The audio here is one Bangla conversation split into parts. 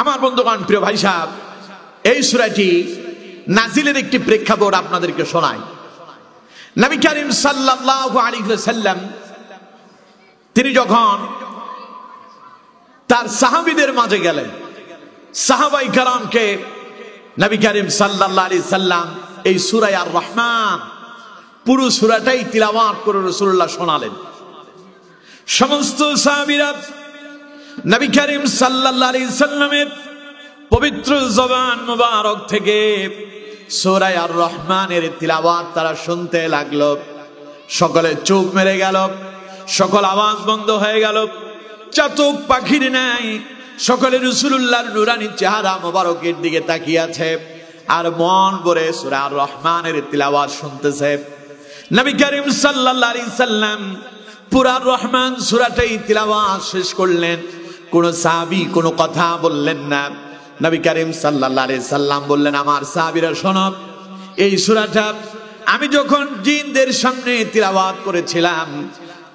আমার বন্ধুগণ, প্রিয় ভাই সাহেব, এই সূরাটি নাজিলের একটি প্রেক্ষাপট আপনাদেরকে শোনাই। নবী করিম সাল্লাল্লাহু আলাইহি ওয়াসাল্লাম তিনি যখন তার সাহাবীদের মাঝে গেলেন, সাহাবাই কেরামকে নবী করিম সাল্লাল্লাহু আলাইহি সাল্লাম এই সূরা আর রহমান পুরো সূরাটাই তিলাওয়াত করে রাসূলুল্লাহ শোনালেন। সমস্ত সাহাবীরা নবী করিম সাল্লাল্লাহু আলাইহি সাল্লামের পবিত্র জবান মুবারক থেকে সূরা আর রহমানের তিলাওয়াত তারা শুনতে লাগলো। সকলে চুপ মেরে গেল, সকল আওয়াজ বন্ধ হয়ে গেল। চাতক পাখির ন্যায় সকলে রাসূলুল্লাহর নুরানি চেহারা মোবারকের দিকে তাকিয়ে আছে আর মন ভরে সূরা আর রহমানের তিলাওয়াত শুনতেছে। নবী করিম সাল্লাল্লাহু আলাইহি সাল্লাম পুরা রহমান সূরাটাই তিলাওয়াত শেষ করলেন। কোন সাহাবী কোনো কথা বললেন না। নবী করিম সাল্লাল্লাহু আলাইহি সাল্লাম বললেন, আমার সাহাবীরা শোনো, এই সূরাটা আমি যখন জিনদের সামনে তিলাওয়াত করেছিলাম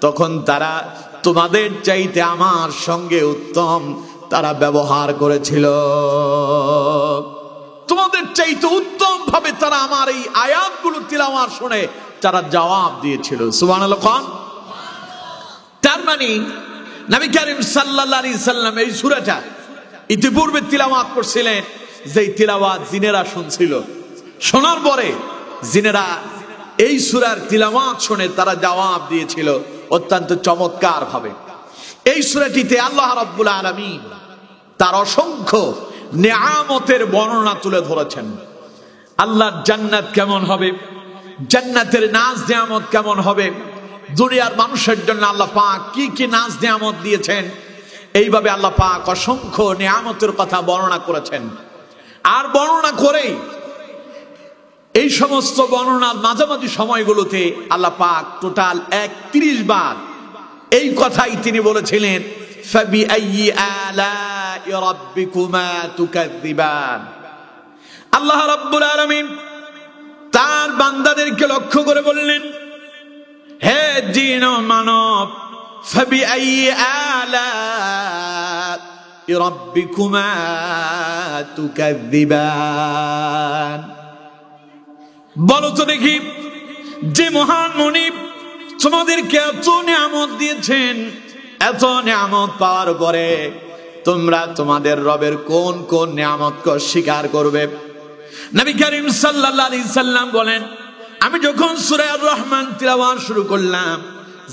তখন তারা তোমাদের চাইতে আমার সঙ্গে উত্তম তারা ব্যবহার করেছিল। তোমাদের চাইতে উত্তম ভাবে তারা আমার এই আয়াতগুলো তিলাওয়াত শুনে তারা জবাব দিয়েছিল। সুবহানাল্লাহ। তার মানে নবী করিম সাল্লাল্লাহু আলাইহি সাল্লাম এই সূরাটা ইতিপূর্বে তিলাওয়াত করছিলেন, যেই তিলাওয়াত জিনেরা শুনছিল। শোনার পরে জিনেরা এই সূরার তিলাওয়াত শুনে তারা জবাব দিয়েছিল অত্যন্ত চমৎকার ভাবে। এই সূরাটিতে আল্লাহ রাব্বুল আলামিন তার অসংখ্য নিয়ামতের বর্ণনা তুলে ধরেছেন। আল্লাহর জান্নাত কেমন হবে, জান্নাতের নাজ নিয়ামত কেমন হবে, দুনিয়ার মানুষের জন্য আল্লাহ পাক কি কি নাজ নিয়ামত দিয়েছেন, এইভাবে আল্লাহ পাক অসংখ্য নিয়ামতের কথা বর্ণনা করেছেন। আর বর্ণনা করেই এই সমস্ত বর্ণনার মাঝামাঝি সময়গুলোতে আল্লাহ পাক টোটাল 31 বার এই কথাই তিনি বলেছিলেন, ফাবিআইয়ি আলাই রাব্বিকুমা তুকাযযিবান। আল্লাহ রাব্বুল আলামিন তার বান্দাদেরকে লক্ষ্য করে বললেন, হে জিন ও মানব, ফাবিআইয়ি আলাই রাব্বিকুমা তুকাযযিবান। বলো তো দেখি, যে মহান মনিব তোমাদেরকে এত নিয়ামত দিয়েছেন, এত নিয়ামত পাওয়ার পরে তোমরা তোমাদের রবের কোন কোন নিয়ামতকে অস্বীকার করবে? নবী করিম সাল্লাল্লাহু আলাইহি সাল্লাম বলেন, আমি যখন সূরা আর রহমান তিলাওয়াত শুরু করলাম,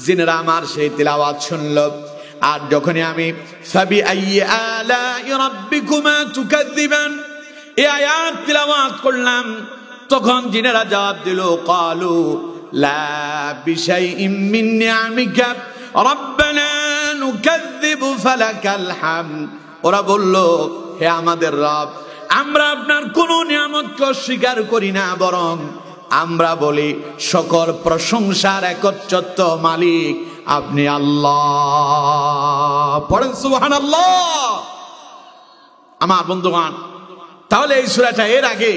জিনেরা আমার সেই তিলাওয়াত শুনল। আর যখনই আমি ফাবিআইয়ি আলাই রাব্বিকুমা তুকাযযিবান এই আয়াত তিলাওয়াত করলাম, তখন জিনেরা জবাব দিল, ক্বালু লা বিশাইইম মিন নিআমিকা রাব্বানা নুকাযযিবু ফালাকাল হামদ। ওরা বলল, হে আমাদের রব, আমরা আপনার কোন নিয়ামতকে অস্বীকার করি না, বরং আমরা বলি সকল প্রশংসার একচ্ছত্র মালিক আপনি আল্লাহ। পড়েন সুবহানাল্লাহ। আমার বন্ধুগণ, তাহলে এই সূরাটা এর আগে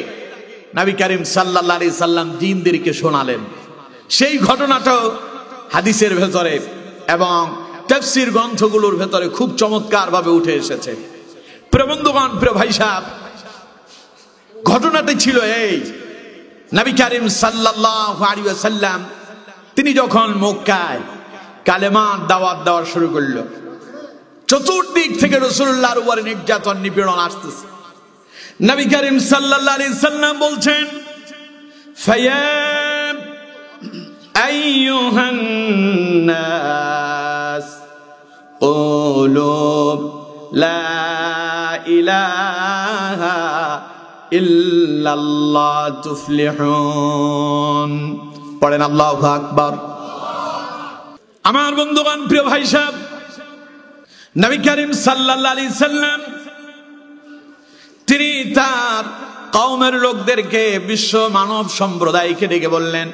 নবী করিম সাল্লাল্লাহু আলাইহি সাল্লাম জিনদেরকে শোনালেন। সেই ঘটনাটাও হাদিসের ভেতরে এবং তাফসীর গ্রন্থগুলোর ভেতরে খুব চমৎকার ভাবে উঠে এসেছে। প্রিয় বন্ধুগণ, প্রিয় ভাই সাহেব, ঘটনাটি ছিল এই, নবী করিম সাল্লাল্লাহু আলাইহি ওয়াসাল্লাম তিনি যখন মক্কায় কালেমার দাওয়াত দেওয়া শুরু করল, চতুর্দিক থেকে রাসূলুল্লাহর উপরে নির্যাতন নিপীড়ন আসতেছে। নবী করিম সাল্লাল্লাহু আলাইহি সাল্লাম বলছেন, ফায়া আইয়ুহান নাস কুলু লা ইলাহা ইল্লাল্লাহ তুফলিহুন। পড়েন আল্লাহু আকবার। আমার বন্ধুগণ, প্রিয় ভাই সাহেব, নবী করিম সাল্লাল্লাহু আলাইহি সাল্লাম তিনি তার কওমের লোকদেরকে, বিশ্ব মানব সম্প্রদায়কে ডেকে বললেন,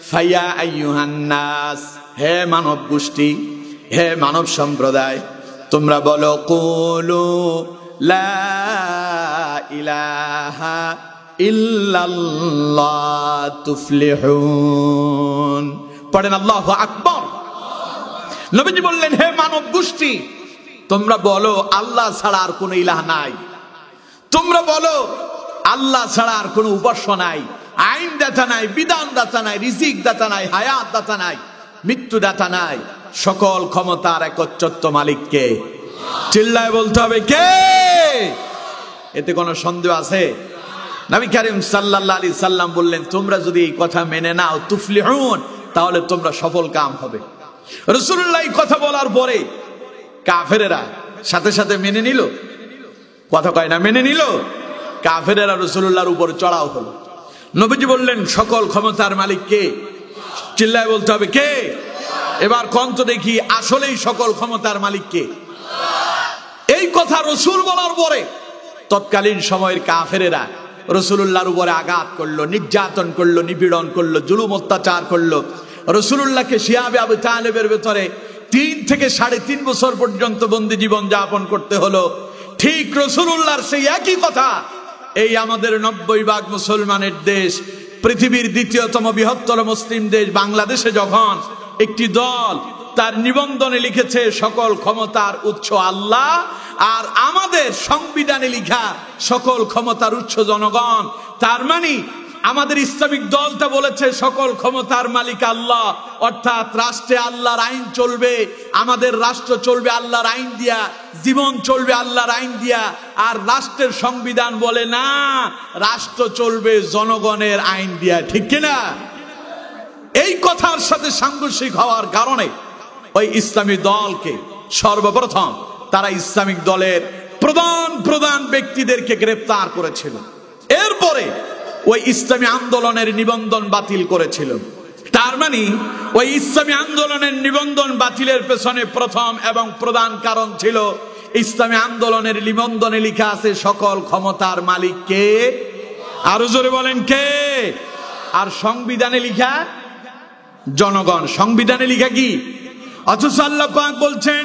ফায়া আইয়ুহান নাস, হে মানব গোষ্ঠী, হে মানব সম্প্রদায়, তোমরা বলো কুলু লা ইলাহা ইল্লাল্লাহ তুফলিহুন। পড়েন আল্লাহু আকবার। নবীজি বললেন, হে মানব গোষ্ঠী, তোমরা বলো আল্লাহ ছাড়া আর কোন ইলাহ নাই। তোমরা বলো আল্লাহ ছাড়া আর কোনো উপাস্য নাই, আইন দাতা নাই, বিধান দাতা নাই, রিজিক দাতা নাই, হায়াত দাতা নাই, মৃত্যু দাতা নাই, সকল ক্ষমতার একচ্ছত্র মালিককে। চিল্লায় বলতে হবে কে? এতে কোনো সন্দেহ আছে? নবী করিম সাল্লাল্লাহু আলাইহি সাল্লাম বললেন, তোমরা যদি এই কথা মেনে নাও তুফলিহুন, তাহলে তোমরা সফল কাম হবে। রাসূলুল্লাহ এই কথা বলার পরে কাফেরেরা সাথে সাথে মেনে নিল, কথা কয় না, মেনে নিল। কাফেরেরা রাসূলুল্লাহর উপর চড়াও হলো। নবীজি বললেন, সকল ক্ষমতার মালিক কে? চিল্লায় বলতে হবে কে? এবার কোন তো দেখি আসলেই সকল ক্ষমতার মালিক কে? এই কথা রাসূল বলার পরে তৎকালীন সময়ের কাফেরেরা রাসূলুল্লাহর উপরে আঘাত করলো, নির্যাতন করলো, নিপীড়ন করলো, জুলুম অত্যাচার করলো। রাসূলুল্লাহকে শিয়াবে আবু তালেবের ভেতরে 3 থেকে 3.5 বছর পর্যন্ত বন্দী জীবন যাপন করতে হলো। ঠিক রাসূলুল্লাহর সেই একই কথা এই আমাদের 90% মুসলমানের দেশ, পৃথিবীর দ্বিতীয়তম বৃহত্তর মুসলিম দেশ বাংলাদেশে যখন একটি দল তার নিবন্ধনে লিখেছে সকল ক্ষমতার উৎস আল্লাহ, আর আমাদের সংবিধানে লিখা সকল ক্ষমতার উৎস জনগণ, তার মানে আমাদের ইসলামিক দলটা বলেছে সকল ক্ষমতার মালিক আল্লাহ, অর্থাৎ রাষ্ট্রে আল্লাহর আইন চলবে, আমাদের রাষ্ট্র চলবে আল্লাহর আইন দিয়া, জীবন চলবে আল্লাহর আইন দিয়া। আর রাষ্ট্রের সংবিধান বলে না, রাষ্ট্র চলবে জনগণের আইন দিয়া, ঠিক কিনা? এই কথার সাথে সাংঘর্ষিক হওয়ার কারণে ওই ইসলামী দলকে সর্বপ্রথম তারা ইসলামিক দলের প্রধান ব্যক্তিদেরকে গ্রেফতার করেছিল। এরপরে ওই ইসলামী আন্দোলনের নিবন্ধন বাতিল করেছিল। তার মানে ওই ইসলামী আন্দোলনের নিবন্ধন বাতিলের পেছনে প্রথম এবং প্রধান কারণ ছিল ইসলামী আন্দোলনের নিবন্ধনে লেখা আছে সকল ক্ষমতার মালিক কে? আরো জোরে বলেন কে? আর সংবিধানে লেখা জনগণ। সংবিধানে লেখা কি? অথচ আল্লাহ পাক বলছেন,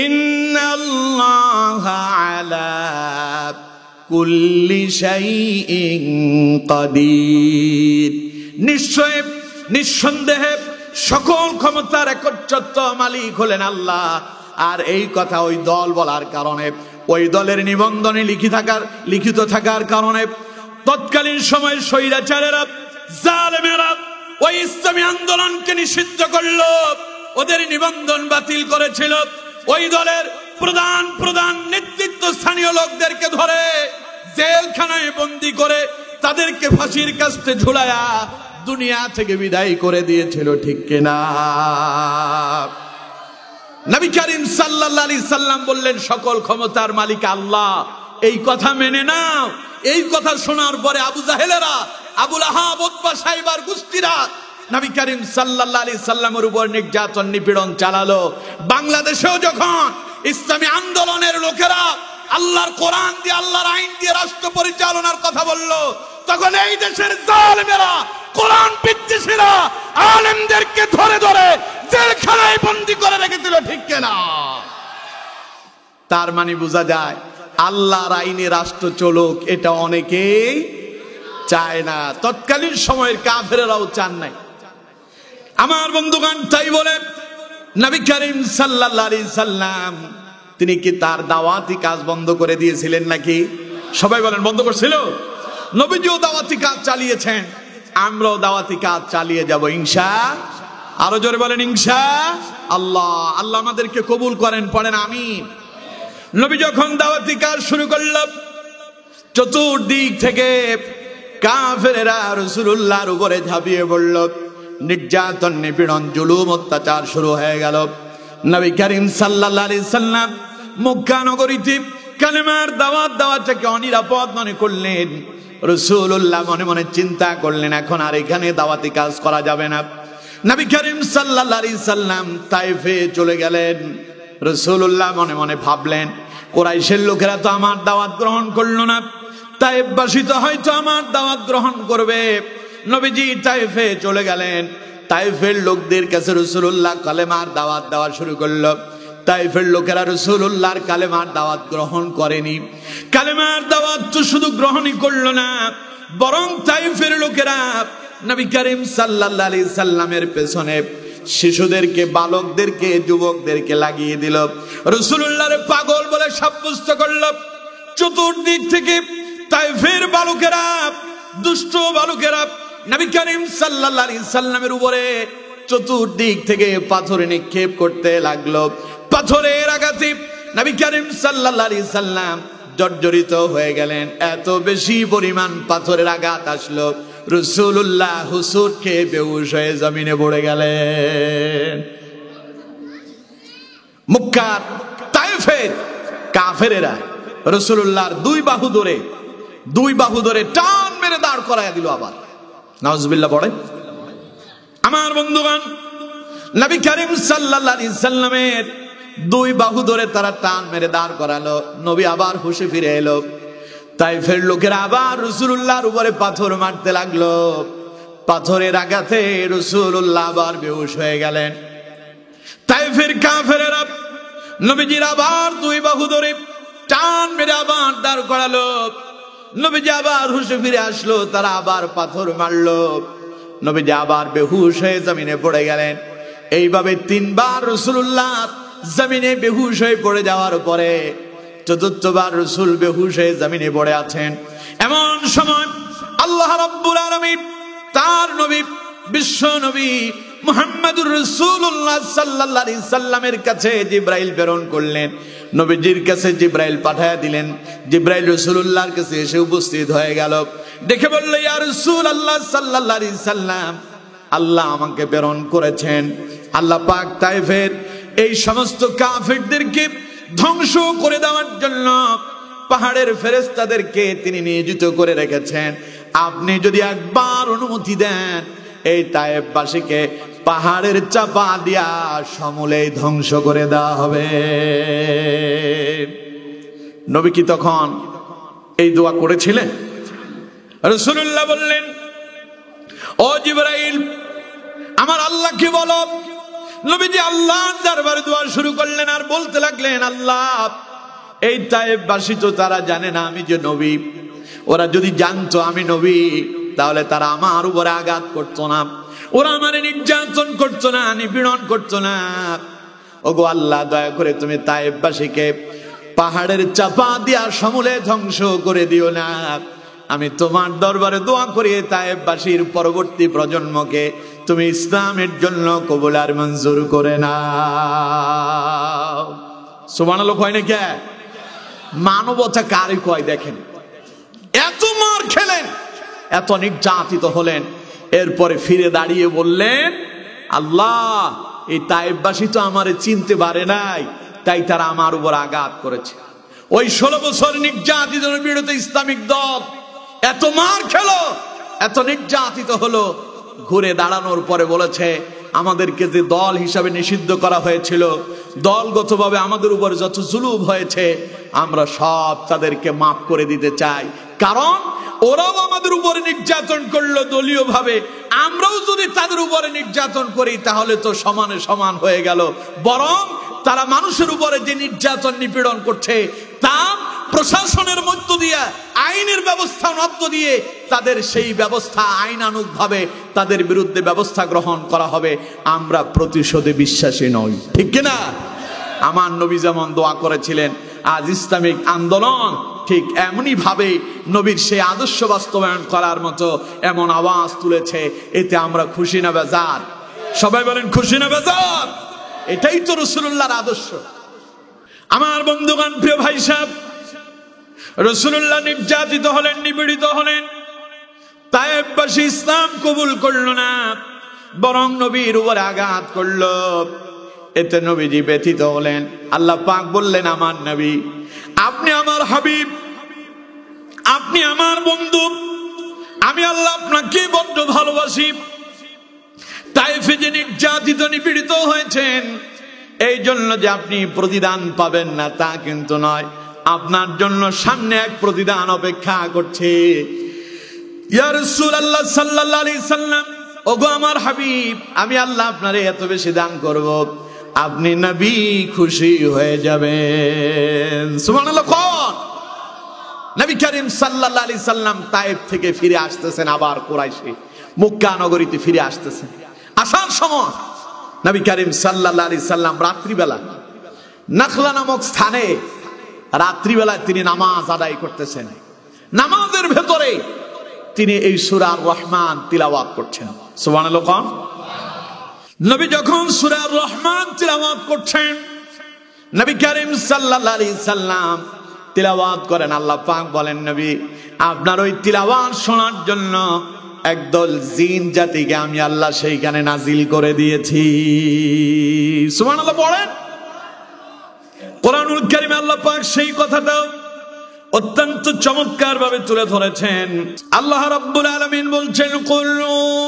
ইন্নাল্লাহা আলা কুল্লি শাইইন কাদির, নিশ্চয় নিঃসন্দেহে সকল ক্ষমতার একচ্ছত্র মালিক হলেন আল্লাহ। আর এই কথা ওই দল বলার কারণে, ওই দলের নিবন্ধনে লিখিত থাকার কারণে তৎকালীন সময়ের স্বৈরাচারেরা, জালেমেরা ওই ইসলামী আন্দোলনকে নিষিদ্ধ করলো, ওদের নিবন্ধন বাতিল করেছিল। ওই দলের প্রধান নেতৃত্ব স্থানীয় লোকদেরকে ধরে জেলখানায় বন্দী করে তাদেরকে ফাঁসির কাস্টে ঝুলায়া দুনিয়া থেকে বিদায় করে দিয়েছিল, ঠিক কিনা? নবী করিম সাল্লাল্লাহু আলাইহি সাল্লাম বললেন সকল ক্ষমতার মালিক আল্লাহ, এই কথা মেনে নাও। এই কথা শোনার পরে আবু জাহেলেরা, আবু লাহাব, উতবা, সাইবার গোষ্ঠীরা নবী করিম সাল্লাল্লাহু আলাইহি সাল্লামের উপর নির্যাতন নিপীড়ন চালালো। বাংলাদেশেও যখন ইসলামী আন্দোলনের লোকেরা আল্লাহর কোরআন দিয়ে, আল্লাহর আইন দিয়ে রাষ্ট্র পরিচালনার কথা বলল, তখন এই দেশের জালেমেরা, কোরআন বিদ্বেষীরা আলেমদেরকে ধরে জেলখানায় বন্দী করে রেখেছিল, ঠিক কিনা? তার মানে বোঝা যায় আল্লাহর আইনে রাষ্ট্র চলুক এটা অনেকেই চায় না। তৎকালীন সময়ের কাফেরেরাও চান নাই। আমার বন্ধুগণ, তাই বলে নবী করিম সাল্লাল্লাহু আলাইহি সাল্লাম তিনি কি তার দাওয়াতি কাজ বন্ধ করে দিয়েছিলেন নাকি? সবাই বলেন বন্ধ করছিল? নবীজিও দাওয়াতি কাজ চালিয়েছেন, আমরাও দাওয়াতি কাজ চালিয়ে যাব ইনশাআল্লাহ। আরো জোরে বলেন ইনশাআল্লাহ। আল্লাহ আমাদেরকে কবুল করেন, পড়েন আমিন। নবী যখন দাওয়াতি কাজ শুরু করল, চতুর্দিক থেকে কাফেরেরা রাসূলুল্লাহর উপরে ঝাঁপিয়ে পড়ল। নির্যাতন, নিপীড়ন, জুলুম, অত্যাচার শুরু হয়ে গেল। নবী করিম সাল্লাল্লাহু আলাইহি সাল্লাম মক্কা নগরীতে কালেমার দাওয়াত দেওয়াটাকে অনিরাপদ মনে করলেন। রাসূলুল্লাহ মনে মনে চিন্তা করলেন, এখন আর এখানে দাওয়াতি কাজ করা যাবে না। নবী করিম সাল্লাল্লাহু আলাইহি সাল্লাম তায়েফে চলে গেলেন। রাসূলুল্লাহ মনে মনে ভাবলেন, কুরাইশের লোকেরা তো আমার দাওয়াত গ্রহণ করলো না, তায়েফবাসী তো হয়তো আমার দাওয়াত গ্রহণ করবে। নবীজি তায়েফে চলে গেলেন। তায়েফের লোকদের কাছে রাসূলুল্লাহ কালেমার দাওয়াত দেওয়া শুরু করলো। তায়েফের লোকেরা রাসূলুল্লাহর কালেমার দাওয়াত গ্রহণ করেনি। কালেমার দাওয়াত তো শুধু গ্রহণই করলো না, বরং তায়েফের লোকেরা নবী করিম সাল্লাল্লাহু আলাইহি সাল্লামের পেছনে শিশুদেরকে, বালকদেরকে, যুবকদেরকে লাগিয়ে দিল। রাসূলুল্লাহর পাগল বলে সাব্যস্ত করল। চতুর্দিক থেকে তায়েফের বালকেরা, দুষ্ট বালকেরা নবী করিম সাল্লাল্লাহু আলাইহি সাল্লামের উপরে চতুর্দিক থেকে পাথর নিক্ষেপ করতে লাগলো। পাথরের আঘাতে নবী করিম সাল্লাল্লাহু আলাইহি সাল্লাম জর্জরিত হয়ে গেলেন। এত বেশি পরিমাণ পাথরের আঘাত আসলো, রাসূলুল্লাহ হুসুট খেয়ে বেহুশ হয়ে জমিনে পড়ে গেলেন। মক্কার তায়েফের কাফেরেরা রাসূলুল্লাহর দুই বাহু ধরে টান মেরে দাঁড় করায় দিল। আবার নাউজুবিল্লাহ পড়ে। আমার বন্ধুগণ, নবী করিম সাল্লাল্লাহু আলাইহি সাল্লামের দুই বাহু ধরে তারা টান মেরে দাঁড় করালো। নবী আবার হুঁশে ফিরে এলো। তায়েফের লোকেরা আবার রাসূলুল্লাহর উপরে পাথর মারতে লাগলো। পাথরের আঘাতে রাসূলুল্লাহ আবার বেহুশ হয়ে গেলেন। তায়েফের কাফেরেরা নবীজির আবার দুই বাহু ধরে টান মেরে আবার দাঁড় করালো। নবীজি আবার হুঁশে ফিরে আসলো, তারা আবার পাথর মারলো। নবীজি আবার বেহুশ হয়ে জমিনে পড়ে গেলেন। এইভাবে তিনবার রাসূলুল্লাহ জমিনে বেহুশ হয়ে পড়ে যাওয়ার পরে চতুর্থবার রাসূল বেহুশ হয়ে জমিনে পড়ে আছেন। এমন সময় আল্লাহ রাব্বুল আলামিন তার নবী, বিশ্ব নবী মুহাম্মদুর রাসূলুল্লাহ সাল্লাল্লাহু আলাইহি সাল্লামের কাছে জিবরাইল প্রেরণ করলেন। নবীজির কাছে জিবরাইল পাঠায়া দিলেন। জিবরাইল রাসূলুল্লাহর কাছে এসে উপস্থিত হয়ে গেল। দেখে বলল, ইয়া রাসূলুল্লাহ সাল্লাল্লাহু আলাইহি সাল্লাম, আল্লাহ আমাকে প্রেরণ করেছেন। আল্লাহ পাক তায়েফের এই সমস্ত কাফেরদেরকে ধ্বংস করে দেওয়ার জন্য পাহাড়ের ফেরেশতাদেরকে তিনি নিয়োজিত করে রেখেছেন। আপনি যদি একবার অনুমতি দেন, এই তায়েফবাসীকে পাহাড়ের চাপা দিয়া সমূলে ধ্বংস করে দেওয়া হবে। নবী কি তখন এই দোয়া করেছিলেন? রাসূলুল্লাহ বললেন, ও জিবরাইল, আমার আল্লাহকে বলো। নবীজি আল্লাহর দরবারে দোয়া শুরু করলেন আর বলতে লাগলেন, আল্লাহ, এই তায়েফবাসী তো তারা জানে না আমি যে নবী। ওরা যদি জানতো আমি নবী, তাহলে তারা আমার উপরে আঘাত করতো না, ওরা আমার নির্যাতন করতো না, নিপীড়ন করতো না। ওগো আল্লাহ, দয়া করে তুমি তায়েফবাসীকে পাহাড়ের চাপা দিয়া সমূলে ধ্বংস করে দিও না। আমি তোমার দরবারে দোয়া করি, তায়েফবাসীর পরবর্তী প্রজন্মকে তুমি ইসলামের জন্য কবুল আর মঞ্জুর করে নাও। সুবহানাল্লাহ কয় না কে? মানবতা কারে কয় দেখেন। এত মার খেলেন, এত নির্যাতিত হলেন, এরপরে ফিরে দাঁড়িয়ে বললেন, আল্লাহ, এই তায়েফবাসী তো আমারে চিনতে পারে নাই, তাই তারা আমার উপর আঘাত করেছে। ওই 16 বছর নির্যাতিত বিরত ইসলামিক দল এত মার খেলো, এত নির্যাতিত হলো, ঘুরে দাঁড়ানোর পরে বলেছে, আমাদেরকে যে দল হিসাবে নিষিদ্ধ করা হয়েছিল, দলগতভাবে আমাদের উপর যত জুলুম হয়েছে, আমরা সব তাদেরকে মাফ করে দিতে চাই। কারণ ওরাও আমাদের উপরে নির্যাতন করলো দলীয় ভাবে, আমরাও যদি তাদের উপরে নির্যাতন করি তাহলে তো সমানে সমান হয়ে গেল। বরং তারা মানুষের উপরে যে নির্যাতন নিপীড়ন করছে, তা প্রশাসনের মধ্য দিয়ে, আইনের ব্যবস্থা মধ্য দিয়ে তাদের সেই ব্যবস্থা আইনানুগ ভাবে তাদের বিরুদ্ধে ব্যবস্থা গ্রহণ করা হবে। আমরা প্রতিশোধে বিশ্বাসী নই, ঠিক কিনা? আমার নবী যেমন দোয়া করেছিলেন, আজ ইসলামিক আন্দোলন ঠিক এমনি ভাবে নবীর সেই আদর্শ বাস্তবায়ন করার মতো এমন আওয়াজ তুলেছে। এতে আমরা খুশি না বেজার? সবাই বলেন খুশি না বেজার? এটাই তো রাসূলুল্লাহর আদর্শ। আমার বন্ধুগণ, প্রিয় ভাই সাহেব, রাসূলুল্লাহ নির্যাতিত হলেন, নিপীড়িত হলেন। তায়েফবাসী ইসলাম কবুল করলো না, বরং নবীর উপর আঘাত করলো। এতে নবীজি ব্যথিত হলেন। আল্লাহ পাক বললেন, আমার নবী, আপনি আমার হাবিব, আপনি আমার বন্ধু, আমি আল্লাহ আপনাকে বড্ড ভালোবাসি। তায়েফে যে নির্যাতিত নিপীড়িত হয়েছেন, এই জন্য যে আপনি প্রতিদান পাবেন না তা কিন্তু নয়, আপনার জন্য সামনে এক প্রতিদান অপেক্ষা করছে। ইয়া রাসূলুল্লাহ সাল্লাল্লাহু আলাইহি সাল্লাম, ওগো আমার হাবিব, আমি আল্লাহ আপনারে এত বেশি দান করব, আপনি নবী খুশি হয়ে যাবেন। সুবহানাল্লাহ। কোন নবী করিম সাল্লাল্লাহু আলাইহি সাল্লাম তায়েফ থেকে ফিরে আসতেছেন, আবার কুরাইশে মক্কা নগরীতে ফিরে আসতেছেন। আসার সময় নবী করিম সাল্লাল্লাহু আলাইহি সাল্লাম রাত্রিবেলা নাখলা নামক স্থানে রাত্রিবেলায় তিনি নামাজ আদায় করতেছেন, নামাজের ভেতরে তিনি এই সূরা আর রহমান তিলাওয়াত করছেন। সুবহানাল্লাহ। নবী যখন সূরা আর রহমান তিলাওয়াত করছেন, নবী করিম সাল্লাল্লাহু আলাইহি সাল্লাম তিলাওয়াত করেন, আল্লাহ পাক বলেন, নবী আপনার ওই তিলাওয়াত শোনার জন্য একদল জিন জাতিকে আমি আল্লাহ সেইখানে নাজিল করে দিয়েছি। সুবহানাল্লাহ বলেন। কোরআনুল কারীমে আল্লাহ পাক সেই কথাটা অত্যন্ত চমৎকার ভাবে তুলে ধরেছেন। আল্লাহ রাব্বুল আলামিন বলছেন, কুল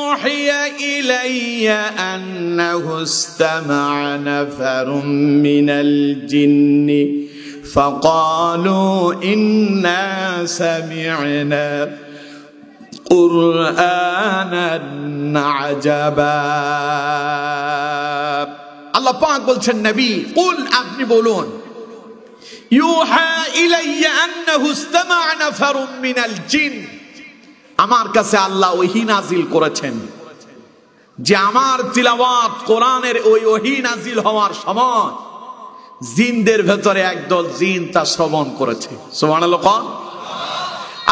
উহিয়া ইলাইয়া আন্নাহু ইসতামা'a নাফারুম মিনাল জিন্নি ফাকালু ইন্না সামি'না কুরআনান আজাবা। আল্লাহ পাক বলছেন, নবী কুল, আপনি বলুন, ইউহা ইলাইয়া আন্নাহু ইসতামা'a নাফারুম মিনাল জিন, আমার কাছে আল্লাহ ওহী নাজিল করেছেন যে আমার তিলাওয়াত কোরআনের ওই ওহী নাজিল হওয়ার সময় জিনদের ভেতরে একদল জিন তা শ্রবণ করেছে। সুবহানাল্লাহ।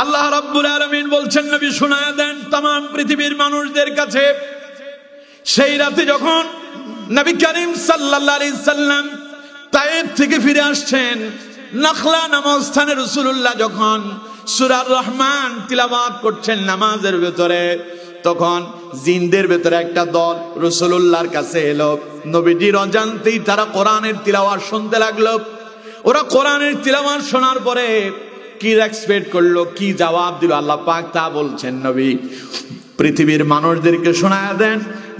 আল্লাহ রাব্বুল আলামিন বলছেন, নবী শোনায়া দেন तमाम পৃথিবীর মানুষদের কাছে, সেই রাতে যখন নবী করিম সাল্লাল্লাহু আলাইহি সাল্লাম তায়েফ থেকে ফিরে আসছেন, নাখলা নামক স্থানে রাসূলুল্লাহ যখন সূরা আর রহমান তিলাওয়াত করছেন নামাজের ভেতরে, তখন জিনদের ভেতরে একটা দল রাসূলুল্লাহর কাছে এলো। নবীজির অজান্তেই তারা কোরআনের তিলাওয়াত শুনতে লাগলো। ওরা কোরআনের তিলাওয়াত শোনার পরে কি এক্সপেক্ট করলো, কি জবাব দিল, আল্লাহ পাক তা বলছেন, নবী পৃথিবীর মানুষদেরকে শোনায়া দেন।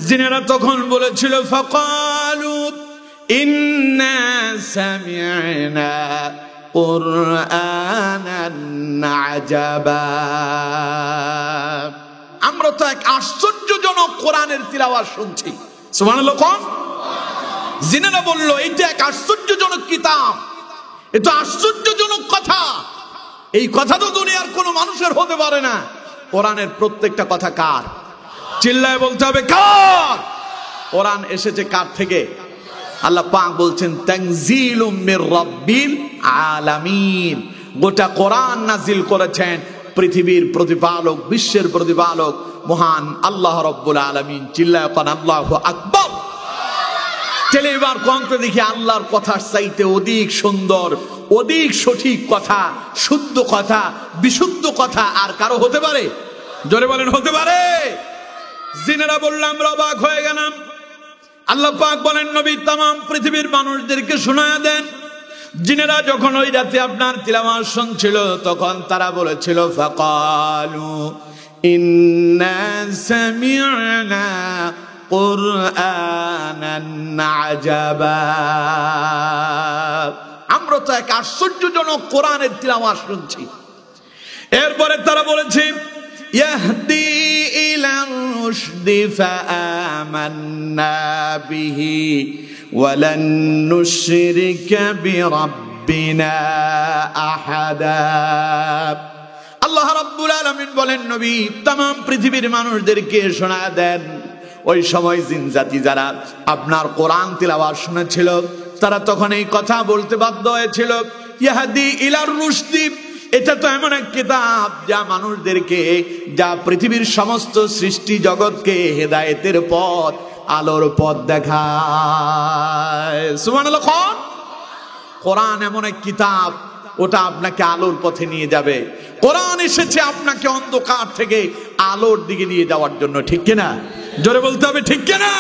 জিনেরা তখন বলেছিল, ফাকালু ইন্না সামি'না কুরআনান আজাবা, আমরা তো এক আশ্চর্যজনক কোরআনের তিলাওয়াত শুনছি। সুবহানাল্লাহ। জিনেরা বলল, এটা এক আশ্চর্যজনক কিতাব, এটা আশ্চর্যজনক কথা, এই কথা তো দুনিয়ার কোনো মানুষের হতে পারে না। কোরআনের প্রত্যেকটা কথা কার? চিল্লায় বলতে হবে কার? কোরআন এসেছে কার থেকে? আল্লাহ পাক বলছেন, তানজিলুম মির রাব্বিল আলামিন, গোটা কোরআন নাজিল করেছেন পৃথিবীর প্রতিপালক, বিশ্বের প্রতিপালক মহান আল্লাহ রাব্বুল আলামিন। চিল্লায় কোন আল্লাহু আকবার। চলে এবার কোনটা দেখি আল্লাহর কথার চাইতে অধিক সুন্দর, অধিক সঠিক কথা, শুদ্ধ কথা, বিশুদ্ধ কথা আর কারো হতে পারে? জোরে বলেন, হতে পারে? জিনেরা বললাম, আমরা অবাক হয়ে গেলাম। আল্লাহ পাক বলেন, নবী तमाम পৃথিবীর মানুষদেরকে শোনায়া দেন। জিনেরা যখন ওই রাতে আপনার তিলাওয়াত শুনছিল, তখন তারা বলেছিল, ফাকালু ইন্না সামি'না কুরআনান আজাবা, আমরা তো এক আশ্চর্যজনক কোরআনের তিলাওয়াত শুনছি। এরপরে তারা বলেছে, ইয়াহদি ইলার রুশদি ফাআমান্না বিহি ওয়ালান নুশরিকা বিরাব্বিনা আহাদা। আল্লাহ রাব্বুল আলামিন বলেন, নবী तमाम পৃথিবীর মানুষদেরকে শোনায়া দেন, ওই সময় জিন জাতি যারা আপনার কোরআন তিলাওয়াত শুনেছিল, তারা তখন এই কথা বলতে বাধ্য হয়েছিল, ইয়াহদি ইলার রুশদি, এটা তো এমন এক কিতাব যা মানুষদেরকে, যা পৃথিবীর সমস্ত সৃষ্টি জগৎকে হেদায়েতের পথ, আলোর পথ দেখায়। সুবহানাল্লাহ। কোরআন এমন এক কিতাব, ওটা আপনাকে আলোর পথে নিয়ে যাবে। কোরআন এসেছে আপনাকে অন্ধকার থেকে আলোর দিকে নিয়ে যাওয়ার জন্য, ঠিক কিনা? জোরে বলতে হবে, ঠিক কিনা?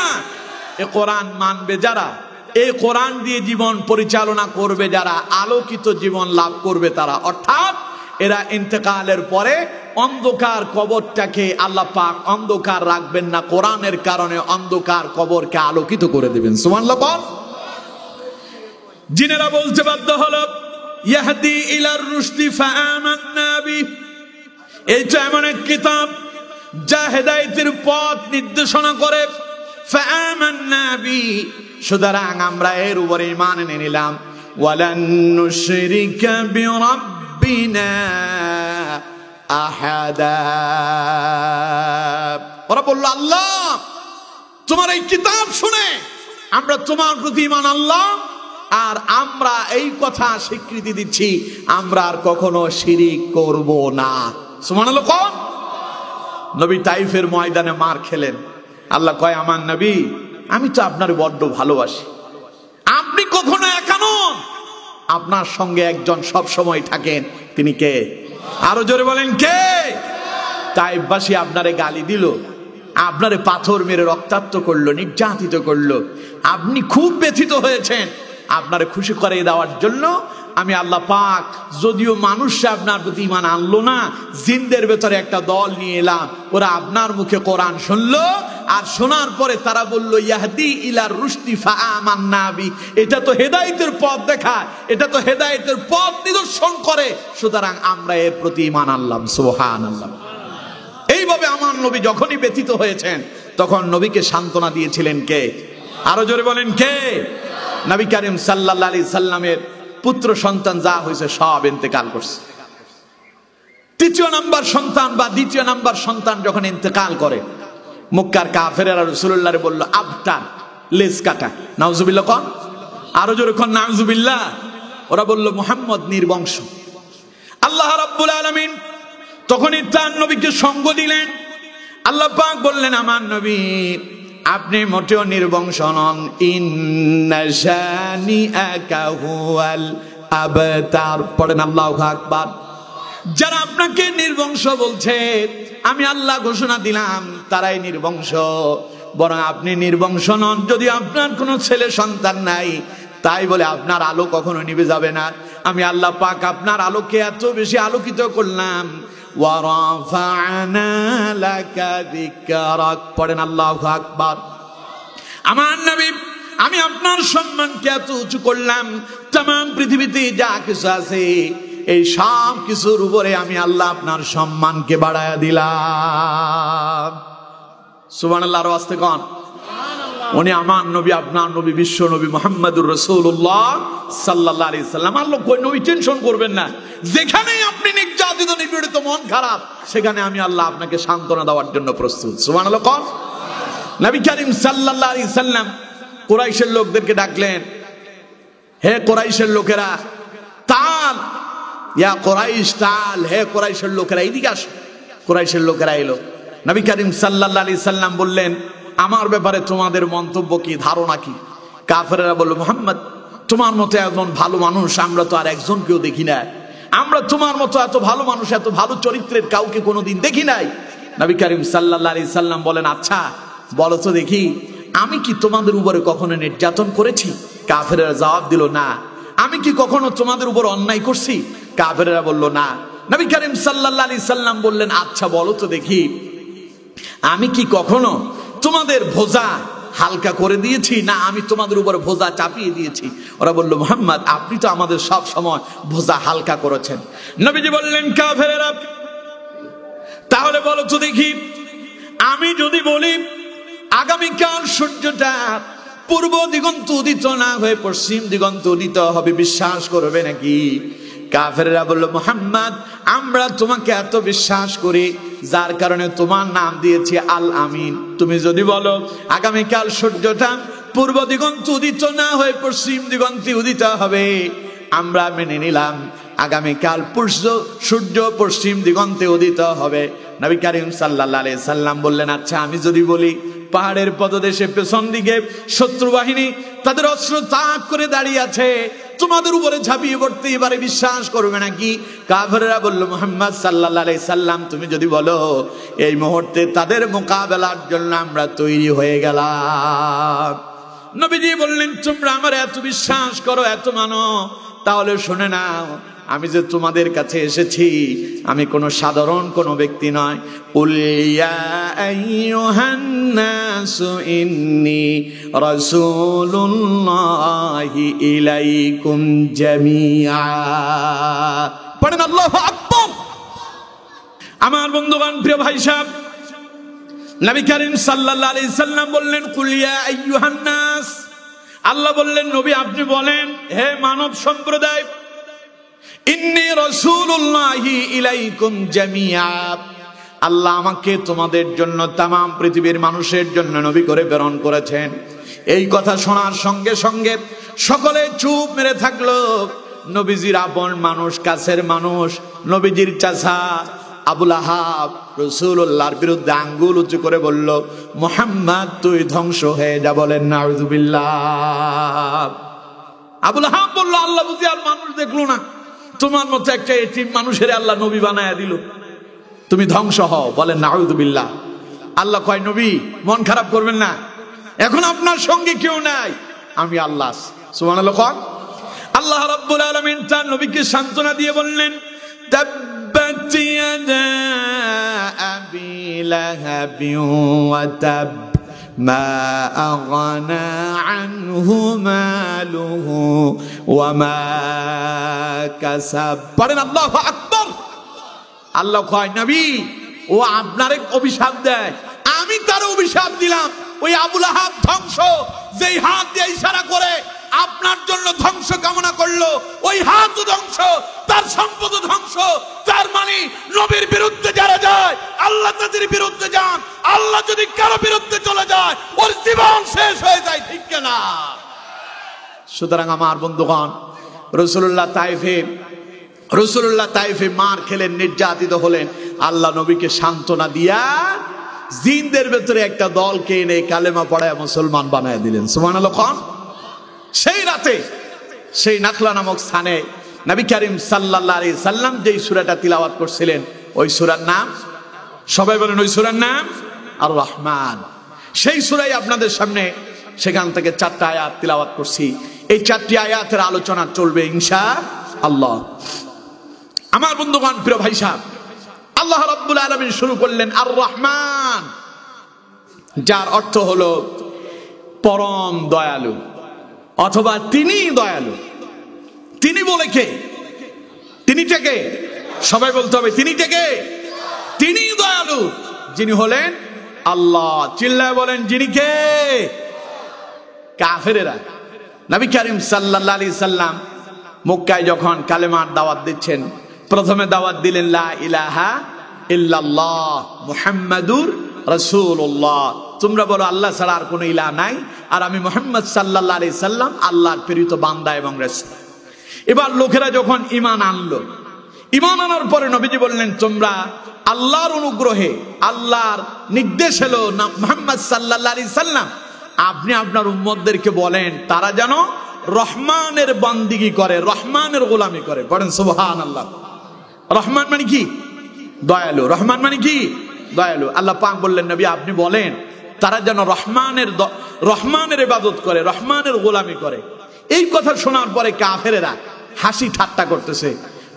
এ কোরআন মানবে যারা, এই কোরআন দিয়ে জীবন পরিচালনা করবে যারা, আলোকিত জীবন লাভ করবে তারা, অর্থাৎ এরা ইন্তেকালের পরে অন্ধকার কবরটাকে আল্লাহ পাক অন্ধকার রাখবেন না, কোরআনের কারণে অন্ধকার কবরকে আলোকিত করে দেবেন। সুবহানাল্লাহ। জিনেরা বলতে বাধ্য হলো, ইয়াহদি ইলার রুশদি ফাআমান্না বি, এই তো এমন এক কিতাব যা হেদায়েতের পথ নির্দেশনা করে। ফাআমান্না বি, সুতরাং আমরা এর উপরে ঈমান এনে নিলাম। ওয়ালান নুশরিকা বিরাব্বিনা আহাদা, ওরা বলল, আল্লাহ তোমার এই কিতাব শুনে আমরা তোমার প্রতি ঈমান আনলাম, আর আমরা এই কথা স্বীকৃতি দিচ্ছি আমরা আর কখনো শিরিক করব না। সুবহানাল্লাহ। কোন নবী তাইফের ময়দানে মার খেলেন, আল্লাহ কয় আমার নবী আমি তো আপনার বড্ড ভালোবাসি, আপনি কখনো একা নন, আপনার সঙ্গে একজন সব সময় থাকেন, তিনি কে? আরো জোরে বলেন কে? তাইফবাসী আপনারে গালি দিল, আপনারে পাথর মেরে রক্তাক্ত করলো, নির্যাতিত করলো, আপনি খুব ব্যথিত হয়েছেন। আপনারে খুশি করে দেওয়ার জন্য আমি আল্লাহ পাক, যদিও মানুষরা আপনার প্রতি ঈমান আনলো না, জিনদের ভেতরে একটা দল নিয়ে এলাম, ওরা আপনার মুখে কোরআন শুনলো, আর শোনার পরে তারা বলল ইয়াহদি ইলার রুশদি ফাআমান্না বি, এটা তো হেদায়েতের পথ দেখায়, এটা তো হেদায়েতের পথ নিদর্শন করে, সুতরাং আমরা এর প্রতি ঈমান আনলাম। সুবহানাল্লাহ। এইভাবে আমার নবী যখনই ব্যথিত হয়েছেন তখন নবীকে সান্ত্বনা দিয়েছিলেন কে? আরো জোরে বলেন কে? নবী করিম সাল্লাল্লাহু আলাইহি সাল্লামের পুত্র সন্তান যা হয়েছে সব ইন্তেকাল করছে। তৃতীয় নাম্বার সন্তান বা দ্বিতীয় নাম্বার সন্তান যখন ইন্তেকাল করে, মক্কার কাফেরেরা রাসূলুল্লাহরে বলল আবতার, লেজ কাটা। নাউজুবিল্লাহ। কোন আরো জোরে কোন নাউজুবিল্লাহ। ওরা বলল মুহাম্মদ নির্বংশ। আল্লাহ রাব্বুল আলামিন তখনই তার নবীকে সঙ্গ দিলেন। আল্লাহ পাক বললেন আমার নবী আপনি মোটেও নির্বংশ নন, ইন্না শানিআকা হুয়াল আবতার। পড়েন আল্লাহু আকবার। যারা আপনাকে নির্বংশ বলছে আমি আল্লাহ ঘোষণা দিলাম তারাই নির্বংশ, বরং আপনি নির্বংশ নন। যদি আপনার কোনো ছেলে সন্তান নাই তাই বলে আপনার আলো কখনো নিভে যাবে না। আমি আল্লাহ পাক আপনার আলোকে এত বেশি আলোকিত করলাম। ওয়ারাফা'না লাকা যিকরাক। পড়েন আল্লাহু আকবার। আমার নবী আমি আপনার সম্মানকে এত উঁচু করলাম, तमाम পৃথিবীতে যা কিছু আছে এই সব কিছুর উপরে আমি আল্লাহ আপনার সম্মানকে বাড়ায়া দিলাম। সুবহানাল্লাহর ওয়াস্তে কোন উনি আমার নবী, আপনার নবী, বিশ্ব নবী মুহাম্মদুর রাসূলুল্লাহ সাল্লাল্লাহু আলাইহি সাল্লাম। আল্লাহ কই নবী টেনশন করবেন না, যেখানেই আপনি নির্যাতিত নিপীড়িত মন খারাপ সেখানে আমি আল্লাহ আপনাকে সান্ত্বনা দেওয়ার জন্য প্রস্তুত। সুবহানাল্লাহ। কোন নবী করিম সাল্লাল্লাহু আলাইহি সাল্লাম কুরাইশের লোকদেরকে ডাকলেন, হে কুরাইশের লোকেরা তাল, ইয়া কুরাইশ তাল, হে কুরাইশের লোকেরা এদিকে আসো। কুরাইশের লোকেরা এলো। নবী করিম সাল্লাল্লাহু আলাইহি সাল্লাম বললেন আমার ব্যাপারে তোমাদের মন্তব্য কি, ধারণা কি? কাফেররা বলল মুহাম্মদ তোমার মতো একজন ভালো মানুষ আমরা তো আর একজনকেও দেখি না, আমরা তোমার মতো এত ভালো মানুষ, এত ভালো চরিত্রের কাউকে কোনোদিন দেখি নাই। নবী করিম সাল্লাল্লাহু আলাইহি সাল্লাম বলেন আচ্ছা বলো তো দেখি আমি কি তোমাদের উপরে কখনো নির্যাতন করেছি? কাফেররা জবাব দিল না। আমি কি কখনো তোমাদের উপর অন্যায় করছি? কাফেররা বলল না। নবী করিম সাল্লাল্লাহু আলাইহি সাল্লাম বললেন আচ্ছা বলো তো দেখি আমি কি কখনো তোমাদের বোঝা হালকা করে দিয়েছি, না আমি তোমাদের উপর বোঝা চাপিয়ে দিয়েছি? ওরা বলল মুহাম্মদ আপনি তো আমাদের সব সময় বোঝা হালকা করেছেন। নবীজি বললেন কাফেরেরা তাহলে বলো তো দেখি আমি যদি বলি আগামীকাল সূর্যটা পূর্ব দিগন্ত উদিত না হয়ে পশ্চিম দিগন্ত উদিত হবে, বিশ্বাস করবে নাকি? কাফেররা বলল মুহাম্মদ আমরা তোমাকে এত বিশ্বাস করি যার কারণে তোমার নাম দিয়েছি আল আমিন। তুমি যদি বলো আগামীকাল সূর্যটা পূর্ব দিগন্ত উদিত না হয়ে পশ্চিম দিগন্তে উদিত হবে, আমরা মেনে নিলাম আগামীকাল সূর্য পশ্চিম দিগন্তে উদিত হবে। নবী করিম সাল্লাল্লাহু আলাইহি সাল্লাম বললেন আচ্ছা আমি যদি বলি পাহাড়ের পদদেশে পেছন দিকে শত্রু বাহিনী তাদের অস্ত্র তাক করে দাঁড়িয়ে আছে, তোমাদের উপরে ঝাঁপিয়ে পড়তে এবারে বিশ্বাস করবে নাকি? কাফেররা বলল মুহাম্মদ সাল্লাল্লাহু আলাইহি সাল্লাম তুমি যদি বলো এই মুহূর্তে তাদের মোকাবেলার জন্য আমরা তৈরি হয়ে গেলাম। নবীজি বললেন তোমরা আমার এত বিশ্বাস করো, এত মানো, তাহলে শুনে নাও আমি যে তোমাদের কাছে এসেছি আমি কোনো সাধারণ কোনো ব্যক্তি নয়। কুল ইয়া আইয়ুহান নাসু ইন্নী রাসূলুল্লাহি ইলাইকুম জামিআ। পড়েন আল্লাহু আকবার। আমার বন্ধুগণ, প্রিয় ভাই সাহেব, নবী করিম সাল্লাল্লাহু আলাইহি সাল্লাম বললেন কুল ইয়া আইয়ুহান নাস। আল্লাহ বললেন নবী আপনি বলেন হে মানব সম্প্রদায় ইন্নী রাসূলুল্লাহি ইলাইকুম জামিআ। আল্লাহ আমাকে তোমাদের জন্য তামাম পৃথিবীর মানুষের জন্য নবী করে প্রেরণ করেছেন। এই কথা শোনার সঙ্গে সঙ্গে সকলে চুপ মেরে থাকলো। নবীজির আপন মানুষ, কাছের মানুষ, নবীজির চাচা আবুল আহাব রাসূলুল্লাহর বিরুদ্ধে আঙ্গুল উঁচু করে বলল, মুহাম্মদ তুই ধ্বংস হয়ে যা। বলেন নাউযুবিল্লাহ। আবুল আহাব বলল, আল্লাহ বুঝি আর মানুষ দেখলো না, তোমার মতো একটা এতিম মানুষের আল্লাহ নবী বানায়া দিল, তুমি ধ্বংস হও। বলেন নাউযুবিল্লাহ। আল্লাহ কয়, নবী মন খারাপ করবেন না, এখন আপনার সঙ্গে কেউ নাই, আমি আল্লাহ। সুবহানাল্লাহ। আল্লাহ রাব্বুল আলামিন তার নবীকে সান্ত্বনা দিয়ে বললেন, তাব্বাত ইয়াদা আবি লাহাবি ওয়া তাব মা আগনা আনহু মালুহু ওয়া মা কাসাব। পড়েন আল্লাহু আকবার। আল্লাহ কয়, নবী ও আপনারে অভিশাপ দেয়, আমি তার অভিশাপ দিলাম। ওই আবুল আহাব ধ্বংস, যেই হাত দিয়ে ইশারা করে আপনার জন্য ধ্বংস কামনা করলো, ওই হাতও ধ্বংস, তার সম্পদ ধ্বংস। তার মানে নবীর বিরুদ্ধে যারা যায়, আল্লাহ তাদের বিরুদ্ধে যান। আল্লাহ যদি কারো বিরুদ্ধে চলে যায়, ওর জীবন শেষ হয়ে যায়, ঠিক না? সুতরাং আমার বন্ধুগণ, রাসূলুল্লাহ তাইফে মার খেলেন, নির্যাতিত হলেন। আল্লাহ নবীকে সান্ত্বনা দিয়া জিনদের ভেতরে একটা দলকে এনে কালেমা পড়ায় মুসলমান বানায় দিলেন। সুবহানাল্লাহ। সেই রাতে সেই নাখলা নামক স্থানে নবী করিম সাল্লাল্লাহু আলাইহি সাল্লাম যেই সূরাটা তিলাওয়াত করছিলেন, ওই সূরার নাম, সবাই বলেন ওই সূরার নাম আর রহমান। সেই সূরাই আপনাদের সামনে সেখান থেকে 4টা আয়াত তিলাওয়াত করছি। এই 4টি আয়াতের আলোচনা চলবে ইনশাআল্লাহ। আমার বন্ধুগণ, প্রিয় ভাই সাহেব, আল্লাহ রাব্বুল আলামিন শুরু করলেন আর রহমান, যার অর্থ হলো পরম দয়ালু, অথবা তিনি দয়ালু। তিনি বলে কে? তিনি থেকে সবাই বলতে হবে, তিনি থেকে, তিনি দয়ালু, যিনি হলেন আল্লাহ। চিল্লায় বলেন, যিনি কে? কাফেরেরা নবী করিম সাল্লাল্লাহু আলাইহি সাল্লাম মক্কায় যখন কালেমার দাওয়াত দিচ্ছেন, প্রথমে দাওয়াত দিলেন লা ইলাহা ইল্লাল্লাহ মুহাম্মাদুর রাসূলুল্লাহ, তোমরা বলো আল্লাহ ছাড়া আর কোনো ইলাহ নাই, আর আমি মুহাম্মদ সাল্লাল্লাহু আলাইহি সাল্লাম আল্লাহর প্রেরিত বান্দা এবং রাসূল। এবার লোকেরা যখন ঈমান আনলো, ঈমান আনার পরে নবীজি বললেন, তোমরা আল্লাহর অনুগ্রহে, আল্লাহর নির্দেশ হলো না মুহাম্মদ সাল্লাল্লাহু আলাইহি সাল্লাম, আপনি আপনার উম্মতদেরকে বলেন তারা যেন রহমানের বান্দিগি করে, রহমানের গোলামি করে। পড়েন সুবহানাল্লাহ। রহমান মানে কি? দয়ালু। রহমান মানে কি? দয়ালু। আল্লাহ পাক বললেন, নবী আপনি বলেন তারা যেন রহমানের ইবাদত করে, রহমানের গোলামি করে। এই কথা শোনার পরে কাফেরেরা হাসি ঠাট্টা করতেছে।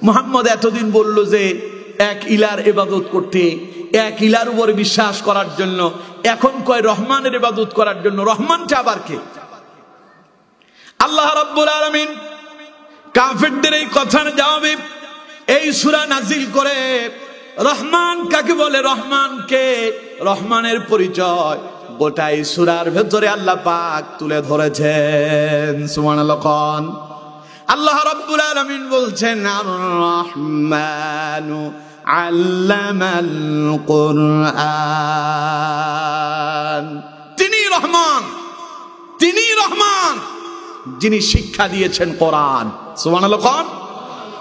মুহাম্মদ এতদিন বলল যে এক ইলার ইবাদত করতে, এক ইলার উপরে বিশ্বাস করার জন্য, এখন কয় রহমানের ইবাদত করার জন্য। রহমানটা আবার কে? আল্লাহ রাব্বুল আলামিন কাফেরদের এই কথার জবাবে এই সূরা নাজিল করে। রহমান কাকে বলে, রহমান কে, রহমানের পরিচয় গোটা এই সূরার ভেতরে আল্লাহ পাক তুলে ধরেছেন। সুবহানাল্লাহ। আল্লাহ রাব্বুল আলামিন বলছেন, আর রহমানু আল্লামাল কুরআন। তিনি রহমান, তিনি রহমান যিনি শিক্ষা দিয়েছেন কোরআন। সুবহানাল্লাহ।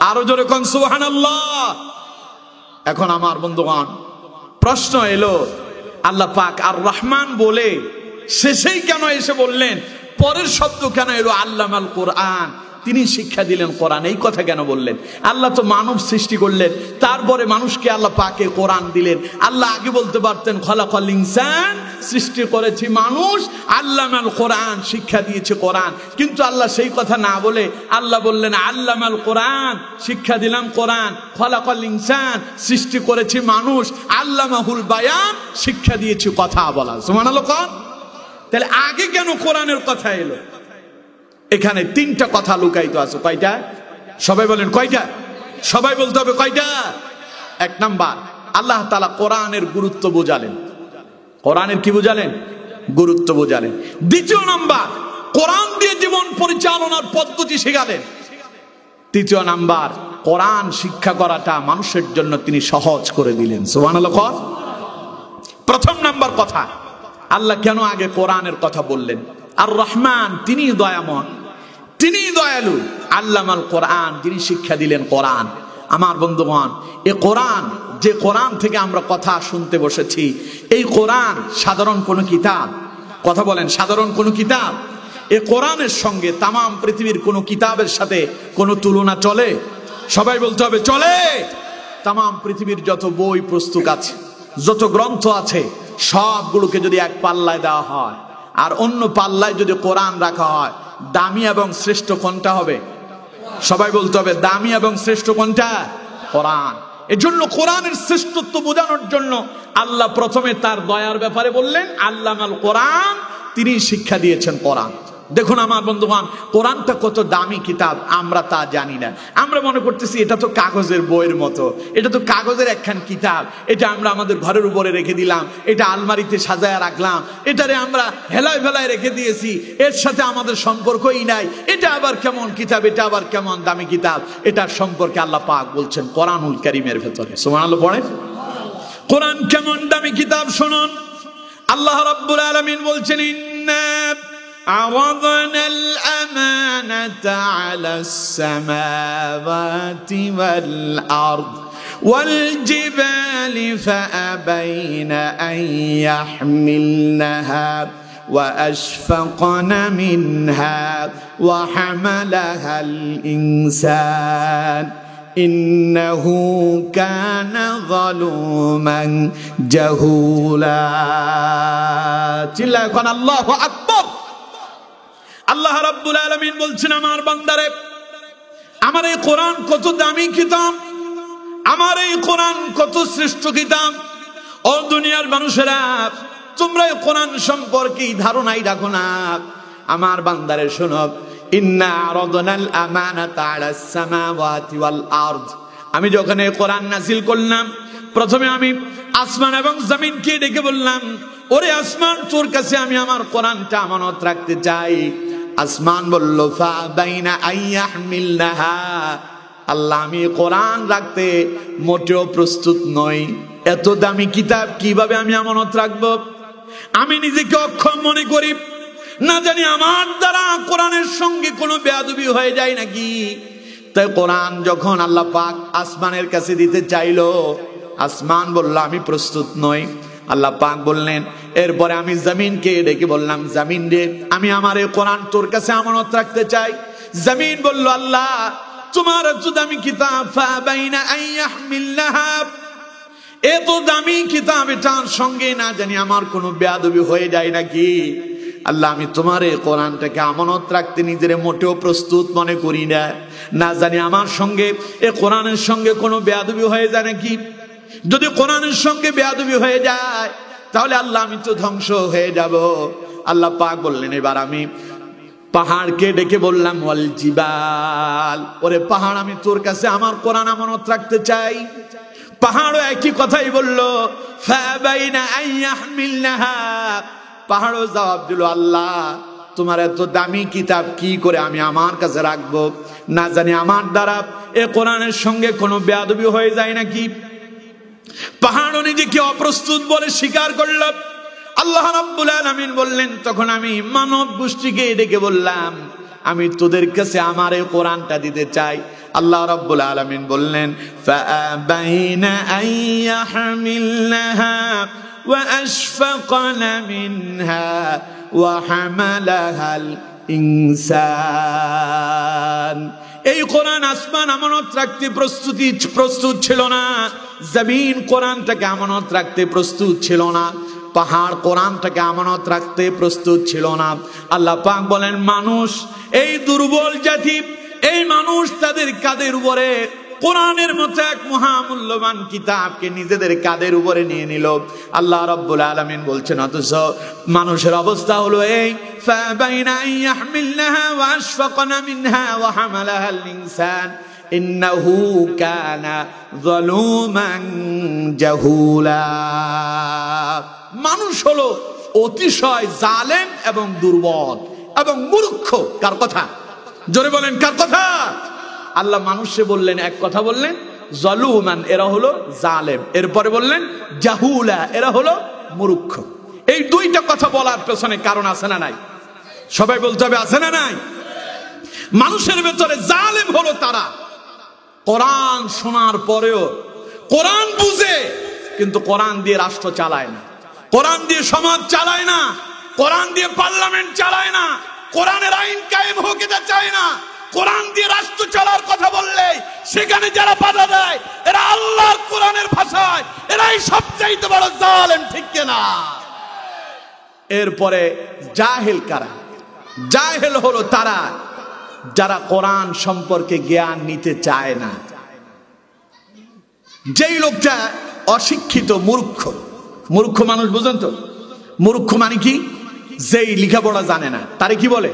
আরো জোরে কোন সুবহানাল্লাহ। এখন আমার বন্ধুগণ, প্রশ্ন এলো, আল্লাহ পাক আর রহমান বলে শেষেই কেন এসে বললেন, পরের শব্দ কেন এলো আল্লামাল কোরআন, তিনি শিক্ষা দিলেন কোরআন, এই কথা কেন বললেন? আল্লাহ তো মানব সৃষ্টি করলেন, তারপরে মানুষকে আল্লাহ পাকে কোরআন দিলেন। আল্লাহ আগে বলতে পারতেন খলাকাল ইনসান, সৃষ্টি করেছি মানুষ, আল্লামাল কোরআন, শিক্ষা দিয়েছে কোরআন। কিন্তু আল্লাহ সেই কথা না বলে আল্লাহ বললেন আল্লামাল কোরআন, শিক্ষা দিলাম কোরআন। খলাকাল ইনসান, সৃষ্টি করেছি মানুষ, আল্লামাহুল বায়ান, শিক্ষা দিয়েছি কথা বলা। সুবহানাল্লাহ। তাহলে আগে কেন কোরআনের কথা এলো? এখানে 3টা কথা লুকায়িত আছে। কয়টা? সবাই বলেন কয়টা? সবাই বলতে হবে কয়টা? 1 নাম্বার, আল্লাহ তাআলা কোরআনের গুরুত্ব বোঝালেন। কোরআনের কি বোঝালেন? গুরুত্ব বোঝালেন। 2 নাম্বার, কোরআন দিয়ে জীবন পরিচালনার পদ্ধতি শেখালেন। 3 নাম্বার, কোরআন শিক্ষা করাটা মানুষের জন্য তিনি সহজ করে দিলেন। সুবহানাল্লাহ। প্রথম নাম্বার কথা, আল্লাহ কেন আগে কোরআনের কথা বললেন? আর রহমান তিনি দয়াময়, তিনি দয়ালু। আল্লামাল কোরআন, যিনি শিক্ষা দিলেন কোরআন। আমার বন্ধুগণ, এই কোরআন, যে কোরআন থেকে আমরা কথা শুনতে বসেছি, এই কোরআন সাধারণ কোনো কিতাব? কথা বলেন, সাধারণ কোনো কিতাব? এই কোরআনের সঙ্গে তাম পৃথিবীর কোনো কিতাবের সাথে কোনো তুলনা চলে? সবাই বলতে হবে চলে। তাম পৃথিবীর যত বই পুস্তক আছে, যত গ্রন্থ আছে, সবগুলোকে যদি এক পাল্লায় দেওয়া হয় আর অন্য পাল্লায় যদি কোরআন রাখা হয়, দামি এবং শ্রেষ্ঠ কোনটা হবে? সবাই বলতে হবে দামি এবং শ্রেষ্ঠ কোনটা? কোরআন। এজন্য কোরআনের শ্রেষ্ঠত্ব বোঝানোর জন্য আল্লাহ প্রথমে তার দয়ার ব্যাপারে বললেন, আল্লামাল কোরআন, তিনি শিক্ষা দিয়েছেন কোরআন। দেখুন আমার বন্ধুগণ, কোরআনটা কত দামি কিতাব আমরা তা জানি না। আমরা মনে করতেছি এটা তো কাগজের বইয়ের মতো, এটা তো কাগজের একখান কিতাব, এটা আমরা আমাদের ঘরের উপরে রেখে দিলাম, এটা আলমারিতে সাজায় রাখলাম, এটারে আমরা হেলায় ফেলায় রেখে দিয়েছি, এর সাথে আমাদের সম্পর্কই নাই, এটা আবার কেমন কিতাব, এটা আবার কেমন দামি কিতাব। এটার সম্পর্কে আল্লাহ পাক বলছেন কোরআনুল কারীমের ভেতরে। সুবহানাল্লাহ পড়ে। কোরআন কেমন দামি কিতাব শুনুন। আল্লাহ রাব্বুল আলামিন বলছেন, ইন্না عرضنا الأمانة على السماوات والأرض والجبال فأبين أن يحملنها وأشفقن منها وحملها الإنسان إنه كان ظلوما جهولا. চিল্লায় এখন আল্লাহু আকবার। আল্লাহ রাব্বুল আলামিন বলছেন, আমার বান্দারে, আমার এই কোরআন কত দামি কিতাব, আমার এই কোরআন কত শ্রেষ্ঠ কিতাব। ও দুনিয়ার মানুষেরা, তোমরা এই কোরআন সম্পর্কে ধারণাই রাখো না। আমার বান্দারে শোনো, ইন্না আরাদনাল আমানাতা আলাস সামাওয়াতি ওয়াল আরদ। আমি যখন এই কোরআন নাযিল করলাম, প্রথমে আমি আসমান এবং জমিনকে ডেকে বললাম, ওরে আসমান, তোর কাছে আমি আমার কোরআনটা আমানত রাখতে চাই। আসমান বলল, ফাবাইনা আইয়াহমিলনাহা, আল্লাহ আমি কোরআন রাখতে মোটেও প্রস্তুত নই। এত দামি কিতাব কিভাবে আমি আমানত রাখবো? আমি নিজেকে অক্ষম মনে করি, না জানি আমার দ্বারা কোরআনের সঙ্গে কোনো বেয়াদবি হয়ে যায় নাকি। তাই কোরআন যখন আল্লাহ পাক আসমানের কাছে দিতে চাইলো, আসমান বলল আমি প্রস্তুত নই। আল্লাহ পাক বললেন, এরপরে আমি জমিনকে ডেকে বললাম, জমিন রে, আমি আমার এই কোরআন তোর কাছে আমানত রাখতে চাই। জমিন বলল, আল্লাহ তোমার এত দামি কিতাব, ফাবাইনা আইয়াহমিলনাহা, এত দামি কিতাব, এটার সঙ্গে না জানি আমার কোনো বেয়াদবি হয়ে যায় নাকি। আল্লাহ আমি তোমার এই কোরআনটাকে আমানত রাখতে নিজের মোটেও প্রস্তুত মনে করি না, না জানি আমার সঙ্গে এই কোরআনের সঙ্গে কোনো বেয়াদবি হয়ে যায় নাকি। যদি কোরআনের সঙ্গে বেয়াদবি হয়ে যায়, তাহলে আল্লাহ আমি তো ধ্বংস হয়ে যাব। আল্লাহ পাক বললেন, এবার আমি পাহাড়কে ডেকে বললাম, ওয়াল জিবাল, ওরে পাহাড়, আমি তোর কাছে আমার কোরআন আমানত রাখতে চাই। পাহাড়ও একই কথাই বলল, ফাবাইনা আইয়াহমিলনাহা, পাহাড়ও জবাব দিল, আল্লাহ তোমার এত দামি কিতাব কি করে আমি আমার কাছে রাখবো, না জানি আমার দ্বারা এ কোরআনের সঙ্গে কোনো বেয়াদবি হয়ে যায় নাকি। পাহাড়ও নিজেকে অপ্রস্তুত বলে স্বীকার করল। আল্লাহ রাব্বুল আলামিন বললেন, তখন আমি মানব গোষ্ঠীকে ডেকে বললাম, আমি তোদের কাছে আমার এই কোরআনটা দিতে চাই। আল্লাহ রাব্বুল আলামিন বললেন, ফাআবাইনা আইয়াহমিলনাহা ওয়া আশফাকনা মিনহা ওয়া হামালাহাল ইনসান। এই কোরআন আসমান আমানত রাখতে প্রস্তুত ছিল না, জমিন কোরআনটাকে আমানত রাখতে প্রস্তুত ছিল না, পাহাড় কোরআনটাকে আমানত রাখতে প্রস্তুত ছিল না। আল্লাহ পাক বলেন, মানুষ, এই দুর্বল জাতি, এই মানুষ তাদের কাঁধের উপরে কোরআনের মতো এক মহামূল্যবান কিতাবকে নিজেদের কাঁধের উপরে নিয়ে নিল। আল্লাহ রাব্বুল আলামিন বলছেন, অথচ মানুষের অবস্থা হলো এই, ফাবাইনা আইয়াহমিলনাহা ওয়া আশফাকনা মিনহা ওয়া হামালাহাল ইনসান ইন্নাহু কানা যালুমান জাহুলা। মানুষ হলো অতিশয় জালেম এবং দুর্বল এবং মূর্খ। কার কথা? জোরে বলেন, কার কথা? আল্লাহ মানুষে বললেন, এক কথা বললেন জালুমান, এরা হলো জালেম, এরপরে বললেন জাহুলা, এরা হলো মূর্খ। এই দুইটা কথা বলার পেছনে কারণ আছে না নাই? সবাই বলতে হবে আছে না নাই? মানুষের ভেতরে জালেম হলো তারা, কোরআন শোনার পরেও কোরআন বুঝে কিন্তু কোরআন দিয়ে রাষ্ট্র চালায় না, কোরআন দিয়ে সমাজ চালায় না, কোরআন দিয়ে পার্লামেন্ট চালায় না, কোরআনের আইন কায়েম হোক এটা চায় না। কোরআন দিয়ে রাষ্ট্র চলার কথা বললে সেখানে যারা বাধা দেয় এরা আল্লাহর কোরআনের ভাষায় এরাই সবচাইতে বড় জালেম, ঠিক কিনা? এরপরে জাহেল কারা? জাহেল হলো তারা যারা কোরআন সম্পর্কে জ্ঞান নিতে চায় না। যেই লোকটা অশিক্ষিত, মূর্খ, মূর্খ মানুষ বুঝেন তো? মূর্খ মানে কি? যেই লেখাপড়া জানে না তারে কি বলে?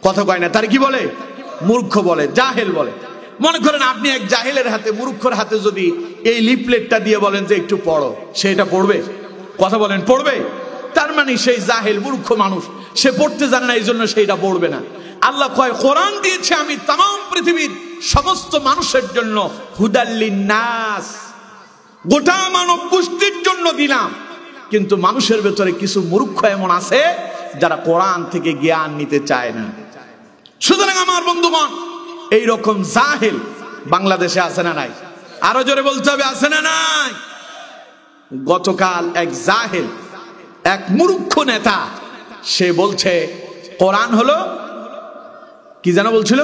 কথা কয় না, তারে কি বলে? মূর্খ বলে, জাহেল বলে। মনে করেন আপনি এক জাহেলের হাতে, মূর্খর হাতে যদি এই লিফলেটটা দিয়ে বলেন যে একটু পড়ো, সেটা পড়বে? কথা বলেন, পড়বে? তার মানে সেই জাহেল মূর্খ মানুষ, সে পড়তে জানে না, এই জন্য সেইটা পড়বে না। আল্লাহ কয় কোরআন দিয়েছে আমি তাম পৃথিবীর সমস্ত মানুষের জন্য, হুদাল্লিন নাস, গোটা মানব গোষ্ঠীর জন্য দিলাম। কিন্তু মানুষের ভেতরে কিছু মূর্খ এমন আছে যারা কোরআন থেকে জ্ঞান নিতে চায় না। সুতরাং আমার বন্ধুগণ, এইরকম জাহেল বাংলাদেশে আছে না নাই? আরো জোরে বলতে হবে, আছে না নাই? গতকাল এক জাহেল, এক মূর্খ নেতা, সে বলছে কোরআন হলো কি যেন বলছিল,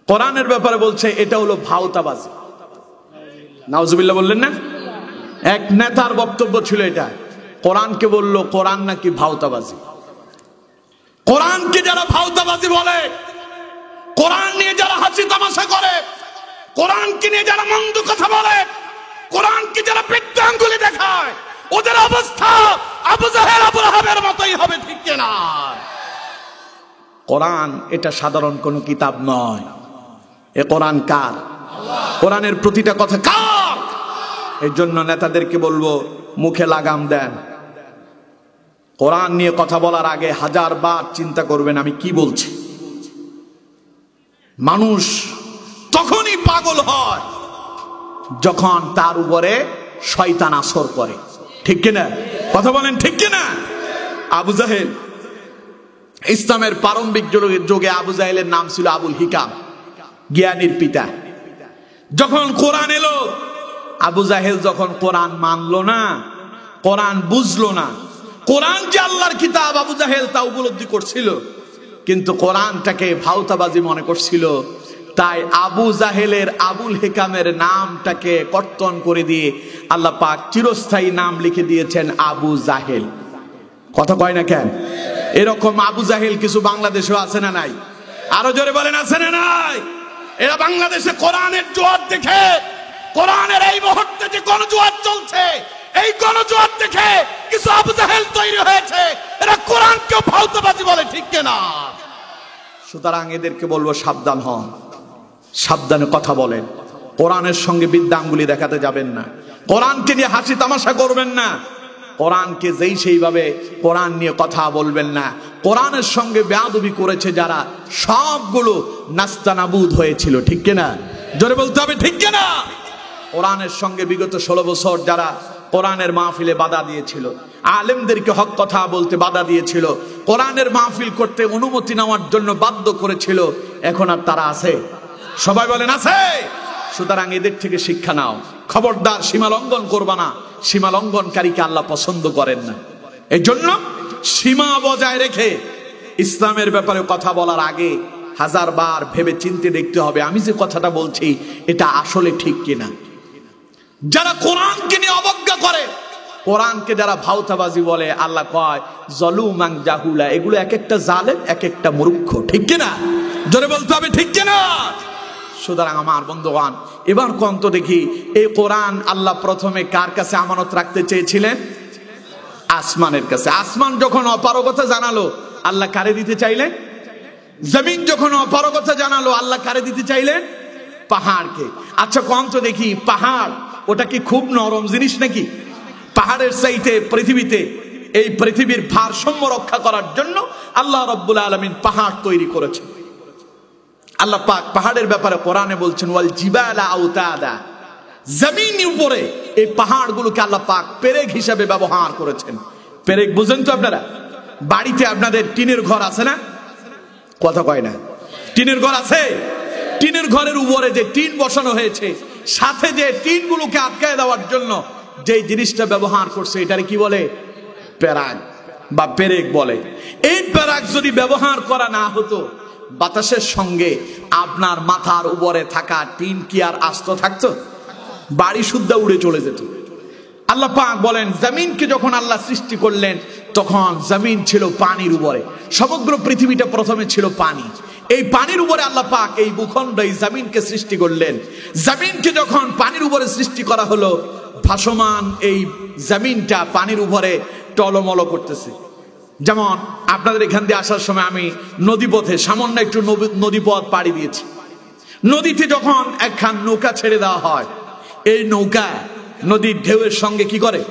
কোরআনের ব্যাপারে বলছে এটা হলো ভাওতাবাজি। নাউজুবিল্লাহ বললেন না? এক নেতার বক্তব্য ছিল এটা, কোরআনকে বললো কোরআন নাকি ভাওতাবাজি। কোরআনকে যারা ভাওতাবাজি বলে, কোরআন নিয়ে যারা হাসি তামাশা করে, কোরআনকে নিয়ে যারা মন্দ কথা বলে, কোরআনকে যারা বৃত্তাঙ্গুলি দেখায়, ওদের অবস্থা আবু জাহেল আবু লাহাবের মতোই হবে, ঠিক কিনা? কোরআন এটা সাধারণ কোনো কিতাব নয়। এ কোরআন কার? কোরআনের প্রতিটা কথা কার? এর জন্য নেতাদেরকে বলবো মুখে লাগাম দেন। কোরআন নিয়ে কথা বলার আগে 1000 বার চিন্তা করবেন আমি কি বলছি। মানুষ তখনই পাগল হয় যখন তার উপরে শয়তান আসর করে, ঠিক কিনা? কথা বলেন, ঠিক কিনা? আবু জাহেল, ইসলামের প্রারম্ভিক যুগে আবু জাহেলের নাম ছিল আবুল হিকাম, জ্ঞানীর পিতা। যখন কোরআন এলো, আবু জাহেল যখন কোরআন মানলো না, কোরআন বুঝলো না, কোরআন যে আল্লাহর কিতাব আবু জাহেল তা উপলব্ধি করছিল, কিন্তু কোরআনটাকে ভাওতাবাজি মনে করছিল। তাই আবু জাহেলের আবুল হিকামের নামটাকে কর্তন করে দিয়ে আল্লাহ পাক চিরস্থায়ী নাম লিখে দিয়েছেন আবু জাহেল। কথা কয় না কেন? এরকম আবু জাহেল কিছু বাংলাদেশেও আছে না নাই? আরো জোরে বলেন, আছে না নাই? এরা বাংলাদেশে কোরআনের জোয়ার দেখে, কোরআনের এই মুহূর্তে যে গণজোয়ার চলছে, এই গণজোয়ার দেখে কিছু আবু জাহেল তৈরি হয়েছে, এরা কোরআনকে ভাওতাবাজি বলে, ঠিক কিনা? সুতরাং এদেরকে বলবো সাবধান হন, সাবধানে কথা বলেন, কোরআনের সঙ্গে বিদ্যাঙ্গুলি দেখাতে যাবেন না, কোরআনকে নিয়ে হাসি তামাশা করবেন না, কোরআনকে যেই সেইভাবে কোরআন নিয়ে কথা বলবেন না। কোরআনের সঙ্গে বেয়াদবি করেছে যারা, সবগুলো নাস্তানাবুদ হয়েছিল, ঠিক কিনা? জোরে বলতে হবে, ঠিক কিনা? কোরআনের সঙ্গে বিগত 16 বছর যারা কোরআনের মাহফিলে বাধা দিয়েছিল, আলেমদেরকে হক কথা বলতে বাধা দিয়েছিল, কোরআনের মাহফিল করতে অনুমতি নেওয়ার জন্য বাধ্য করেছিল, এখন আর তারা আছে? সবাই বলেন আছে? সুতরাং এদের থেকে শিক্ষা নাও, খবরদার সীমা লঙ্ঘন করবা না, সীমা লঙ্ঘনকারীকে আল্লাহ পছন্দ করেন না। এই জন্য সীমা বজায় রেখে ইসলামের ব্যাপারে কথা বলার আগে 1000 বার ভেবে চিন্তে দেখতে হবে আমি যে কথাটা বলছি এটা আসলে ঠিক কিনা। যারা কোরআনকে নিয়ে অবজ্ঞা করে, কোরআনকে যারা ভাওতাবাজি বলে, আল্লাহ কয় জলুমান জাহুলা, এগুলো এক একটা জালেম, এক একটা মূর্খ, ঠিক কিনা? জোরে বলতে হবে, ঠিক কিনা? সুতরাং আমার বন্ধুগণ, এবার কন্ত দেখি এই কোরআন আল্লাহ প্রথমে কার কাছে আমানত রাখতে চেয়েছিলেন? আসমানের কাছে। আসমান যখন অপারগতা জানালো, আল্লাহ কারে দিতে চাইলেন? জমিন যখন অপারগতা জানালো, আল্লাহ কারে দিতে চাইলেন? পাহাড়কে। আচ্ছা কন্ত দেখি, পাহাড় ওটা কি খুব নরম জিনিস নাকি? পাহাড়ের চাইতে পৃথিবীতে, এই পৃথিবীর ভারসাম্য রক্ষা করার জন্য আল্লাহ রাব্বুল আলামিন পাহাড় তৈরি করেছেন। আল্লাহ পাক পাহাড়ের ব্যাপারে কোরআনে বলছেন ওয়াল জিবালা আওতাদা, জমিনের উপরে এই পাহাড়গুলোকে আল্লাহ পাক পেরেক হিসেবে ব্যবহার করেছেন। পেরেক বুঝেন তো আপনারা? বাড়িতে আপনাদের টিনের ঘর আছে না? কথা কয় না। টিনের ঘর আছে? টিনের ঘরের উপরে যে টিন বসানো হয়েছে, সাথে যে টিনগুলোকে আটকায় দেওয়ার জন্য যে জিনিসটা ব্যবহার করছে, এটারে কি বলে? প্যারাগ বা পেরেক বলে। এই প্যারাগ যদি ব্যবহার করা না হতো, বাতাসের সঙ্গে আপনার মাথার উপরে থাকা টিন কি আর আস্ত থাকতো? বাড়ি শুদ্ধা উড়ে চলে যেত। আল্লাহ পাক বলেন, জমিনকে যখন আল্লাহ সৃষ্টি করলেন তখন জমিন ছিল পানির উপরে। সমগ্র পৃথিবীটা প্রথমে ছিল পানি। এই পানির উপরে আল্লাহ পাক এই ভূখণ্ড, এই জমিনকে সৃষ্টি করলেন। জমিনকে যখন পানির উপরে সৃষ্টি করা হলো, ভাসমান এই জমিনটা পানির উপরে টলমল করতেছে। যেমন আপনাদের এখান দিয়ে আসার সময় আমি নদীপথে সামান্য একটু নদীপথ পাড়ি দিয়েছি। নদীতে যখন একখান নৌকা ছেড়ে দেওয়া হয়, এই নৌকা নদীর ঢেউয়ের সঙ্গে কি করে?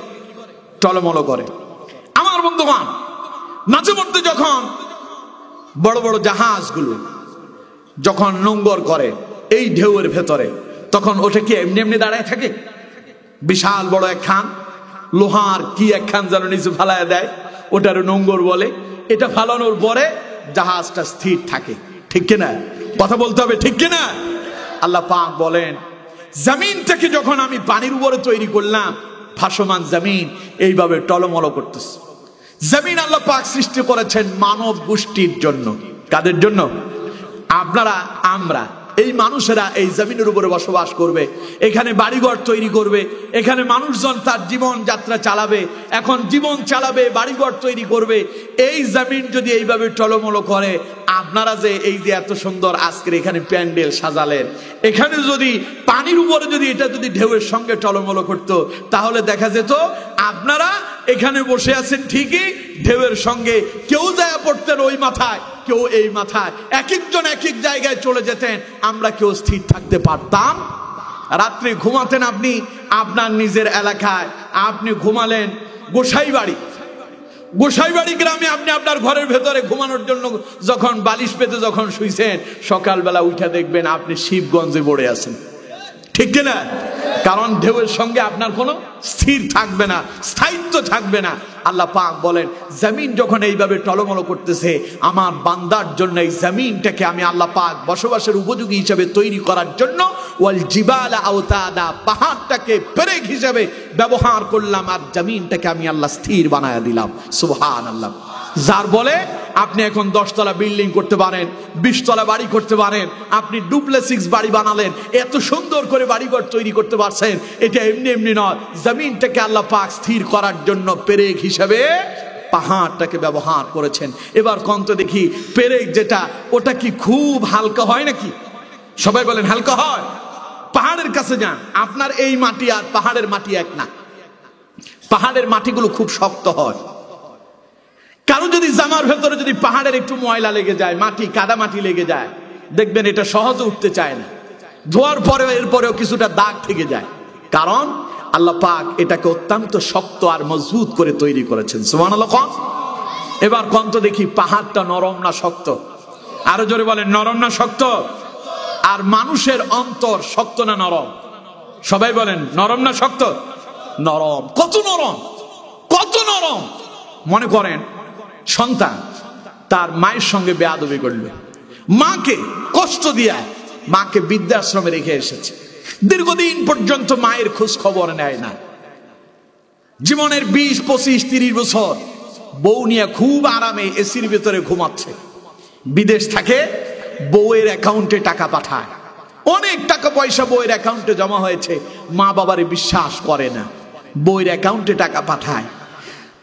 টলমল করে। আমার বন্ধুগণ, মাঝে মধ্যে যখন বড় বড় জাহাজগুলো যখন নোঙ্গর করে এই ঢেউয়ের ভেতরে, তখন ওটা কি এমনি এমনি দাঁড়ায় থাকে? বিশাল বড় একখান লোহার কি একখান যেন নিচে ফালায় দেয়, ওটার নোঙ্গর বলে। এটা ফালানোর পরে জাহাজটা স্থির থাকে, ঠিক কিনা? কথা বলতে হবে, ঠিক কিনা? আল্লাহ পাক বলেন, জমিনটাকে যখন আমি পানির উপরে তৈরি করলাম, ভাসমান জমিন এইভাবে টলমল করতেছে। জমিন আল্লাহ পাক সৃষ্টি করেছেন মানব গোষ্ঠীর জন্য। কাদের জন্য? আপনারা, আমরা, এই মানুষেরা এই জমিনের উপরে বসবাস করবে, এখানে বাড়িঘর তৈরি করবে, এখানে মানুষজন তার জীবন যাত্রা চালাবে। এখন জীবন চালাবে, বাড়িঘর তৈরি করবে। এই জমিন যদি এইভাবে টলমল করে, আপনারা যে এই যে এত সুন্দর আজকের এখানে প্যান্ডেল সাজালেন, এখানে যদি পানির উপরে যদি এটা যদি ঢেউয়ের সঙ্গে টলমল করতো, তাহলে দেখা যেত আপনারা এখানে বসে আছেন ঠিকই, ঢেউয়ের সঙ্গে কেউ যায় পড়তেন ওই মাথায়, কেউ এই মাথায়, এক একজন এক এক জায়গায় চলে যেতেন, আমরা কেউ স্থির থাকতে পারতাম? রাত্রে ঘুমাতেন আপনি আপনার নিজের এলাকায়, আপনি ঘুমালেন গোসাইবাড়ি, গোসাইবাড়ি গ্রামে আপনি আপনার ঘরের ভেতরে ঘুমানোর জন্য যখন বালিশ পেতে যখন শুইছেন, সকালবেলা উঠে দেখবেন আপনি শিবগঞ্জে পড়ে আছেন, ঠিক কিনা? কারণ ঢেউয়ের সঙ্গে আপনার কোনো স্থির থাকবে না, স্থায়িত্ব থাকবে না। আল্লাহ পাক বলেন, জমিন যখন এইভাবে টলমল করতেছে, আমার বান্দার জন্য এই জমিনটাকে আমি আল্লাহ পাক বসবাসের উপযোগী হিসেবে তৈরি করার জন্য ওয়াল জিবালা আওতাদা, পাহাড়টাকে পেরেক হিসেবে ব্যবহার করলাম, আর জমিনটাকে আমি আল্লাহ স্থির বানায়া দিলাম। সুবহানাল্লাহ। যার বলে আপনি এখন 10 তলা বিল্ডিং করতে পারেন, 20 তলা বাড়ি করতে পারেন, আপনি ডুপ্লেক্স বাড়ি বানালেন, এত সুন্দর করে বাড়িঘর তৈরি করতে পারছেন, এটা এমনি এমনি নয়। জমিনটাকে আল্লাহ পাক স্থির করার জন্য পেরেক হিসেবে পাহাড়টাকে ব্যবহার করেছেন। এবার কন্ত দেখি, পেরেক যেটা, ওটা কি খুব হালকা হয় নাকি? সবাই বলেন হালকা হয়? পাহাড়ের কাছে যান, আপনার এই মাটি আর পাহাড়ের মাটি এক না। পাহাড়ের মাটিগুলো খুব শক্ত হয়। কারণ যদি জামার ভেতরে যদি পাহাড়ের একটু ময়লা লেগে যায়, মাটি, কাদা মাটি লেগে যায়, দেখবেন এটা সহজে উঠতে চায় না। ধোয়ার পরেও এরপরেও কিছুটা দাগ থেকে যায়, কারণ আল্লাহ পাক এটাকে অত্যন্ত শক্ত আর মজবুত করে তৈরি করেছেন। সুবহানাল্লাহ। এবার কন্ত দেখি, পাহাড়টা নরম না শক্ত? আরো জোরে বলেন, নরম না শক্ত? আর মানুষের অন্তর শক্ত না নরম? সবাই বলেন, নরম না শক্ত? নরম। কত নরম, কত নরম! মনে করেন সন্তান তার মায়ের সঙ্গে বেয়াদবি করলো, মাকে কষ্ট দিয়া মাকে বৃদ্ধাশ্রমে রেখে এসেছে, দীর্ঘদিন পর্যন্ত মায়ের খোঁজ খবর নেয় না। জীবনের 20, 25, 30 বছর বউ নিয়ে খুব আরামে এসির ভিতরে ঘুমাচ্ছে। বিদেশ থাকে, বউয়ের অ্যাকাউন্টে টাকা পাঠায়, অনেক টাকা পয়সা বউয়ের অ্যাকাউন্টে জমা হয়েছে, মা বাবারে বিশ্বাস করে না, বউয়ের অ্যাকাউন্টে টাকা পাঠায়।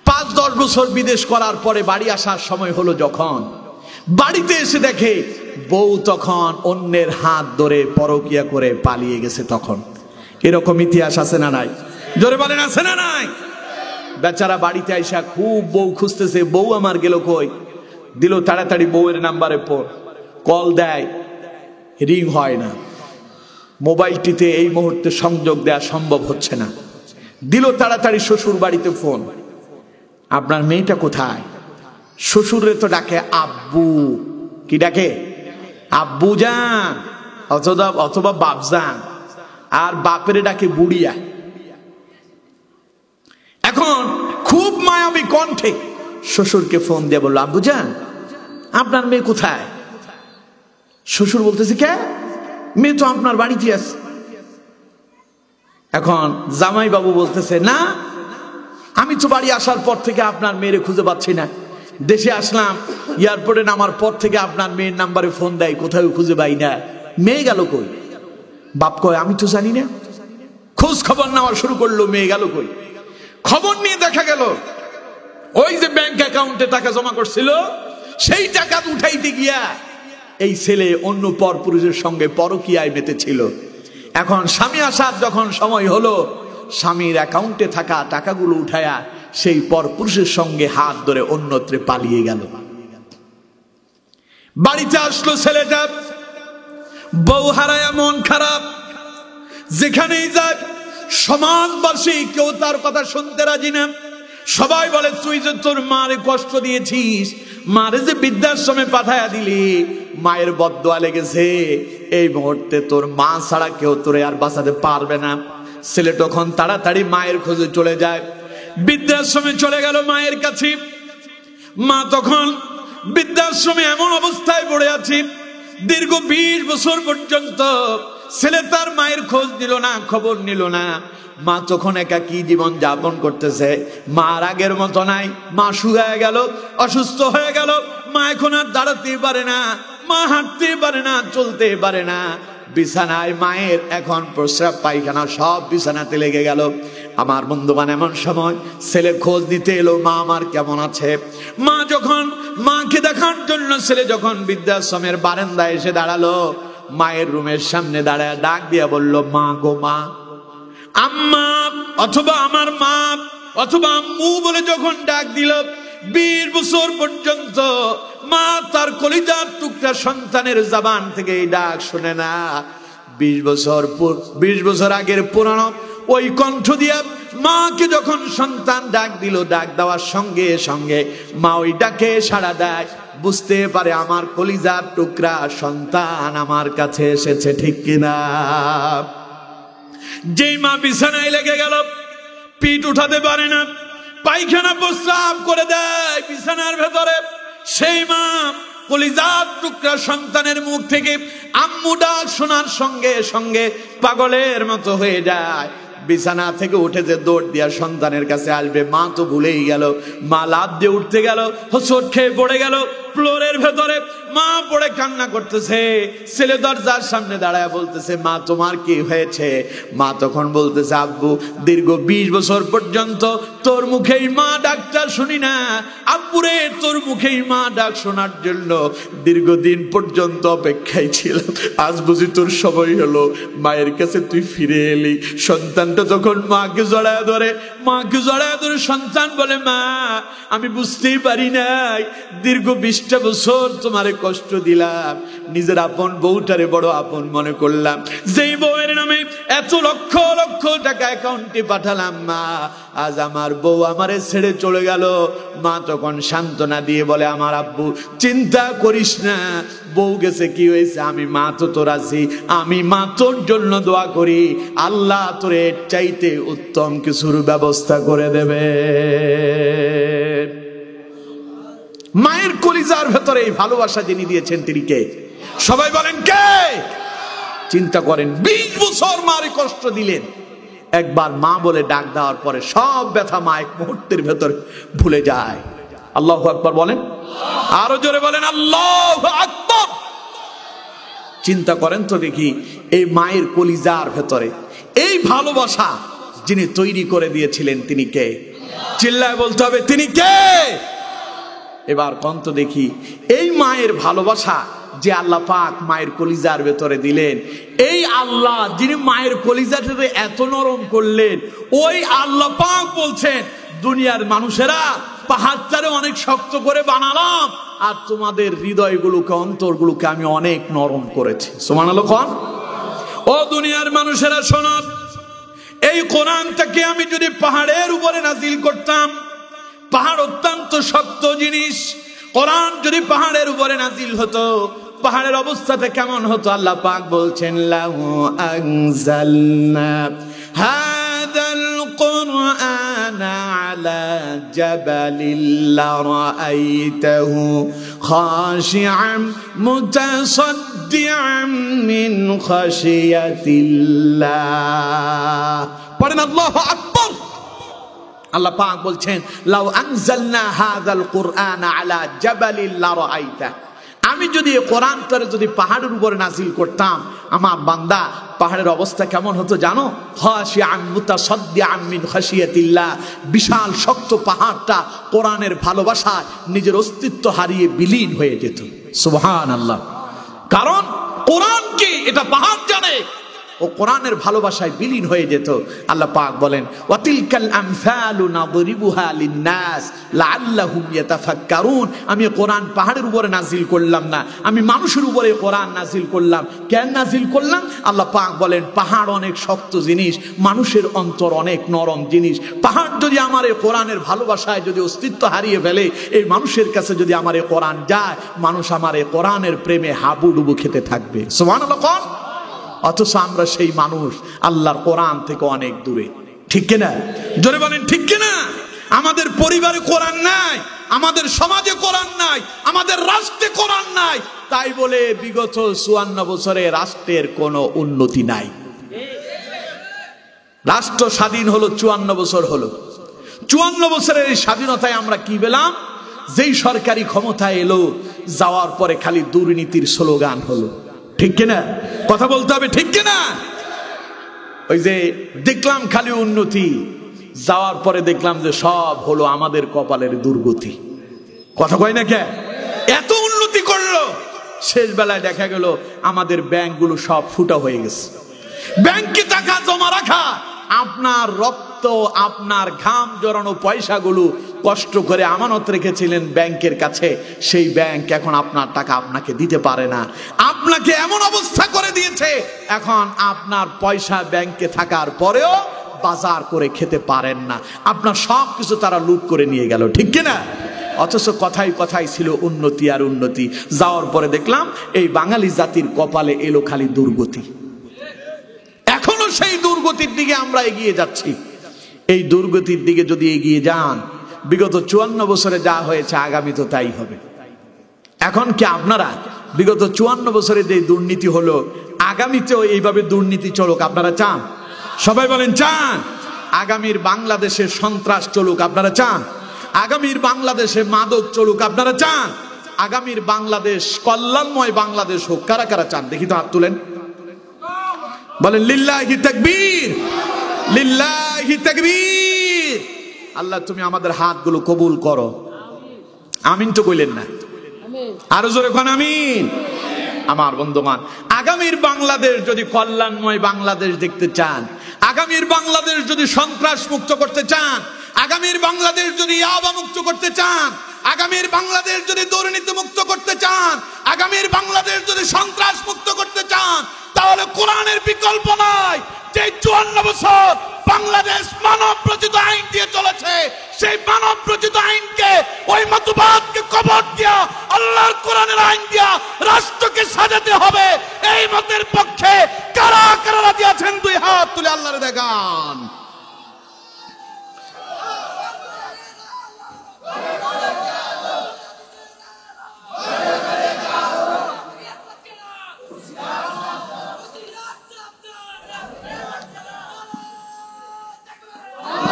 5-10 বছর বিদেশ করার পরে বাড়ি আসার সময় হলো, যখন বাড়িতে এসে দেখে বউ তখন অন্যের হাত ধরে পরকিয়া করে পালিয়ে গেছে। তখন এরকম ইতিহাস আছে না নাই? জোরে বলেন, আছে না নাই? বেচারা বাড়িতে আইসা খুব বউ খুঁজতেছে, বউ আমার গেল কই? দিল তাড়াতাড়ি বউয়ের নাম্বারে কল দেয়, রিং হয় না। মোবাইলটিতে এই মুহূর্তে সংযোগ দেওয়া সম্ভব হচ্ছে না। দিল তাড়াতাড়ি শ্বশুর বাড়িতে ফোন, আপনার মেয়েটা কোথায়? শ্বশুরে তো ডাকে আব্বু। কি ডাকে? আব্বু যান অথবা বাপ যান, আর বাপেরে ডাকে বুড়িয়া। এখন খুব মায়াবী কণ্ঠে শ্বশুরকে ফোন দিয়ে বললো, আব্বুজান আপনার মেয়ে কোথায়? শ্বশুর বলতেছে, কে? মেয়ে তো আপনার বাড়িতে আছে। এখন জামাই বাবু বলতেছে, না আমি তো বাড়ি আসার পর থেকে আপনার মেয়েরে খুঁজে পাচ্ছি না। দেশে আসলাম, এয়ারপোর্টে নামার পর থেকে আপনার মেয়ের নাম্বারে ফোন দেয়, কোথাও খুঁজে পাই না। মেয়ে গেল কই? বাপ কয়, আমি তো জানি না। খোঁজ খবর নেওয়া শুরু করলো, মেয়ে গেল কই। খবর নিয়ে দেখা গেল ওই যে ব্যাংক অ্যাকাউন্টে টাকা জমা করছিল, সেই টাকা উঠাইতে গিয়া এই ছেলে অন্য পরপুরুষের সঙ্গে পরকীয়ায় মেতেছিল। এখন স্বামী আসার যখন সময় হলো, স্বামীর অ্যাকাউন্টে থাকা টাকাগুলো উঠায়া সেই পরপুরুষের সঙ্গে হাত ধরে অন্যত্রে পালিয়ে গেল। বাড়িতে আসলো ছেলেটা, বউ হারায়া মন খারাপ। যেখানেই যায় সমাজবাসী কেউ তার কথা শুনতে রাজি না। সবাই বলে, তুই যে তোর মারে কষ্ট দিয়েছিস, মারে যে বৃদ্ধাশ্রমে পাঠায়া দিলি, মায়ের বদদোয়া লেগেছে, এই মুহূর্তে তোর মা ছাড়া কেউ তোরে আর বাঁচাতে পারবে না। ছেলে তখন তাড়াতাড়ি মায়ের খোঁজে চলে যায়, বৃদ্ধাশ্রমে চলে গেল মায়ের কাছে। মা তখন বৃদ্ধাশ্রমে এমন অবস্থায় পড়ে আছে, দীর্ঘ 20 বছর পর্যন্ত ছেলে তার মায়ের খোঁজ নিল না, খবর নিল না। মা তখন একাকী জীবন যাপন করতেছে। মা আর আগের মতো নাই, মা শুকায় গেল, অসুস্থ হয়ে গেল। মা এখন আর দাঁড়াতে পারে না, মা হাঁটতে পারে না, চলতে পারে না। বিছানায় মায়ের এখন প্রস্রাব পায়খানা সব বিছানাতে লেগে গেল। আমার বন্ধুবান, এমন সময় ছেলে খোঁজ নিতে এলো, মা আমার কেমন আছে। মা যখন মাকে দেখার জন্য ছেলে যখন বৃদ্ধাশ্রমের বারান্দায় এসে দাঁড়ালো, মায়ের রুমের সামনে দাঁড়ায় ডাক দিয়া বলল, মা গো মা, আম্মা অথবা আমার মা অথবা আম্মু বলে যখন ডাক দিল, 20 বছর পর্যন্ত মা তার কলিজার টুকরা সন্তানের জবান থেকে এই ডাক শুনে না। 20 বছর আগের পুরানো ওই কণ্ঠ দিয়া মাকে যখন সন্তান ডাক দিল, ডাক দেওয়ার সঙ্গে সঙ্গে মা ওই ডাকে সাড়া দেয়। বুঝতে পারে আমার কলিজার টুকরা সন্তান আমার কাছে এসেছে, ঠিক কিনা? যেই মা বিছানায় লেগে গেল, পিঠ উঠাতে পারে না, পায়খানা প্রস্রাব করে দেয় বিছানার ভেতরে, সেই মা কলিজার টুকরা সন্তানের মুখ থেকে আম্মু ডাক শোনার সঙ্গে সঙ্গে পাগলের মতো হয়ে যায়। বিছানা থেকে উঠে যে দৌড় দিয়া সন্তানের কাছে আসবে, মা তো ভুলেই গেল। মা লাফ দিয়ে উঠতে গেল, হোঁচট খেয়ে পড়ে গেল ফ্লোরের ভেতরে। মা পড়ে কান্না করতেছে। ছেলে দরজার সামনে দাঁড়ায় বলতেছে, মা তোমার কি হয়েছে? মা তখন বলতেছে, আব্বু দীর্ঘ 20 বছর পর্যন্ত তোর মুখেই মা ডাকটা শুনি না। আব্বুরে, তোর মুখেই মা ডাক শোনার জন্য দীর্ঘদিন পর্যন্ত অপেক্ষায় ছিলাম। আজ বুঝি তোর সময় হলো, মায়ের কাছে তুই ফিরে এলি। সন্তানটা যখন মাকে জড়ায় ধরে, সন্তান বলে, মা আমি বুঝতেই পারি নাই, দীর্ঘ 20টা বছর তোমারে কষ্ট দিলাম, নিজের আপন বউটারে বড় আপন মনে করলাম, যেই বউয়ের নামে এত লক্ষ লক্ষ টাকা অ্যাকাউন্টে পাঠালাম, মা আজ আমার বউ আমারে ছেড়ে চলে গেল। মা তখন সান্ত্বনা দিয়ে বলে, আমার আব্বু চিন্তা করিস না, বউ গেছে কি হয়েছে, আমি মা তো তোর আছি, আমি মা তোর জন্য দোয়া করি, আল্লাহ তোর এর চাইতে উত্তম কিছুর ব্যবস্থা করে দেবে। মায়ের কলিজার ভেতরে এই ভালোবাসা যিনি দিয়েছেন তিনি কে? সবাই বলেন কে? চিন্তা করেন, 20 বছর মারে কষ্ট দিলেন, একবার মা বলে ডাক দেওয়ার পরে সব ব্যথা মা এক মুহূর্তের ভেতরে ভুলে যায়। আল্লাহু আকবার বলেন, আরো জোরে বলেন আল্লাহু আকবার। চিন্তা করেন তো দেখি, এই মায়ের কলিজার ভেতরে এই ভালোবাসা যিনি তৈরি করে দিয়েছিলেন তিনি কে? চিল্লায় বলতে হবে, তিনি কে? এবার কন্ত দেখি, এই মায়ের ভালোবাসা যে আল্লাহ পাক মায়ের কলিজার ভেতরে দিলেন, এই আল্লাহ যিনি মায়ের কলিজাটাকে এত নরম করলেন, ওই আল্লাহ পাক বলছেন, দুনিয়ার মানুষেরা পাহাড়টারে অনেক শক্ত করে বানালাম, আর তোমাদের হৃদয়গুলোকে, অন্তরগুলোকে আমি অনেক নরম করেছি। সুবহানাল্লাহ। ও দুনিয়ার মানুষেরা শোনো, এই কোরআনটাকে আমি যদি পাহাড়ের উপরে নাজিল করতাম, পাহাড় অত্যন্ত শক্ত জিনিস, কোরআন যদি পাহাড়ের উপরে নাজিল হতো, পাহাড়ের অবস্থাটা কেমন হতো? আল্লাহ পাক বলছেন, লাউ আনজালনা হাযাল কুরআনা على جبل لرأيته خاشعا متصدعا من خشية الله পড়েন আল্লাহু আকবার। আল্লাহ পাক বলছেন লাউ আনজালনা হাযাল কুরআনা আলা জাবালিন লারাআইতা, আমি যদি এই কোরআনটারে যদি পাহাড়ের উপরে নাজিল করতাম, আমার বান্দা পাহাড়ের অবস্থা কেমন হতো জানো? খাশিআন মুতাসাদ্দিআন মিন খাশিয়াতিল্লাহ, বিশাল শক্ত পাহাড়টা কোরআনের ভালোবাসায় নিজের অস্তিত্ব হারিয়ে বিলীন হয়ে যেত। সুবহানাল্লাহ। কারণ কোরআন কি এটা পাহাড় জানে, ও কোরআনের ভালোবাসায় বিলীন হয়ে যেত। আল্লাহ পাক বলেন ওয়াতিলকাল আমসালু নাদরিবুহা লিন্নাস লাআল্লাহুম ইয়াতাফাক্কারুন, আমি কোরআন পাহাড়ের উপরে নাজিল করলাম না, আমি মানুষের উপরে কোরআন নাজিল করলাম। কেন নাজিল করলাম? আল্লাহ পাক বলেন পাহাড় অনেক শক্ত জিনিস, মানুষের অন্তর অনেক নরম জিনিস। পাহাড় যদি আমার এই কোরআনের ভালোবাসায় যদি অস্তিত্ব হারিয়ে ফেলে, এই মানুষের কাছে যদি আমার এই কোরআন যায়, মানুষ আমার এই কোরআনের প্রেমে হাবুডুবু খেতে থাকবে। সুবহানাল্লাহ। অথচ আমরা সেই মানুষ আল্লাহর কোরআন থেকে অনেক দূরে। ঠিক কিনা? জোরে বলেন ঠিক কিনা? আমাদের পরিবারে কোরআন নাই, আমাদের সমাজে কোরআন নাই, আমাদের রাষ্ট্রে কোরআন নাই, তাই বলে বিগত ৫৪ বছরে রাষ্ট্রের কোনো উন্নতি নাই। রাষ্ট্র স্বাধীন হলো ৫৪ বছর হলো। ৫৪ বছরের এই স্বাধীনতায় আমরা কি পেলাম? যেই সরকারি ক্ষমতায় এলো, যাওয়ার পরে খালি দুর্নীতির স্লোগান হলো। ঠিক কিনা? কথা বলতে হবে, ঠিক কিনা? ওই যে দেখলাম খালি উন্নতি, যাওয়ার পরে দেখলাম যে সব হলো আমাদের কপালের দুর্গতি। কথা কয় না কে? এত উন্নতি করলো, শেষ বেলায় দেখা গেল আমাদের ব্যাংকগুলো সব ফুটা হয়ে গেছে। ব্যাংকে টাকা জমা রাখা, আপনার রক্ত আপনার ঘাম জড়ানো পয়সাগুলো কষ্ট করে আমানত রেখেছিলেন ব্যাংকের কাছে, সেই ব্যাংক এখন আপনার টাকা আপনাকে দিতে পারে না। আপনাকে এমন অবস্থা করে দিয়েছে, এখন আপনার পয়সা ব্যাংকে থাকার পরেও বাজার করে খেতে পারেন না, আপনার সব কিছু তারা লুট করে নিয়ে গেল। ঠিক কিনা? অথচ কথাই কথাই ছিল উন্নতি আর উন্নতি, যাওয়ার পরে দেখলাম এই বাঙালি জাতির কপালে এলো খালি দুর্গতি। এখনো সেই দুর্গতির দিকে আমরা এগিয়ে যাচ্ছি। এই দুর্গতির দিকে যদি এগিয়ে যান, বিগত ৫৪ বছরে যা হয়েছে আগামী তো তাই হবে। এখন কি আপনারা বিগত ৫৪ বছরে যে দুর্নীতি হলো, আগামীতেও এইভাবে দুর্নীতি চলুক আপনারা চান? সবাই বলেন চান? আগামীর বাংলাদেশে সন্ত্রাস চলুক আপনারা চান? আগামীর বাংলাদেশে মাদক চলুক আপনারা চান? আগামীর বাংলাদেশ কল্যাণময় বাংলাদেশ হোক কারা কারা চান? দেখি তো হাত তুলেন, বলেন লিল্লাহি তাকবীর, লিল্লাহি তাকবীর। আল্লাহ তুমি আমাদের হাতগুলো কবুল করো। আমিন তো কইলেন না, আরো জোরে কোন আমিন। আমার বন্ধুগণ, আগামীর বাংলাদেশ যদি কল্যাণময় বাংলাদেশ দেখতে চান, আগামীর বাংলাদেশ যদি সন্ত্রাস মুক্ত করতে চান, আগামীর বাংলাদেশ যদি ইয়াবা মুক্ত করতে চান, আগামীর বাংলাদেশ যদি দুর্নীতি মুক্ত করতে চান, আগামীর বাংলাদেশ যদি সন্ত্রাস মুক্ত করতে চান, তাহলে কোরআনের বিকল্প নাই। যে ৫৪ বছর বাংলাদেশ মানব রচিত আইন দিয়ে চলেছে, সেই মানব রচিত আইনকে, ওই মতবাদকে কবর দিয়া আল্লাহর কোরআনের আইন দিয়া রাষ্ট্রকে সাজাতে হবে। এই মতের পক্ষে কারা কারা রাজি আছেন? দুই হাত তুলে আল্লাহরে দেখান।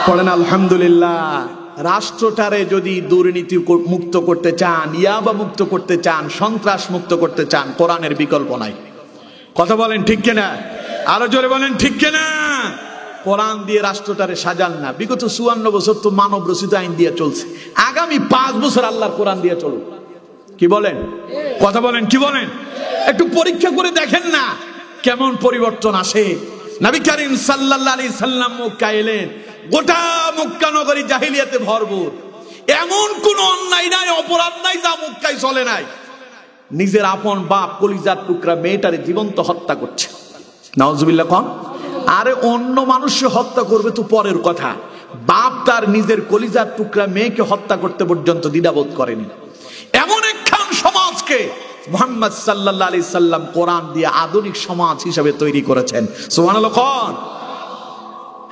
পড়েন আলহামদুলিল্লাহ। রাষ্ট্রটারে যদি দুর্নীতি মুক্ত করতে চান, ইয়াবা মুক্ত করতে চান, সন্ত্রাস মুক্ত করতে চান, কোরআনের বিকল্প নাই। কথা বলেন ঠিক কিনা? আরো জোরে বলেন ঠিক কিনা? কোরআন দিয়ে রাষ্ট্রটারে সাজান না। বিগত ৫৪ বছর তো মানব রচিত আইন দিয়ে চলছে, আগামী ৫ বছর আল্লাহর কোরআন দিয়ে চলুক। কি বলেন? কথা বলেন, কি বলেন? একটু পরীক্ষা করে দেখেন না কেমন পরিবর্তন আসে। নবী করিম সাল্লাল্লাহু আলাইহি সাল্লাম মক্কা এলেন, গোটা মক্কা নগরী জাহিলিয়াতে ভরপুর, এমন কোন অন্যায় নাই, অপরাধ নাই যা মক্কায় চলে নাই। নিজের আপন বাপ কলিজার টুকরা মেয়েটারে জীবন্ত হত্যা করছে, নাউজুবিল্লাহ কম। আরে অন্য মানুষকে হত্যা করবে তো পরের কথা, বাপ তার নিজের কলিজার টুকরা মেয়েকে হত্যা করতে পর্যন্ত দ্বিধাবোধ করেনি। এমন একখান সমাজকে মুহাম্মদ সাল্লাল্লাহু আলাইহি সাল্লাম কোরআন দিয়ে আধুনিক সমাজ হিসেবে তৈরি করেছেন। সুবহানাল্লাহ।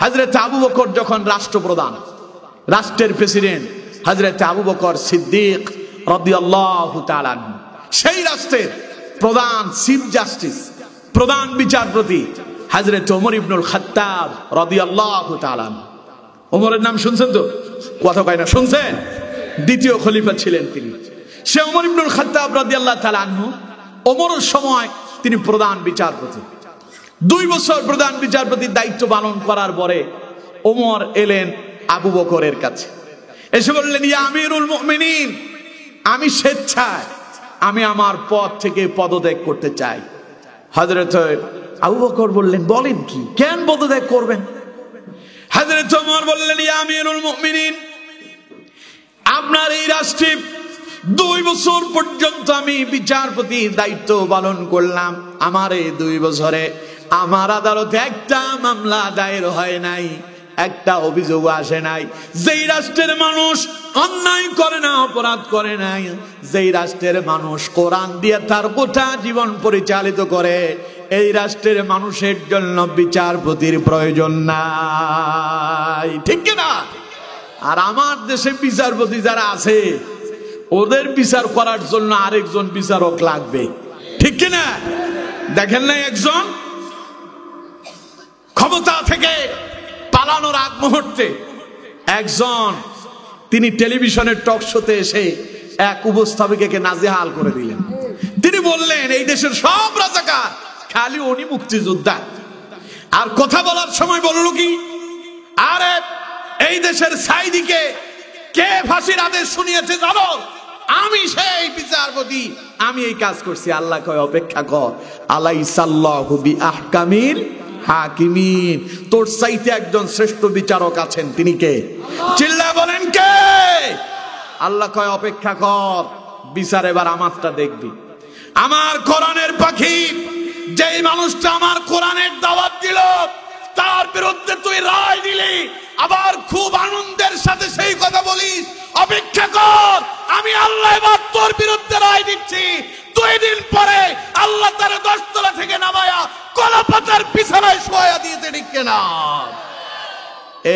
হযরত আবু বকর যখন রাষ্ট্রপ্রধান, রাষ্ট্রের প্রেসিডেন্ট হযরত আবু বকর সিদ্দিক রাদিয়াল্লাহু তাআলা, সেই রাষ্ট্রের প্রধান চিফ জাস্টিস, প্রধান বিচারপতি হযরত ওমর ইবনুল খাত্তাব রাদিয়াল্লাহু তাআলা। ওমরের নাম শুনছেন তো? কথা কয় না, শুনছেন? দ্বিতীয় খলিফা ছিলেন তিনি। সে ওমর ইবনুল খাত্তাব রাদিয়াল্লাহু তাআলা আনহু, ওমরের সময় তিনি প্রধান বিচারপতি। 2 বছর প্রধান বিচারপতির দায়িত্ব পালন করার পরে ওমর এলেন আবু বকরের কাছে, এসে বললেন, ইয়া আমিরুল মুমিনিন, আমি স্বেচ্ছায় আমি আমার পদ থেকে পদত্যাগ করতে চাই। হযরত আবু বকর বললেন, বলেন কি, কেন পদত্যাগ করবেন? হযরত ওমর বললেন, ইয়া আমিরুল মুমিনিন, আপনার এই রাষ্ট্রে 2 বছর পর্যন্ত আমি বিচারপতির দায়িত্ব পালন করলাম। আমার এই 2 বছরে আমার আদালতে একটা মামলা দায়ের হয় নাই, একটা অভিযোগ আসে নাই। যেই রাষ্ট্রের মানুষ অন্যায় করে না, অপরাধ করে নাই, যেই রাষ্ট্রের মানুষ কোরআন দিয়ে তার গোটা জীবন পরিচালিত করে, এই রাষ্ট্রের মানুষের জন্য বিচারপতির প্রয়োজন নাই, ঠিক কিনা? আর আমার দেশে বিচারপতি যারা আছে, ওদের বিচার করার জন্য আরেকজন বিচারক লাগবে, ঠিক কিনা? দেখেন না, একজন ক্ষমতা থেকে পালানোর আগ মুহূর্তে একজন তিনি টেলিভিশনের টক শোতে এসে এক উপস্থাপিকাকে নাজেহাল করে দিলেন। তিনি বললেন, এই দেশের সব রাজাকার, খালি উনি মুক্তিযোদ্ধা। আর কথা বলার সময় বলল কি, আরে এই দেশের সাইদিকে কে ফাঁসির আদেশ শুনিয়েছে জানো? আমি সেই বিচারপতি, আমি এই কাজ করছি। আল্লাহ কয়, অপেক্ষা কর, আলাইসাল্লাহু বিআহকামিল হাকিমিন, তোর চাইতে একজন শ্রেষ্ঠ বিচারক আছেন, তিনি কে? চিল্লায় বলেন, কে? আল্লাহ কয়, অপেক্ষা কর, বিচার এবার আমারটা দেখবি। আমার কোরআনের পাখি, যেই মানুষটা আমার কোরআনের দাওয়াত দিল, তার বিরুদ্ধে তুই রায় দিলি, আবার খুব আনন্দের সাথে সেই কথা বলিস, অপেক্ষা কর, আমি আল্লাহ এবার তোর বিরুদ্ধে রায় দিচ্ছি। 2 দিন পরে আল্লাহ তার 10 তলা থেকে নামায়া কলাপাতার বিছানায় শোয়া দিয়েছে, ঠিক কিনা?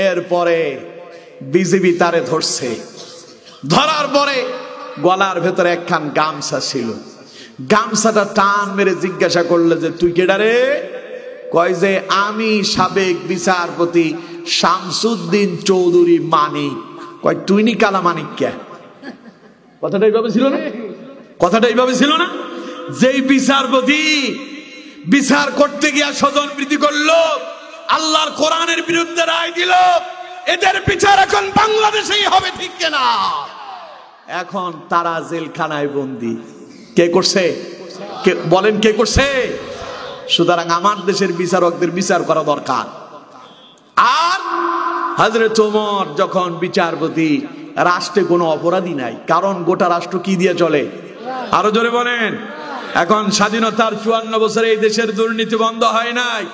এরপরে বিজেপি তারে ধরছে, ধরার পরে গলার ভেতরে একখান গামছা ছিল, গামছাটা টান মেরে জিজ্ঞাসা করলে যে তুই কেডা রে? কয় যে আমি সাবেক বিচারপতি শামসুদ্দিন চৌধুরী মানিক। কয় তুই নি কালা মানিক কে? কথাটা এইভাবে ছিল না? কথাটা এইভাবে ছিল না? যেই বিচারপতি বিচার করতে গিয়া স্বজন প্রীতি করলো, আল্লাহর কোরআনের বিরুদ্ধে রায় দিল, এদের বিচার এখন বাংলাদেশেই হবে, ঠিক কিনা? এখন তারা জেলখানায় বন্দী। কে করছে? বলেন, কে করছে? সুতরাং আমার দেশের বিচারকদের বিচার করা দরকার। আর হযরত ওমর যখন বিচারপতি, রাষ্ট্রে কোনো অপরাধী নাই, কারণ গোটা রাষ্ট্র কি দিয়ে চলে? আরো জোরে বলেন। এখন স্বাধীনতার 54 বছরে এই দেশের দুর্নীতি বন্ধ হয় নাই,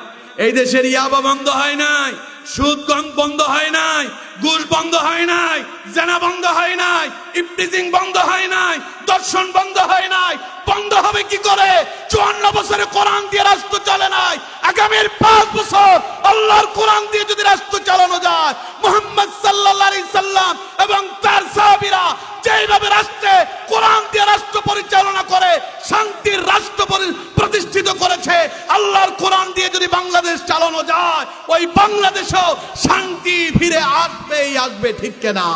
এই দেশের ইয়াবা বন্ধ হয় নাই, সুদ বন্ধ হয় নাই, ঘুষ বন্ধ হয় নাই, জেনা বন্ধ হয় নাই, ইফটিজিং বন্ধ হয় নাই, দর্শন বন্ধ হয় নাই। বন্ধ হবে কি করে? 54 বছরে কোরআন দিয়ে রাষ্ট্র চলে নাই। আগামীর 5 বছর আল্লাহর কোরআন দিয়ে যদি রাষ্ট্র চালানো যায়, মুহাম্মদ সাল্লাল্লাহু আলাইহি সাল্লাম এবং তার সাহাবীরা যেভাবে রাষ্ট্রে কোরআন দিয়ে রাষ্ট্র পরিচালনা করে শান্তির রাষ্ট্র প্রতিষ্ঠিত করেছে, আল্লাহর কোরআন দিয়ে যদি বাংলাদেশ চালানো যায়, ওই বাংলাদেশেও শান্তি ফিরে আসবেই আসবে, ঠিক কিনা?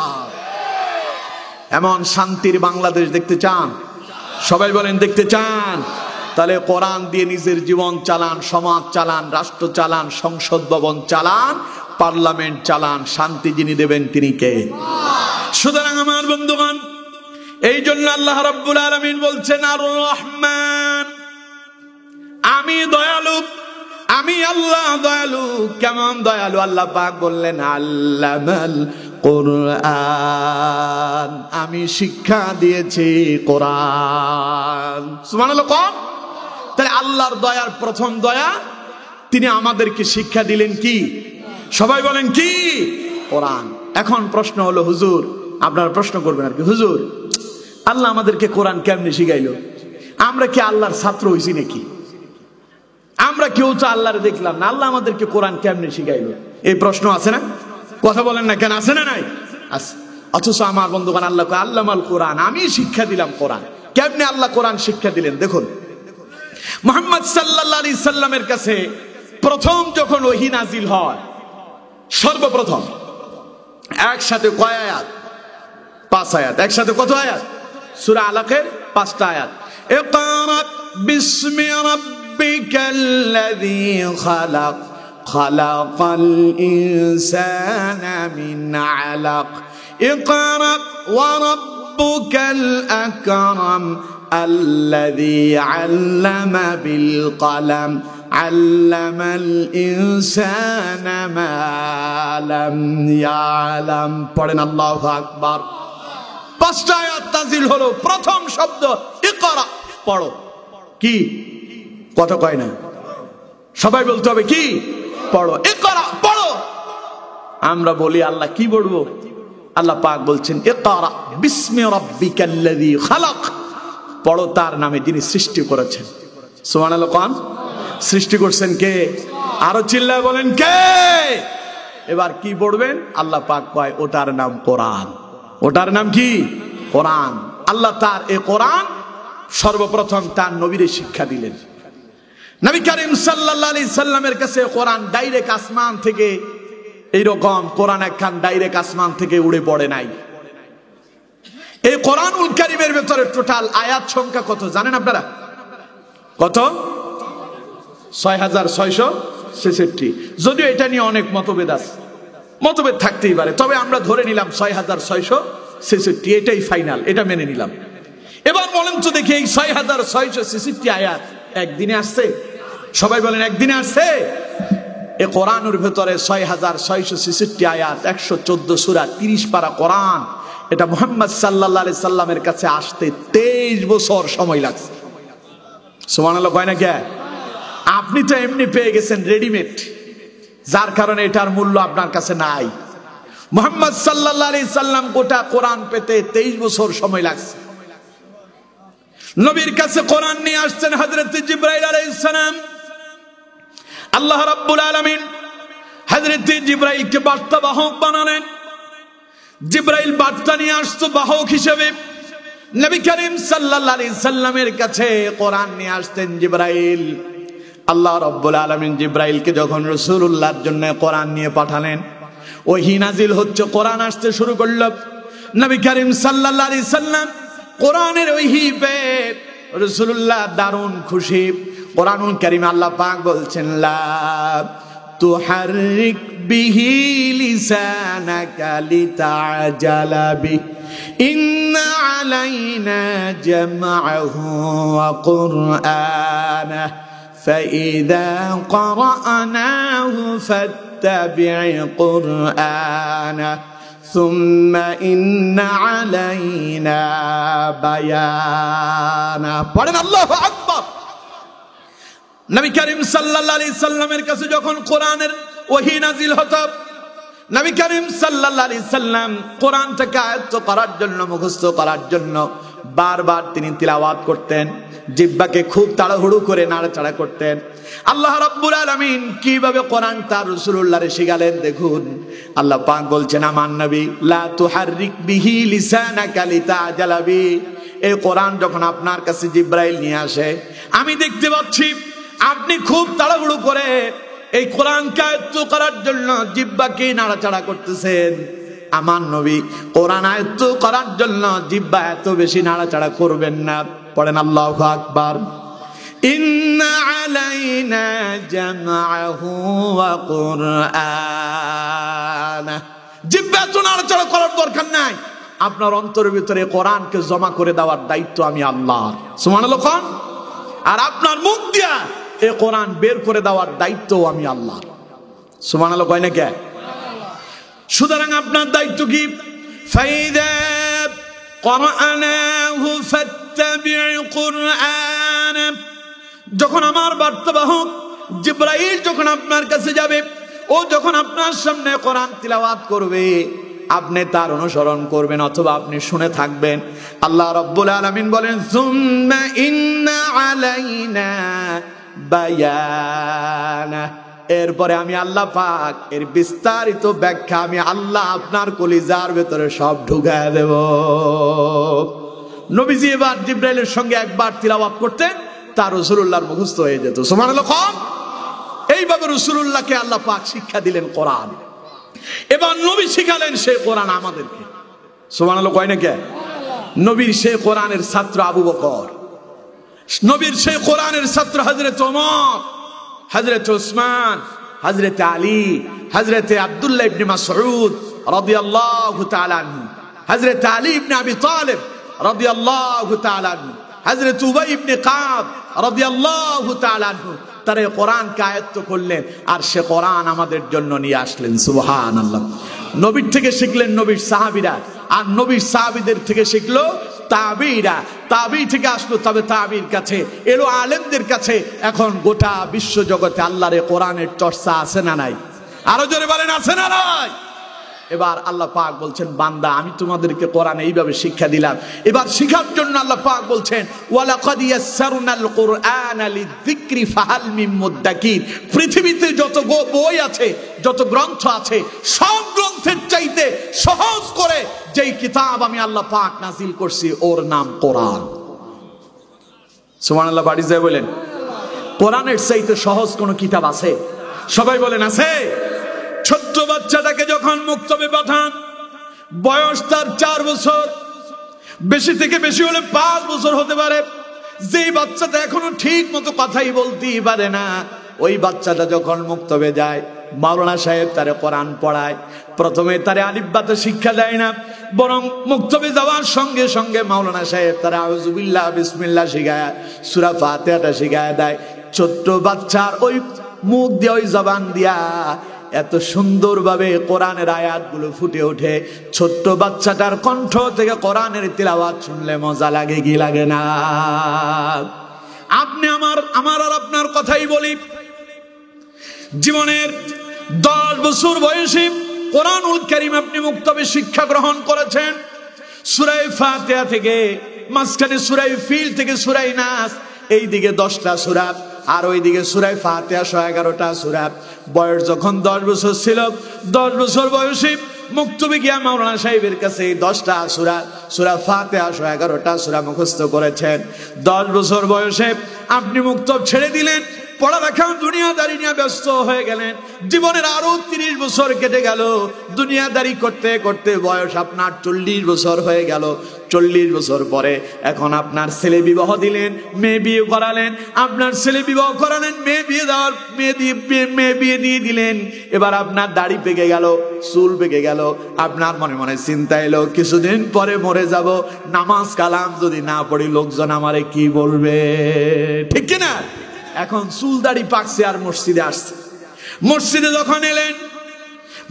এমন শান্তির বাংলাদেশ দেখতে চান? সবাই বলেন, দেখতে চান? তাহলে কোরআন দিয়ে নিজের জীবন চালান, সমাজ চালান, রাষ্ট্র চালান, সংসদ ভবন চালান, পার্লামেন্ট চালান। শান্তি যিনি দেবেন তিনি কে? সুতরাং আমার বন্ধুগণ, এই জন্য আল্লাহ রাব্বুল আলামিন বলছেন, আর রহমান, আমি দয়ালু, আমি আল্লাহ দয়ালু। কেমন দয়ালু? আল্লাহ পাক বললেন, আল্লামাল কোরআন, আমি শিক্ষা দিয়েছি কোরআন। সুবহানাল্লাহ। তাহলে আল্লাহর দয়ার প্রথম দয়া, তিনি আমাদেরকে শিক্ষা দিলেন কি? সবাই বলেন কি? কোরআন। এখন প্রশ্ন হলো, হুজুর, আপনারা প্রশ্ন করবেন আর কি, হুজুর আল্লাহ আমাদেরকে কোরআন কেমনে শিখাইলো? আমরা কি আল্লাহর ছাত্র হইছি নাকি? আমরা কেউ তো আল্লাহরে দেখলাম না, আল্লাহ আমাদেরকে কোরআন কেমনে শিখাইলো? এই প্রশ্ন আছে না? কথা বলেন না কেন? আছে না নাই? অথচ আমার বন্ধুগণ আল্লাহ কয় আল্লামাল কোরআন, আমি শিক্ষা দিলাম কোরআন। কেমনে আল্লাহ কোরআন শিক্ষা দিলেন দেখুন। মুহাম্মদ সাল্লাল্লাহু আলাইহি সাল্লামের কাছে প্রথম যখন ওহী নাজিল হয়, সর্বপ্রথম একসাথে কয় আয়াত? 5 আয়াত। একসাথে কত আয়াত? সূরা আলাকের 5টা আয়াত। ইকরা বিসমি রাব্বিকাল্লাযী খালাক খালাকাল ইনসানা মিন আলাক ইকরা ওয়া রাব্বুকাল আকরাম আল্লাযী আল্লামা বিল কলম আল্লামাল ইনসানা মা লাম ইয়ালাম। পড়েন আল্লাহু আকবার। 5টা আয়াত নাযিল হলো, প্রথম শব্দ ইকরা, পড়ো। কি কথা কয় না? সবাই বলতে হবে কি? পড়ো, ইকরা, পড়ো। আমরা বলি আল্লাহ কি পড়বো? আল্লাহ পাক বলছেন ইকরা বিসমি রাব্বিকাল্লাযী খালাক, পড়ো তার নামে যিনি সৃষ্টি করেছেন। সুবহানাল্লাহ। কোন সৃষ্টি করছেন? কে? আরো চিল্লায় বলেন কে? এবার কি পড়বেন? আল্লাহ পাক কয় ওটার নাম কোরআন। ওটার নাম কি? কোরআন। আল্লাহ তার এই কোরআন সর্বপ্রথম তার নবীরে শিক্ষা দিলেন। নবী করিম সাল্লাল্লাহু আলাইহি সাল্লামের কাছে কোরআন ডাইরেক্ট আসমান থেকে, এইরকম কোরআন একখান ডাইরেক্ট আসমান থেকে উড়ে পড়ে নাই। এই কোরআনুল কারীমের ভিতরে টোটাল আয়াত সংখ্যা কত জানেন আপনারা? কত? 6666। যদিও এটা নিয়ে অনেক মতভেদ আছে, মতভেদ থাকতেই পারে, তবে আমরা ধরে নিলাম 6666, এটাই ফাইনাল, এটা মেনে নিলাম। এবার বলেন তো দেখি, এই 6666 আয়াত একদিনে আসছে? সবাই বলেন একদিনে আসছে? এই কোরআনের ভিতরে 6666 আয়াত, 114 সূরা, 30 পারা কোরআন, এটা মুহাম্মদ সাল্লাল্লাহু আলাইহি সাল্লামের কাছে আসতে 23 বছর সময় লাগছে। সুবহানাল্লাহ কয় না কে? আপনি তো এমনি পেয়ে গেছেন রেডিমেড, যার কারণে এটার মূল্য আপনার কাছে নাই। মুহাম্মদ সাল্লাল্লাহু আলাইহি সাল্লাম গোটা কোরআন পেতে 23 বছর সময় লাগছে। নবীর কাছে কোরআন নিয়ে আসছেন হযরত জিবরাইল আলাইহিস সালাম। আল্লাহ রাব্বুল আলামিন হযরত জিবরাইলকে বার্তা বাহক বানালেন। জিবরাইল বার্তা নিয়ে আসতো বাহক হিসেবে। নবী করিম সাল্লাল্লাহু আলাইহি সাল্লামের কাছে কোরআন নিয়ে আসতেন জিবরাইল। আল্লাহ রাব্বুল আলামিন জিবরাইলকে যখন রাসূলুল্লাহর জন্য কোরআন নিয়ে পাঠালেন, ওহী নাজিল হচ্ছে, কোরআন আসতে শুরু করলো। নবী করিম সাল্লাল্লাহু আলাইহি সাল্লাম কোরআনের ওহী পেয়ে রাসূলুল্লাহ দারুণ খুশি। কোরআনুল কারীম আল্লাহ পাক বলছেন লা তুহাররিক বিহি লিসানাকা লিতাজালা বিহি ইন্না আলাইনা জামআহু ওয়া কুরআনাহু ফাইযা ক্বরানাহু ফাত্তাবি' কুরআনাহু সুম্মা ইন্না আলাইনা বায়ানা। পড়েন আল্লাহু আকবার। নবী করিম সাল্লাল্লাহু আলাইহি সাল্লামের কাছে যখন কোরআনের ওহী নাজিল হতো, নবী করিম সাল্লাল্লাহু আলাইহি সাল্লাম কোরআনটাকে আয়ত্ত করার জন্য, মুখস্থ করার জন্য বারবার তিনি তিলাওয়াত করতেন, জিহ্বাকে খুব তাড়াহুড়ো করে নাড়াচাড়া করতেন। আল্লাহ রাব্বুল আলামিন কিভাবে কোরআন তার রাসূলুল্লাহরে শিখালেন দেখুন। আল্লাহ পাক বলছেন আমার নবী লা তুহাররিক বিহি লিসানাকা লিতাজালা বিহি, এই কোরআন যখন আপনার কাছে জিবরাইল নিয়ে আসে, আমি দেখতে পাচ্ছি আপনি খুব তাড়াহুড়ো করে এই কোরআনকে আয়ত্ত করার জন্য জিহ্বাকে নাড়াচাড়া করতেছেন। আমার নবী কোরআন আয়ত্ত করার জন্য জিহ্বা এত বেশি নাড়াচাড়া করবেন না। পড়েন আল্লাহু আকবার। ইন্না আলাইনা জামআহু ওয়া কুরআনা। জিহ্বা এত নাড়াচাড়া করার দরকার নাই, আপনার অন্তরের ভিতরে কোরআনকে জমা করে দেওয়ার দায়িত্ব আমি আল্লাহর। সুবহানাল্লাহ। আর আপনার মুখ দিয়া এই কোরআন বের করে দেওয়ার দায়িত্ব আমি আল্লাহর। সুবহানাল্লাহ কয় না কে? সুতরাং আপনার দায়িত্ব কি? ফাইযা ক্বরানাহু ফাত্তাবি' কুরআনা। যখন আমার বার্তাবাহক জিবরাইল যখন আপনার কাছে যাবে, ও যখন আপনার সামনে কোরআন তিলাওয়াত করবে, আপনি তার অনুসরণ করবেন অথবা আপনি শুনে থাকবেন। আল্লাহ রাব্বুল আলামিন বলেন সুম্মা ইন্না আলাইনা বায়ানা। এরপরে আমি আল্লাহ পাক এর বিস্তারিত ব্যাখ্যা আমি আল্লাহ আপনার কলিজার ভেতরে সব ঢুকায় দেব। নবীজি এবার জিবরাইলের সঙ্গে একবার তিলাওয়াত করতেন, তার রাসূলুল্লাহর মুখস্থ হয়ে যেত। সুবহানাল্লাহ। এইভাবে রাসূলুল্লাহকে আল্লাহ পাক শিক্ষা দিলেন কোরআন। এবার নবী শিখালেন সে কোরআন আমাদেরকে। সুবহানাল্লাহ কয় না কে? নবীর সে কোরআনের ছাত্র আবু বকর, নবীর সে কোরআনের ছাত্র হযরত ওমর, হযরত উসমান, হযরত আলী, হযরত আব্দুল্লাহ ইবনে মাসউদ রাদিয়াল্লাহু তাআলা আনহু, হযরত আলী ইবনে আবি তালিব রাদিয়াল্লাহু তাআলা আনহু, হযরত উবাই ইবনে কাব রাদিয়াল্লাহু তাআলা আনহু তারা কোরআনকে আয়ত্ত করলেন আর সে কোরআন আমাদের জন্য নিয়ে আসলেন। সুবহানাল্লাহ। নবীর থেকে শিখলেন নবীর সাহাবীরা, আর নবীর সাহাবীদের থেকে শিখলো তাবিরা, তাবি থেকে আসলো তবে তাবির কাছে এলো আলেমদের কাছে। এখন গোটা বিশ্ব জগতে আল্লাহর কোরআনের চর্চা আছে না নাই? আরো জোরে বলেন আছে না নাই? এবার আল্লাহ পাক বলছেন, বান্দা আমি তোমাদেরকে কোরআন এইভাবে শিক্ষা দিলাম। এবার শিখার জন্য আল্লাহ পাক বলছেন, ওয়ালাকাদ ইয়াসসারনাল কুরআনা লিযিকরি ফাহাল মিন মুদ্দাকির। পৃথিবীতে যত বই আছে, যত গ্রন্থ আছে, সব গ্রন্থের চাইতে সহজ করে যেই কিতাব আমি আল্লাহ পাক নাজিল করছি ওর নাম কোরআন। সুবহানাল্লাহ। বাড়ি যায় বলেন, কোরআনের চাইতে সহজ কোন কিতাব আছে? সবাই বলেন আছে। ছোট্ট বাচ্চাটাকে যখন মুক্তবে পাঠান, বয়স তার 4 বছর, বেশি থেকে বেশি হলে 5 বছর হতে পারে, যেই বাচ্চাটা এখনো ঠিক মতো কথাই বলতেই পারে না, ওই বাচ্চাটা যখন মুক্তবে যায়, মাওলানা সাহেব তারে কোরআন পড়ায়। প্রথমে তারে আলিফ বা তা শিক্ষা দেয় না, বরং মুক্তবে যাওয়ার সঙ্গে সঙ্গে মাওলানা সাহেব তারা আউযু বিল্লাহ বিসমিল্লাহ শিখায়, সূরা ফাতিহাটা শিখায় দেয়। ছোট্ট বাচ্চার ওই মুখ দিয়ে, ওই জবান দিয়া এত সুন্দরভাবে কোরআনের আয়াতগুলো ফুটে ওঠে। ছোট্ট বাচ্চাটার কণ্ঠ থেকে কোরআনের তিলাওয়াত শুনলে মজা লাগে কি লাগে না? আপনি আমার আর আপনার কথাই বলি, জীবনের 10 বছর বয়সে কোরআনুল কারীম আপনি মুক্তবে শিক্ষা গ্রহণ করেছেন। সূরা ফাতিহা থেকে, মাঝখানে সূরা ফিল থেকে সূরা নাস, এইদিকে 10টা সূরা আর ওইদিকে সূরা ফাতিহা 111টা সূরা। বয়স যখন 10 বছর ছিল, 10 বছর বয়সে মুক্তবে গিয়া মাওলানা সাহেবের কাছে 10টা সূরা, সূরা ফাতিহা 111টা সূরা মুখস্থ করেছেন। 10 বছর বয়সে আপনি মুক্তব ছেড়ে দিলেন, পড়ালেখা দুনিয়াদারি নিয়ে ব্যস্ত হয়ে গেলেন। জীবনের আরো 30 বছর কেটে গেল, দুনিয়াদারি করতে করতে বয়স আপনার 40 বছর হয়ে গেল। 40 বছর পরে এখন আপনার ছেলে বিবাহ দিলেন, মেয়ে বিয়ে করালেন, আপনার ছেলে বিবাহ করালেন, মেয়ে বিয়ে দিয়ে দিলেন। এবার আপনার দাড়ি পেকে গেল, চুল পেকে গেল, আপনার মনে মনে চিন্তা এলো কিছুদিন পরে মরে যাব, নামাজ কালাম যদি না পড়ি লোকজন আমারে কি বলবে, ঠিক কিনা? এখন চুল দাড়ি পাকছে আর মসজিদে আসছে। মসজিদে যখন এলেন,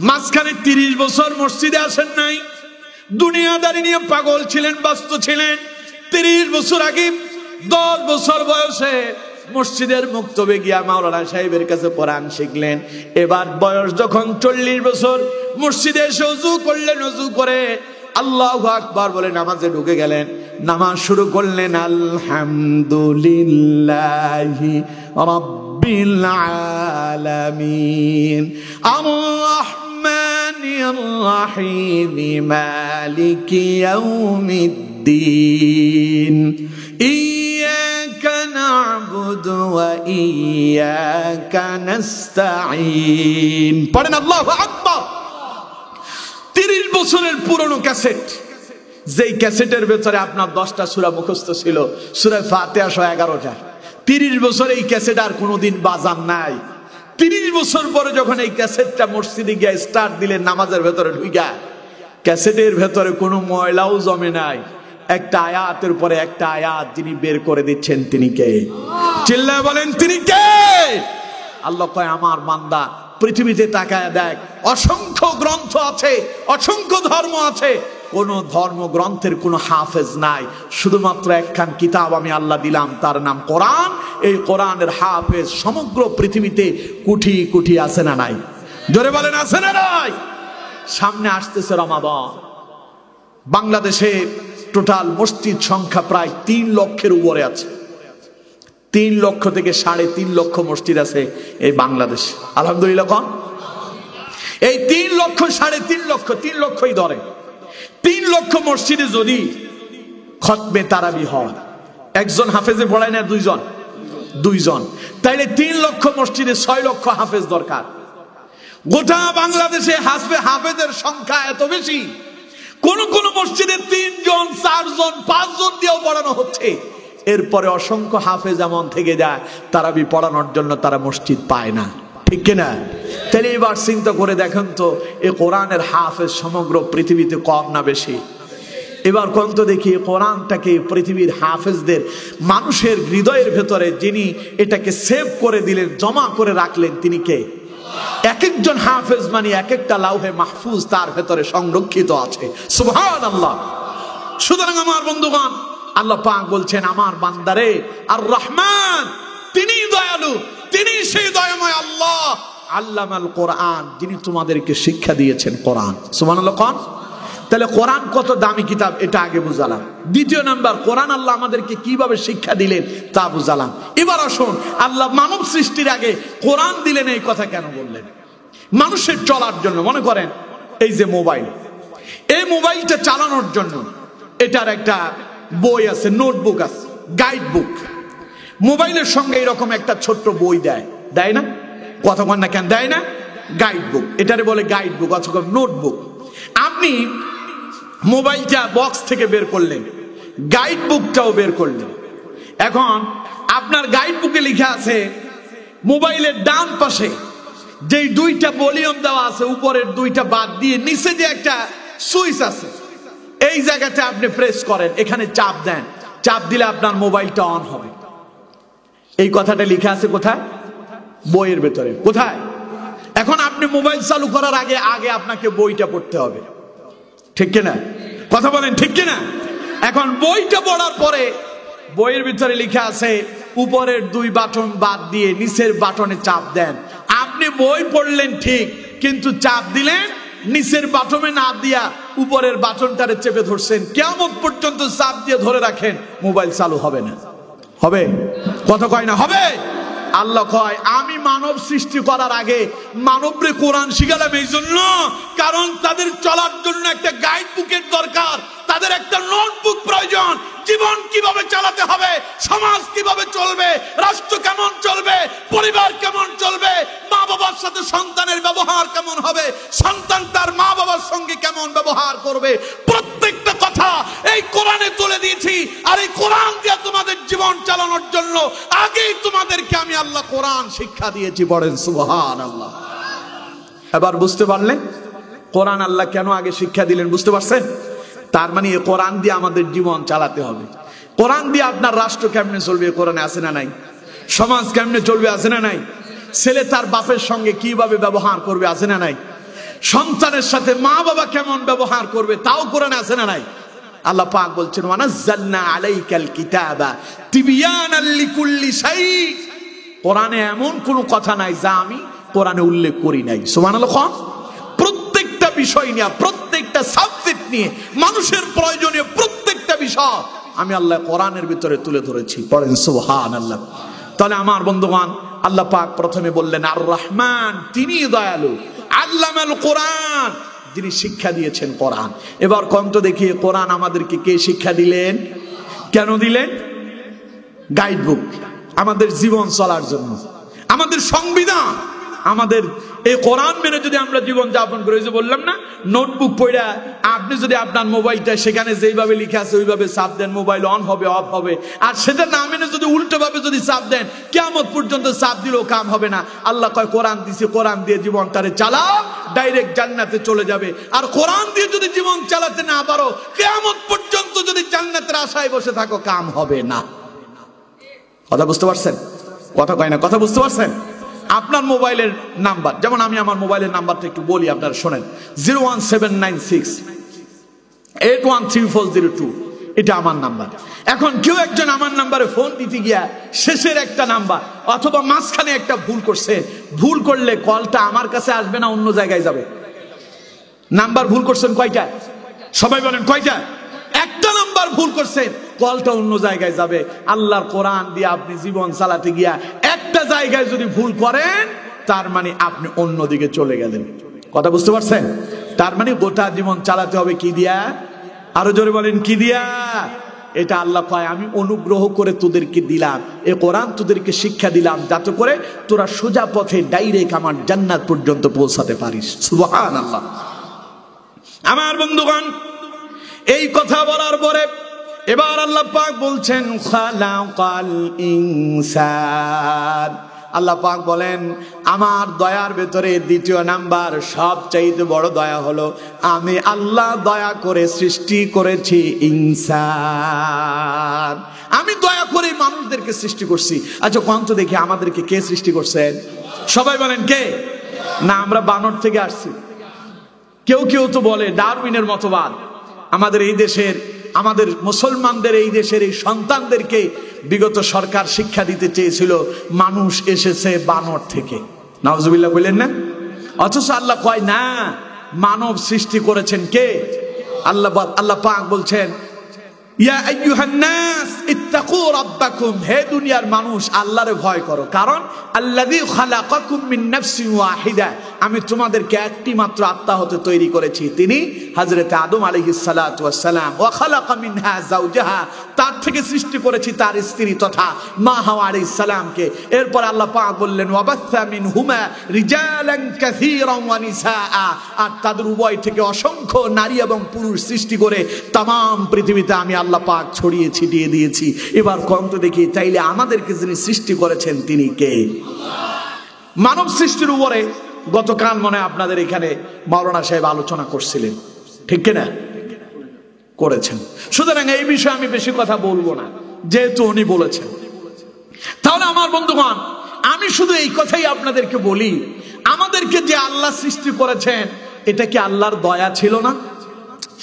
মাঝখানে 30 বছর মসজিদে আসেন নাই, দুনিয়াদারি নিয়ে পাগল ছিলেন, ব্যস্ত ছিলেন। 30 বছর আগে 10 বছর বয়সে মসজিদের মুক্তবে গিয়া মাওলানা সাহেবের কাছে কোরআন শিখলেন। এবার বয়স যখন 40 বছর, মসজিদে এসে ওযু করলেন, ওযু করে আল্লাহু আকবার বলে নামাজে ঢুকে গেলেন। নামাজ শুরু করলেন, আলহামদুলিল্লাহি রাব্বিল আলামিন আর রাহমানির রাহিম মালিকি ইয়াউমিদ্দিন ইয়্যাকা না'বুদু ওয়া ইয়্যাকা নাস্তাঈন। পড়েন আল্লাহু আকবার। 30 বছরের পুরনো ক্যাসেট, যেই ক্যাসেটের ভেতরে আপনার 10টা সূরা মুখস্থ ছিল, সূরা ফাতিহা 111টা। 30 বছর এই ক্যাসেট আর কোনোদিন বাজান নাই। 30 বছর পরে যখন এই ক্যাসেটটা মসজিদে গিয়ে স্টার্ট দিলেন, নামাজের ভেতরে ঢুইকা, ক্যাসেটের ভেতরে কোনো ময়লাও জমে নাই। একটা আয়াতের পরে একটা আয়াত যিনি বের করে দিচ্ছেন তিনি কে? চিল্লায় বলেন তিনি কে? আল্লাহ কয়, আমার বান্দা পৃথিবীতে তাকায় দেখ, অসংখ্য গ্রন্থ আছে, অসংখ্য ধর্ম আছে, কোন ধর্ম গ্রন্থের কোন হাফেজ নাই। শুধুমাত্র একখান কিতাব আমি আল্লাহ দিলাম, তার নাম কোরআন। এই কোরআনের হাফেজ সমগ্র পৃথিবীতে কোটি কোটি আছে না নাই? জোরে বলেন আছে না নাই? সামনে আসতেছে রমাদান। বাংলাদেশে টোটাল মসজিদ সংখ্যা প্রায় 3 লক্ষের উপরে আছে। 3 লক্ষ থেকে 3.5 লক্ষ মসজিদ আছে এই বাংলাদেশ। আলহামদুলিল্লাহ কোন এই 3 লক্ষ 3.5 লক্ষ 3 লক্ষই ধরে, 3 লক্ষ মসজিদে যদি খতমে তারাবি হয়, একজন হাফেজে পড়ায় না দুইজন, তাইলে 3 লক্ষ মসজিদে 6 লক্ষ হাফেজ দরকার। গোটা বাংলাদেশে হাফেজের সংখ্যা এত বেশি, কোন কোন মসজিদে 3 জন 4 জন 5 জন দিয়েও পড়ানো হচ্ছে। এরপরে অসংখ্য হাফেজ এমন থেকে যায় তারাবি পড়ানোর জন্য তারা মসজিদ পায় না, ঠিক কিনা? তাহলে এবার চিন্তা করে দেখেন তো, এই কোরআনের হাফেজ সমগ্র পৃথিবীতে কম না বেশি? এবার কোন তো দেখি কোরআনটাকে পৃথিবীর হাফেজদের মানুষের হৃদয়ের ভেতরে যিনি এটাকে সেভ করে দিলেন, জমা করে রাখলেন, তিনি কে? এক একজন হাফেজ মানে এক একটা লাউহে মাহফুজ তার ভেতরে সংরক্ষিত আছে। সুবহানাল্লাহ। সুতরাং আমার বন্ধুগণ, আল্লাহ পাক বলছেন আমার বান্দারে আর রহমান, তিনি দয়ালু, তিনি সেই দয়াময় আল্লাহ আল্লামাল কোরআন, যিনি তোমাদেরকে শিক্ষা দিয়েছেন কোরআন। সুবহানাল্লাহ কোন? তাহলে কোরআন কত দামি কিতাব এটা আগে বুঝালাম। দ্বিতীয় নাম্বার, কোরআন আল্লাহ আমাদেরকে কিভাবে শিক্ষা দিলেন তা বুঝালাম। এবার আসুন, আল্লাহ মানব সৃষ্টির আগে কোরআন দিলেন এই কথা কেন বললেন? মানুষের চলার জন্য। মনে করেন এই যে মোবাইল, এই মোবাইলটা চালানোর জন্য এটার একটা বই আছে, নোটবুক আছে, গাইড বুক। মোবাইলের সঙ্গে এরকম একটা ছোট্ট বই দেয় না? কতক্ষণ না কেন দেয় না? গাইড বুক, এটারে বলে গাইড বুক অথবা নোটবুক। আপনি মোবাইলটা বক্স থেকে বের করলেন, গাইড বুকটাও বের করলেন। এখন আপনার গাইড বুকে লেখা আছে মোবাইলের ডান পাশে যেই 2টা ভলিউম দেওয়া আছে, উপরের 2টা বাদ দিয়ে নিচে যে একটা সুইচ আছে, এই জায়গাতে আপনি প্রেস করেন, এখানে চাপ দেন, চাপ দিলে আপনার মোবাইলটা অন হবে। এই কথাটা লেখা আছে কোথায়? বইয়ের ভেতরে। কোথায়? এখন আপনি মোবাইল চালু করার আগে আপনাকে বইটা পড়তে হবে, ঠিক কিনা? কথা বলেন, ঠিক কিনা? এখন বইটা পড়ার পরে বইয়ের ভিতরে লেখা আছে উপরের 2 বাটন বাদ দিয়ে নিচের বাটনে চাপ দেন। আপনি বই পড়লেন ঠিক, কিন্তু চাপ দিলেন নিচের বাটনে না দিয়া উপরের বাটনটারে চেপে ধরছেন। কিয়ামত পর্যন্ত চাপ দিয়ে ধরে রাখেন, মোবাইল চালু হবে না। হবে? কথা কয় না হবে? আল্লাহ কয় আমি মানব সৃষ্টি করার আগে মানবরে কোরআন শিখালাম এই জন্য, কারণ তাদের চলার জন্য একটা গাইড বুকের দরকার, তাদের একটা নোটবুক প্রয়োজন। জীবন কিভাবে চালাতে হবে, সমাজ কিভাবে চলবে, রাষ্ট্র কেমন চলবে, পরিবার কেমন চলবে, মা বাবার সাথে সন্তানের ব্যবহার কেমন হবে, সন্তান তার মা বাবার সঙ্গে কেমন ব্যবহার করবে, প্রত্যেকটা কথা এই কোরআনে তুলে দিয়েছি। আর এই কোরআন দিয়ে তোমাদের জীবন চালানোর জন্য আগেই তোমাদেরকে আমি আল্লাহ কোরআন শিক্ষা দিয়েছি। বলেন সুবহানাল্লাহ। এবার বুঝতে পারলেন কোরআন আল্লাহ কেন আগে শিক্ষা দিলেন? বুঝতে পারছেন? তার মানে এই কোরআন দিয়ে আমাদের জীবন চালাতে হবে। কোরআন দিয়ে আপনার রাষ্ট্র কেমনে চলবে কোরআনে আছে না নাই? সমাজ কেমনে চলবে আছে না নাই? ছেলে তার বাপের সঙ্গে কিভাবে ব্যবহার করবে আছে না নাই? সন্তানের সাথে মা বাবা কেমন ব্যবহার করবে তাও কোরআনে আছে না নাই? আল্লাহ পাক বলছেন ওয়ানাজ্জালনা আলাইকাল কিতাবা তিবয়ানাল লিকুল্লি শাই। কোরআনে এমন কোনো কথা নাই যা আমি কোরআনে উল্লেখ করি নাই। সুবহানাল্লাহ। প্রত্যেকটা বিষয় নিয়ে, প্রত্যেকটা সাবজেক্ট নিয়ে, মানুষের প্রয়োজনীয় প্রত্যেকটা বিষয় আমি আল্লাহ কোরআনের ভিতরে তুলে ধরেছি। পড়েন সুবহানাল্লাহ। তাহলে আমার বন্ধুগণ, আল্লাহ পাক প্রথমে বললেন আর রহমান, তিনি দয়ালু, আল্লামাল কোরআন, যিনি শিক্ষা দিয়েছেন কোরআন। এবার কোন তো দেখি কোরআন আমাদেরকে কে শিক্ষা দিলেন, কেন দিলেন? গাইড বুক, আমাদের জীবন চলার জন্য, আমাদের সংবিধান, আমাদের এই কোরআন মেনে যদি আমরা জীবন যাপন করি, যে বললাম না নোটবুক পড়া আপনি যদি আপনার মোবাইলটা সেখানে যেইভাবে লিখে আছে ওইভাবে চাপ দেন, মোবাইল অন হবে অফ হবে। আর সেটা না মেনে যদি উল্টো ভাবে যদি চাপ দেন, কিয়ামত পর্যন্ত চাপ দিলেও কাম হবে না। আল্লাহ কয় কোরআন দিছে, কোরআন দিয়ে জীবনটারে চালাও, ডাইরেক্ট জান্নাতে চলে যাবে। আর কোরআন দিয়ে যদি জীবন চালাতে না পারো, কিয়ামত পর্যন্ত যদি জান্নাতের আশায় বসে থাকো, কাম হবে না। কথা বুঝতে পারছেন? কথা কয় না, কথা বুঝতে পারছেন? আপনার মোবাইলের নাম্বার, যেমন আমি আমার মোবাইলের নাম্বারটা একটু বলি, আপনারা শোনেন। 01796813402, এটা আমার নাম্বার। এখন কেউ একজন আমার নাম্বারে ফোন দিতে গিয়া শেষের একটা নাম্বার অথবা মাঝখানে একটা ভুল করছে, ভুল করলে কলটা আমার কাছে আসবে না, অন্য জায়গায় যাবে। নাম্বার ভুল করছেন কয়টা? সবাই বলেন কয়টা? একটা নাম্বার ভুল করছেন, কলটা অন্য জায়গায় যাবে। আল্লাহর কোরআন দিয়ে আপনি জীবন চালাতে গিয়া একটা জায়গায় যদি ভুল করেন, তার মানে আপনি অন্যদিকে চলে গেলেন। কথা বুঝতে পারছেন? তার মানে গোটা জীবন চালাতে হবে কি দিয়া? আরো জোরে বলেন, কি দিয়া? এটা আল্লাহ কয়, আমি অনুগ্রহ করে তোদেরকে দিলাম, এ কোরআন তোদেরকে শিক্ষা দিলাম, যাতে করে তোরা সোজা পথে ডাইরেক্ট আমার জান্নাত পর্যন্ত পৌঁছাতে পারিস। সুবহানাল্লাহ। আমার বন্ধুগণ, এই কথা বলার পরে এবার আল্লাহ পাক বলছেন, খালাকাল ইনসান। আল্লাহ পাক বলেন, আমার দয়ার ভেতরে দ্বিতীয় নাম্বার সবচাইতে বড় দয়া হলো আমি আল্লাহ দয়া করে সৃষ্টি করেছি ইনসান। আমি দয়া করে মানুষদেরকে সৃষ্টি করছি। আচ্ছা কোন তো দেখি আমাদেরকে কে সৃষ্টি করছেন? সবাই বলেন কে? না আমরা বানর থেকে আসছি? কেউ কেউ তো বলে ডারউইনের মতবাদ। আমাদের এই দেশের, আমাদের মুসলমানদের এই দেশের এই সন্তানদেরকে বিগত সরকার শিক্ষা দিতে চেয়েছিল মানুষ এসেছে বানর থেকে। নাউজুবিল্লাহ বললেন না? অথচ আল্লাহ কয় না, মানব সৃষ্টি করেছেন কে? আল্লাহ পাক বলছেন, ইয়া আইয়ুহান নাস ইত্তাকু রাব্বাকুম, হে দুনিয়ার মানুষ আল্লাহরে ভয় করো, কারণ আল্লাযী খালাকাকুম মিন নাফসিন ওয়াহিদা, আমি তোমাদেরকে একটি মাত্র আত্মা হতে তৈরি করেছি, তিনি হযরত আদম আলাইহিস সালাতু ওয়াস সালাম। ওয়া খালাকা মিনহা যাওজাহা, তার থেকে সৃষ্টি করেছি তার স্ত্রী তথা মা হাওয়া আলাইহিস সালামকে। এরপর আল্লাহ পাক বললেন, ওয়া বাসসা মিনহুমা রিজালান কাসীরান ওয়া নিসাআ, আর তাদের উভয় থেকে অসংখ্য নারী এবং পুরুষ সৃষ্টি করে तमाम পৃথিবীতে আমি আল্লাহ পাক ছড়িয়ে ছিটিয়ে দিয়েছি। এবার কোন তো দেখি তাইলে আমাদেরকে যিনি সৃষ্টি করেছেন তিনি কে? মানব সৃষ্টির উপরে গতকাল মনে আপনাদের এখানে মাওলানা সাহেব আলোচনা করছিলেন, ঠিক কিনা? করেছেন। সুতরাং এই বিষয়ে আমি বেশি কথা বলবো না, যেহেতু উনি বলেছেন। তাহলে আমার বন্ধুগণ, আমি শুধু এই কথাই আপনাদেরকে বলি, আমাদেরকে যে আল্লাহ সৃষ্টি করেছেন এটা কি আল্লাহর দয়া ছিল না?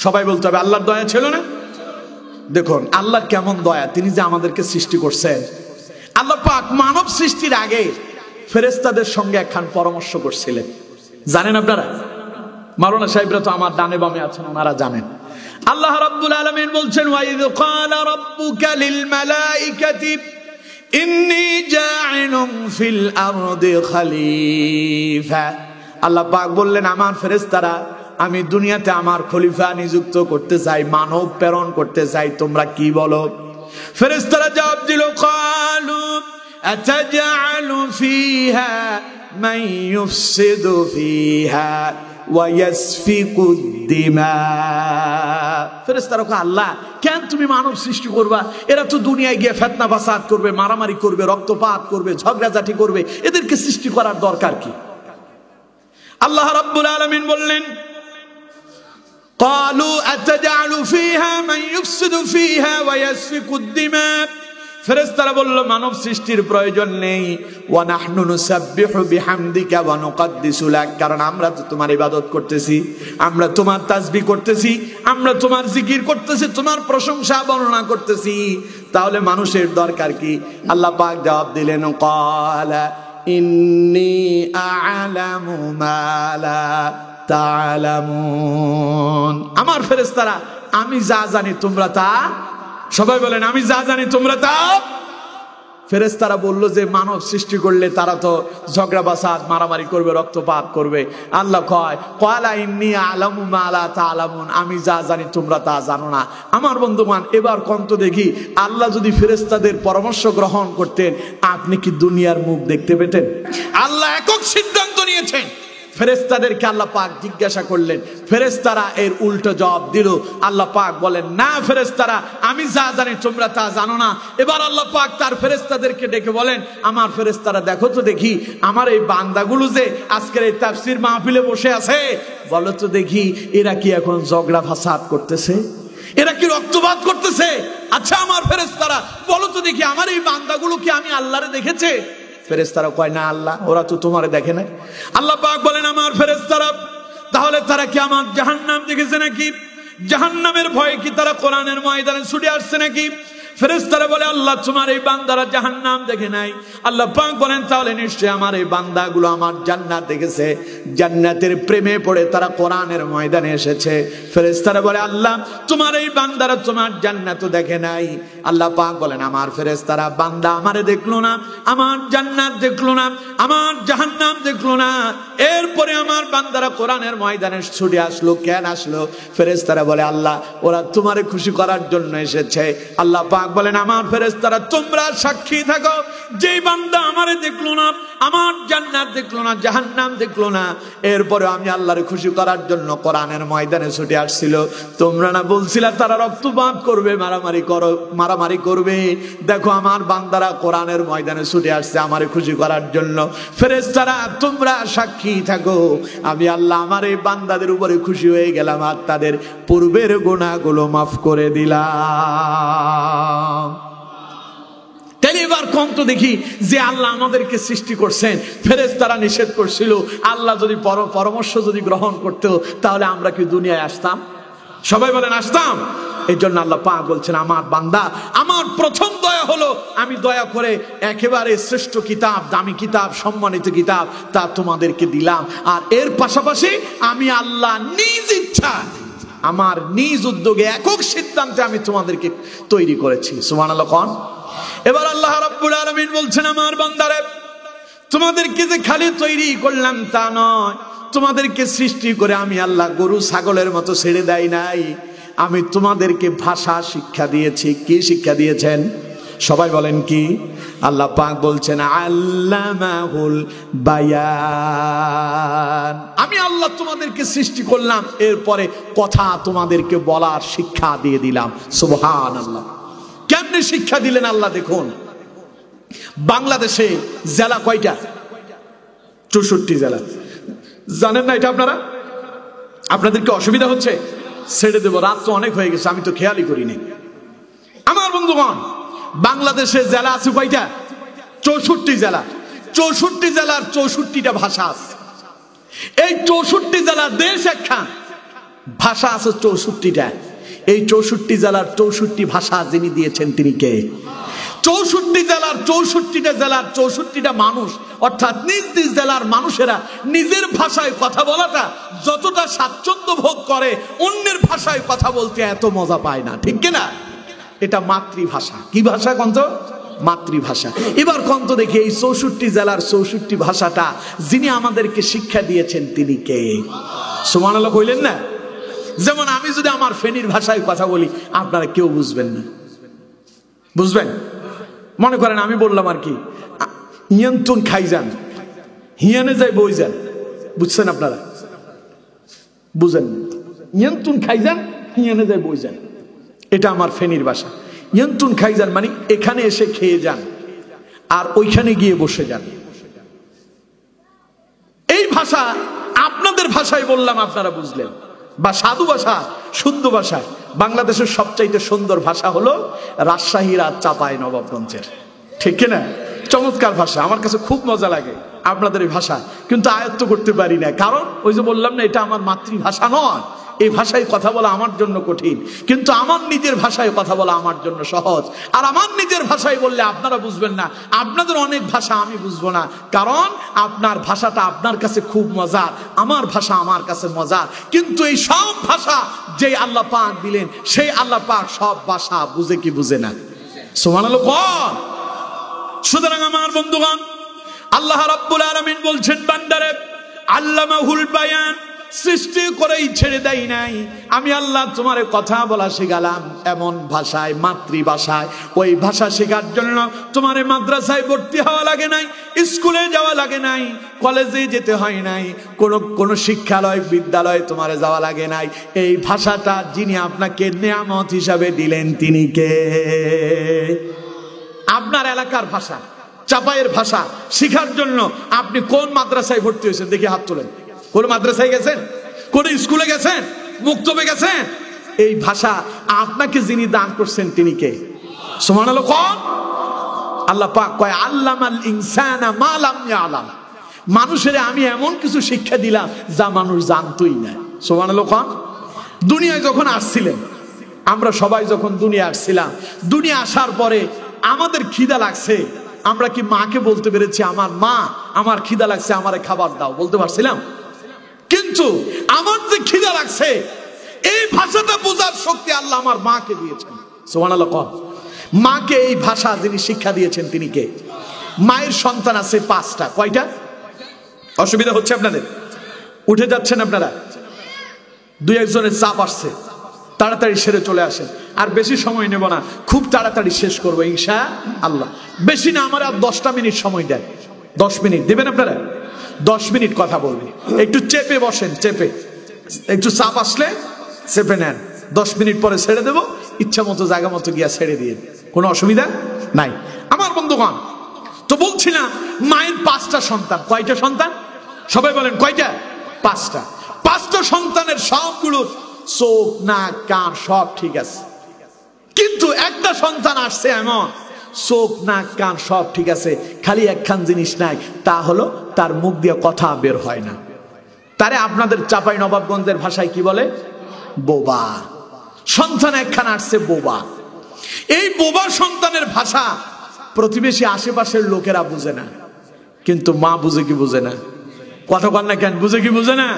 সবাই বলতে হবে আল্লাহর দয়া ছিল না? দেখুন আল্লাহর কেমন দয়া, তিনি যে আমাদেরকে সৃষ্টি করছেন। আল্লাহ পাক মানব সৃষ্টির আগে ফেরেশতাদের সঙ্গে একখান পরামর্শ করছিলেন, জানেন আপনারা? মাওলানা সাহেবরা তো আমার ডানে বামে আছেন, ওনারা জানেন। আল্লাহ রাব্বুল আলামিন বলছেন, ওয়া ইয ক্বালা রাব্বুকা লিল মালাইকাতি ইন্নী জাঈলুন ফিল আরদি খলিফা। আল্লাহ পাক বললেন, আমার ফেরেশতারা আমি দুনিয়াতে আমার খলিফা নিযুক্ত করতে চাই, মানব প্রেরণ করতে চাই, তোমরা কি বলো? ফেরেশতারা জবাব দিল, ক্বালু আতাজআলু ফিহা মান ইউফসিদু ফিহা ওয়া ইয়াসফিকু দিমা। ফেরেশতারা কয়, আল্লাহ কেন তুমি মানব সৃষ্টি করবা? এরা তো দুনিয়ায় গিয়ে ফিতনা ফাসাদ করবে, মারামারি করবে, রক্তপাত করবে, ঝগড়াঝাটি করবে, এদেরকে সৃষ্টি করার দরকার কি? আল্লাহ রাব্বুল আলামিন বললেন, قالوا أتجعل فيها من يفسد فيها ويسفك الدماء। ফেরেশতারা বলল, মানব সৃষ্টির প্রয়োজন নেই। ওয়া নাহনু নুসাব্বিহু বিহামদিকা ওয়া নুকদ্দিসু লাক, কারণ আমরা তো তোমার ইবাদত করতেছি, আমরা তোমার তাসবিহ করতেছি, আমরা তোমার জিকির করতেছি, তোমার প্রশংসা বর্ণনা করতেছি, তাহলে মানুষের দরকার কি? আল্লাহ পাক জবাব দিলেন, ক্বালা ইন্নী আ'লামু মা লা তা'লামুন। আমার ফেরেশতারা আমি যা জানি তোমরা তা, সবাই বলেন আমি যা জানি তোমরা তা। ফেরেশতারা বলল যে মানব সৃষ্টি করলে তারা তো ঝগড়া বাসাদ মারামারি করবে, রক্তপাত করবে। আল্লাহ কয়, ক্বালা ইন্নী আ'লামু মা লা তা'লামুন, আমি যা জানি তোমরা তা জানো না। আমার বন্ধুগণ, এবার কোন তো দেখি আল্লাহ যদি ফেরেশতাদের পরামর্শ গ্রহণ করতেন, আপনি কি দুনিয়ার মুখ দেখতে পেতেন? আল্লাহ একক সিদ্ধান্ত নিয়েছেন। ফেরেশতাদেরকে আল্লাহ পাক জিজ্ঞাসা করলেন, ফেরেশতারা এর উল্টো জবাব দিল। আল্লাহ পাক বলেন, না ফেরেশতারা আমি যা জানি তোমরা তা জানো না। এবার আল্লাহ পাক তার ফেরেশতাদেরকে ডেকে বলেন, আমার ফেরেশতারা দেখো তো দেখি আমার এই বান্দাগুলো যে আজকের এই তাফসীর মাহফিলে বসে আছে, বলো তো দেখি এরা কি এখন ঝগড়া ফাসাদ করতেছে? এরা কি রক্তপাত করতেছে? আচ্ছা আমার ফেরেশতারা বলো তো দেখি আমার এই বান্দাগুলো কি আমি আল্লাহরে দেখেছে? ফেরেশতারা কয়, না আল্লাহ, ওরা তো তোমারে দেখে না। আল্লাহ পাক বলেন, আমার ফেরেশতারা তাহলে তারা কি আমার জাহান্নাম দেখেছে নাকি? জাহান্নামের ভয়ে কি তারা কোরআনের ময়দানে ছুটে আসছে নাকি? ফেরেশতারা বলে আল্লাহ তোমার এই বান্দারা জাহান্নাম দেখে নাই। আল্লাহ পাক বলেন তাহলে নিশ্চয়ই আমার এই বান্দাগুলো আমার জান্নাত দেখেছে, জান্নাতের প্রেমে পড়ে তারা কোরআনের ময়দানে এসেছে। ফেরেশতারা বলে আল্লাহ তোমার এই বান্দারা তোমার জান্নাতও দেখে নাই। আল্লাহ পাক বলেন আমার ফেরেশতারা বান্দা আমারে দেখলো না, আমার জান্নাত দেখলো না, আমার জাহান্নাম দেখলো না, এরপরে আমার বান্দারা কোরআনের ময়দানে ছুটে আসলো। কেন আসলো? ফেরেশতারা বলে আল্লাহ ওরা তোমারে খুশি করার জন্য এসেছে। আল্লাহ পাক বলেন আমার ফেরেশতারা তোমরা সাক্ষী থাকো, যেই বান্দা আমারে দেখলো না, আমার জান্নাত দেখলো না, জাহান্নাম দেখলো না, এরপরে আমি আল্লাহরে খুশি করার জন্য কোরআনের ময়দানে ছুটে আসছিল, তোমরা না বলছিলা তারা রক্তপাত করবে, মারামারি করবে, দেখো আমার বান্দারা কোরআনের ময়দানে ছুটে আসছে আমারে খুশি করার জন্য। ফেরেশতারা তোমরা সাক্ষী থাকো, আমি আল্লাহ আমার এই বান্দাদের উপরে খুশি হয়ে গেলাম আর তাদের পূর্বের গুনাহগুলো মাফ করে দিলাম। তাহলে এবার কোন তো দেখি যে আল্লাহ আমাদেরকে সৃষ্টি করছেন, ফেরেশতারা নিষেধ করছিল, আল্লাহ যদি পরামর্শ যদি গ্রহণ করতো তাহলে আমরা কি দুনিয়ায় আসতাম? সবাই বলেন আসতাম। এই জন্য আল্লাহ পাক বলছেন আমার বান্দা, আমার প্রথম দয়া হলো আমি দয়া করে একেবারে শ্রেষ্ঠ কিতাব, দামি কিতাব, সম্মানিত কিতাব তা তোমাদেরকে দিলাম। আর এর পাশাপাশি আমি আল্লাহ নিজ ইচ্ছা, আমার নিজ উদ্যোগে একক সিদ্ধান্তে আমি তোমাদেরকে তৈরি করেছি। সুবহানাল্লাহ কোন। এবার আল্লাহ রাব্বুল আলামিন বলছেন আমার বান্দারে তোমাদেরকে যে খালি তৈরি করলাম তা নয়, তোমাদেরকে সৃষ্টি করে আমি আল্লাহ গরু ছাগলের মতো ছেড়ে দেই নাই, আমি তোমাদেরকে ভাষা শিক্ষা দিয়েছি। কি শিক্ষা দিয়েছেন? সবাই বলেন কি? আল্লাহ পাক বলছেন আল্লামাহুল বায়ান, আমি আল্লাহ তোমাদেরকে সৃষ্টি করলাম, এরপরে কথা তোমাদেরকে বলার শিক্ষা দিয়ে দিলাম। সুবহানাল্লাহ। কেমনে শিক্ষা দিলেন আল্লাহ দেখুন। বাংলাদেশে জেলা কয়টা? 64 জেলা। জানেন না এটা আপনারা? আপনাদেরকে অসুবিধা হচ্ছে? ছেড়ে দেবো, রাত তো অনেক হয়ে গেছে, আমি তো খেয়ালই করিনি। আমার বন্ধুগণ, বাংলাদেশে জেলা আছে কয়টা? 64 জেলা। 64 জেলার 64টা ভাষা আছে। এই 64 জেলার দেশ একখান, ভাষা আছে 64টা। এই 64 জেলার 64 ভাষা যিনি দিয়েছেন তিনি কে? 64 জেলার 64টা জেলার 64টা মানুষ, অর্থাৎ নিজ নিজ জেলার মানুষেরা নিজের ভাষায় কথা বলাটা যতটা স্বাচ্ছন্দ্য ভোগ করে অন্যের ভাষায় কথা বলতে এত মজা পায় না, ঠিক কিনা? এটা মাতৃভাষা। কি ভাষা কন্ত? মাতৃভাষা। এবার কন্ত দেখি এই 64 জেলার 64 ভাষাটা যিনি আমাদেরকে শিক্ষা দিয়েছেন তিনি কে? সুবহানাল্লাহ কইলেন না? যেমন আমি যদি আমার ফেনীর ভাষায় কথা বলি আপনারা কেউ বুঝবেন না। বুঝবেন? মনে করেন আমি বললাম আর কি ইয়ান্তুন খাইজান, হিয়ানে যাই বই যান, বুঝছেন আপনারা? বুঝেন? ইয়ান্তুন খাইজান, হিয়ানে যাই বই যান, এটা আমার ফেনীর ভাষা। ইয়ান্তুন খাইজান মানে এখানে এসে খেয়ে যান আর ওইখানে গিয়ে বসে যান। এই ভাষা আপনাদের ভাষায় বললাম, আপনারা বুঝলেন। বা সাধু ভাষা, শুদ্ধ ভাষা, বাংলাদেশের সবচাইতে সুন্দর ভাষা হলো রাজশাহীর আর চাপাই নবাবগঞ্জের, ঠিক কিনা? চমৎকার ভাষা, আমার কাছে খুব মজা লাগে আপনাদের এই ভাষা, কিন্তু আয়ত্ত করতে পারি না। কারণ ওই যে বললাম না, এটা আমার মাতৃভাষা নয়। এই ভাষায় কথা বলা আমার জন্য কঠিন, কিন্তু আমার নিজের ভাষায় কথা বলা আমার জন্য সহজ। আর আমার নিজের ভাষায় বললে আপনারা বুঝবেন না, আপনাদের অনেক ভাষা আমি বুঝবো না, কারণ আপনার ভাষাটা আপনার কাছে খুব মজার, আমার ভাষা আমার কাছে মজার। কিন্তু এই সব ভাষা যে আল্লাহ পাক দিলেন, সেই আল্লাহ পাক সব ভাষা বুঝে কি বুঝে না? সুবহানাল্লাহ। সুতরাং আমার বন্ধুগণ, আল্লাহ রাব্বুল আলামিন বলছেন বান্দারে আল্লামাহুল বায়ান, সৃষ্টি করেই ছেড়ে দেই নাই, আমি আল্লাহ তোমারে কথা বলা শেখালাম এমন ভাষায়, মাতৃভাষায়। ওই ভাষা শেখার জন্য তোমারে মাদ্রাসায় ভর্তি হওয়া লাগে নাই, স্কুলে যাওয়া লাগে নাই, কলেজে যেতে হয় নাই, কোনো শিক্ষালয় বিদ্যালয়ে তোমারে যাওয়া লাগে নাই। এই ভাষাটা যিনি আপনাকে নিয়ামত হিসাবে দিলেন তিনি কে? আপনার এলাকার ভাষা, চাপাইয়ের ভাষা শেখার জন্য আপনি কোন মাদ্রাসায় ভর্তি হয়েছেন? দেখি হাত তোলেন। কোন মাদ্রাসায় গেছেন? কোন স্কুলে গেছেন? মুক্তবে গেছেন? এই ভাষা আপনাকে যিনি দান করছেন তিনি কে? সুবহানাল্লাহ। কোন? আল্লাহ পাক কয় আল্লামাল ইনসানা মা লাম ইয়ালাম, মানুষের আমি এমন কিছু শিক্ষা দিলাম যা মানুষ জানতোই না। সুবহানাল্লাহ। কোন? দুনিয়ায় যখন আসছিলেন আমরা সবাই যখন দুনিয়া আসছিলাম, দুনিয়া আসার পরে আমাদের খিদা লাগছে, আমরা কি মাকে বলতে পেরেছি আমার মা আমার খিদা লাগছে আমারে খাবার দাও? বলতে পারছিলাম? কিন্তু আমার যে খিদা লাগছে এই ভাষাটা বোঝার শক্তি আল্লাহ আমার মাকে দিয়েছেন। সুবহানাল্লাহ। মাকে এই ভাষা যিনি শিক্ষা দিয়েছেন তিনি কে? মায়ের সন্তান আছে 5টা। কয়টা? অসুবিধা হচ্ছে আপনাদের? উঠে যাচ্ছেন আপনারা? 2-1 জনের চাপ আসছে, তাড়াতাড়ি সেরে চলে আসেন। আর বেশি সময় নেব না, খুব তাড়াতাড়ি শেষ করবো ইনশাআল্লাহ। বেশি না, আমার আর 10টা মিনিট সময় দেন। 10 মিনিট দেবেন আপনারা? 10 মিনিট কথা বলবেন। একটু চেপে বসেন, চেপে, একটু চাপ আসলে চেপে নেন। 10 মিনিট পরে ছেড়ে দেবো, ইচ্ছা মতো জায়গা মতো গিয়া ছেড়ে দিয়ে, কোনো অসুবিধা নাই আমার বন্ধুগণ। তো বলছিলাম মায়ের 5টা সন্তান। কয়টা সন্তান? সবাই বলেন কয়টা? 5টা। 5টা সন্তানের সবগুলোর চোখ নাক কান সব ঠিক আছে, কিন্তু একটা সন্তান আসছে এমন চোখ নাক কান সব ঠিক আছে, খালি একখান জিনিস নাই, তা হলো তার মুখ দিয়ে কথা বের হয় না। তারে আপনাদের চাপাই নবাবগঞ্জের ভাষায় কি বলে? বোবা। সন্তান একখান আসছে বোবা। এই বোবা সন্তানের ভাষা প্রতিবেশী আশেপাশের লোকেরা বুঝে না, কিন্তু মা বুঝে কি বুঝে না? কথা বল না কেন? বুঝে কি বুঝে না?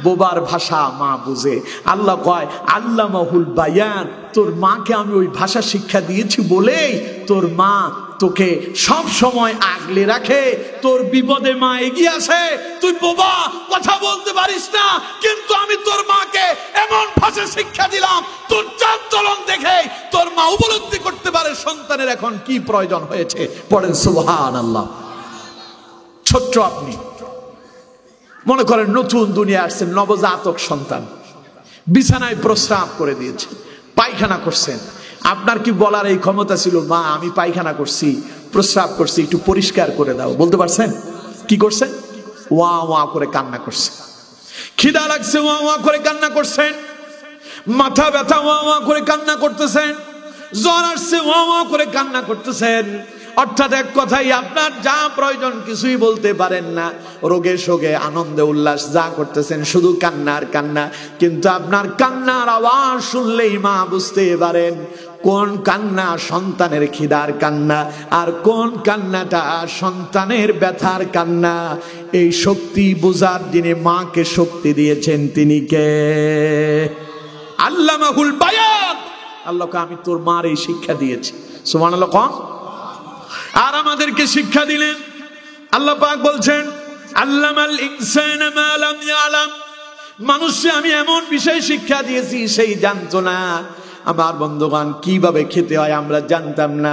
বোবার ভাষা মা বুঝে। আল্লাহ কয় আল্লামাহুল বায়ান, তোর মাকে আমি ওই ভাষা শিক্ষা দিয়েছি বলেই তোর মা তোকে সব সময় আগলে রাখে, তোর বিপদে মা এগিয়ে আসে। তুই বোবা, কথা বলতে পারিস না, কিন্তু আমি তোর মাকে এমন ভাষা শিক্ষা দিলাম তোর চাল চলন দেখে তোর মা উপলব্ধি করতে পারে সন্তানের এখন কি প্রয়োজন হয়েছে। পড়েন সুবহানাল্লাহ। ছোট্ট আপনি মনে করেন নতুন দুনিয়া আসছেন, নবজাতক সন্তান, বিছানায় প্রস্রাব করে দিয়েছে, পায়খানা করছেন। আপনার কি বলার এই ক্ষমতা ছিল, মা আমি পায়খানা করছি, প্রস্রাব করছি, একটু পরিষ্কার করে দাও? বলতে পারছেন? কি করছেন? ওয়া ওয়া করে কান্না করছেন। খিদা লাগছে, ওয়া ওয়া করে কান্না করছেন। মাথা ব্যথা, ওয়া ওয়া করে কান্না করতেছেন। জ্বর আসছে, ওয়া ওয়া করে কান্না করতেছেন। অর্থাৎ এক কথাই আপনার যা প্রয়োজন কিছুই বলতে পারেন না, রোগে শোকে আনন্দে উল্লাস যা করতেছেন শুধু কান্নার কান্না। কিন্তু আপনার কান্নার আওয়াজ শুনলেই মা বুঝতে পারেন কোন কান্না সন্তানের খিদার কান্না আর কোন কান্নাটা সন্তানের ব্যথার কান্না। এই শক্তি বোঝার যিনি মাকে শক্তি দিয়েছেন তিনি কে? আল্লামাহুল বায়ান। আল্লাহকে আমি তোর মার এই শিক্ষা দিয়েছি। সুবহানাল্লাহ। আর আমাদেরকে শিক্ষা দিলেন, আল্লাহ পাক বলছেন আল্লামাল ইনসানা মা লাম ইয়ালাম, মানুষকে আমি এমন বিষয় শিক্ষা দিয়েছি সেই জানতো না। আমার বন্ধুগণ, কিভাবে খেতে হয় আমরা জানতাম না।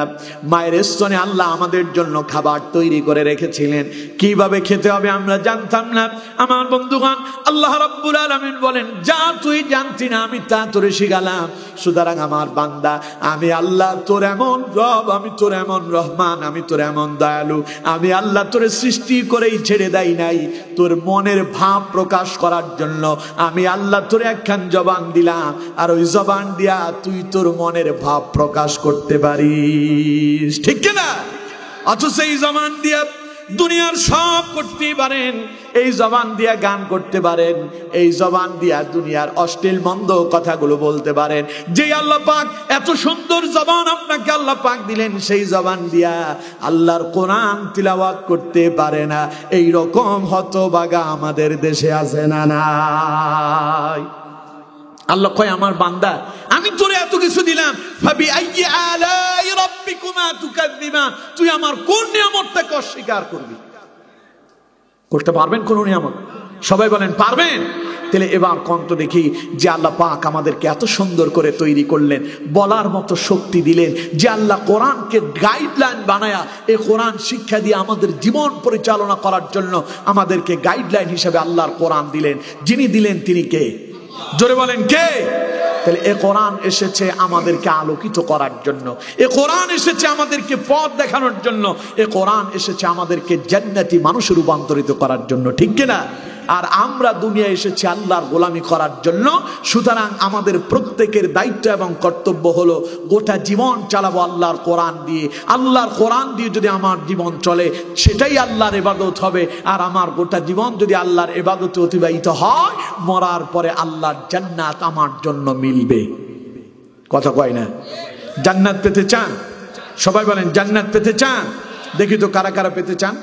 মায়ের স্তনে আল্লাহ আমাদের জন্য খাবার তৈরি করে রেখেছিলেন, কিভাবে খেতে হবে আমরা জানতাম না। আমার বন্ধুগণ, আল্লাহ রাব্বুল আলামিন বলেন যা তুই জানতি না আমি তা তোরে শিখালাম। সুতরাং আমার বান্দা, আমি আল্লাহ তোর এমন রব, আমি তোর এমন রহমান, আমি তোর এমন দয়ালু। আমি আল্লাহ তোরে সৃষ্টি করেই ছেড়ে দেই নাই তোর মনের ভাব প্রকাশ করার জন্য। আমি আল্লাহ তোরে একখান জবান দিলাম, আর ওই জবান দিয়া তুই তোর মনের ভাব প্রকাশ করতে পারিস, ঠিক কিনা? অথচ এই জবান দিয়া দুনিয়ার সব করতে পারেন, এই জবান দিয়া গান করতে পারেন, এই জবান দিয়া দুনিয়ার অশ্লীল মন্দ কথাগুলো বলতে পারেন। যে আল্লাহ পাক এত সুন্দর জবান আপনাকে আল্লাহ পাক দিলেন, সেই জবান দিয়া আল্লাহর কোরআন তিলাওয়াত করতে পারে না, এই রকম হতভাগা আমাদের দেশে আছে না নাই? আল্লাহ কয় আমার বান্দা আমি তোরে এত কিছু দিলাম, ফাবি আইয়ি আলাই রাব্বিকুমা তুকাযযিবান, তুই আমার কোন নিয়ামতটাকে অস্বীকার করবি? করতে পারবেন কোন নিয়ামত? সবাই বলেন পারবেন? তাহলে এবার কন্ত দেখি যে আল্লাহ পাক আমাদেরকে এত সুন্দর করে তৈরি করলেন, বলার মতো শক্তি দিলেন, যে আল্লাহ কোরআনকে গাইডলাইন বানায়া এই কোরআন শিক্ষা দিয়ে আমাদের জীবন পরিচালনা করার জন্য আমাদেরকে গাইডলাইন হিসেবে আল্লাহর কোরআন দিলেন। যিনি দিলেন তিনি কে? জোরে বলেন কে? তাহলে এ কোরআন এসেছে আমাদেরকে আলোকিত করার জন্য, এ কোরআন এসেছে আমাদেরকে পথ দেখানোর জন্য, এ কোরআন এসেছে আমাদেরকে জান্নাতি মানুষে রূপান্তরিত করার জন্য, ঠিক কিনা? আর আমরা দুনিয়া এসেছি আল্লাহর গোলামি করার জন্য। সুতরাং আমাদের প্রত্যেকের দায়িত্ব এবং কর্তব্য হলো গোটা জীবন চালাবো আল্লাহর কোরআন দিয়ে। আল্লাহর কোরআন দিয়ে যদি আমার জীবন চলে সেটাই আল্লাহর ইবাদত হবে। আর আমার গোটা জীবন যদি আল্লাহর ইবাদতে অতিবাহিত হয়, মরার পরে আল্লাহর জান্নাত আমার জন্য মিলবে। কথা কয় না? জান্নাত পেতে চান? সবাই বলেন জান্নাত পেতে চান? দেখি তো কারা কারা পেতে চান।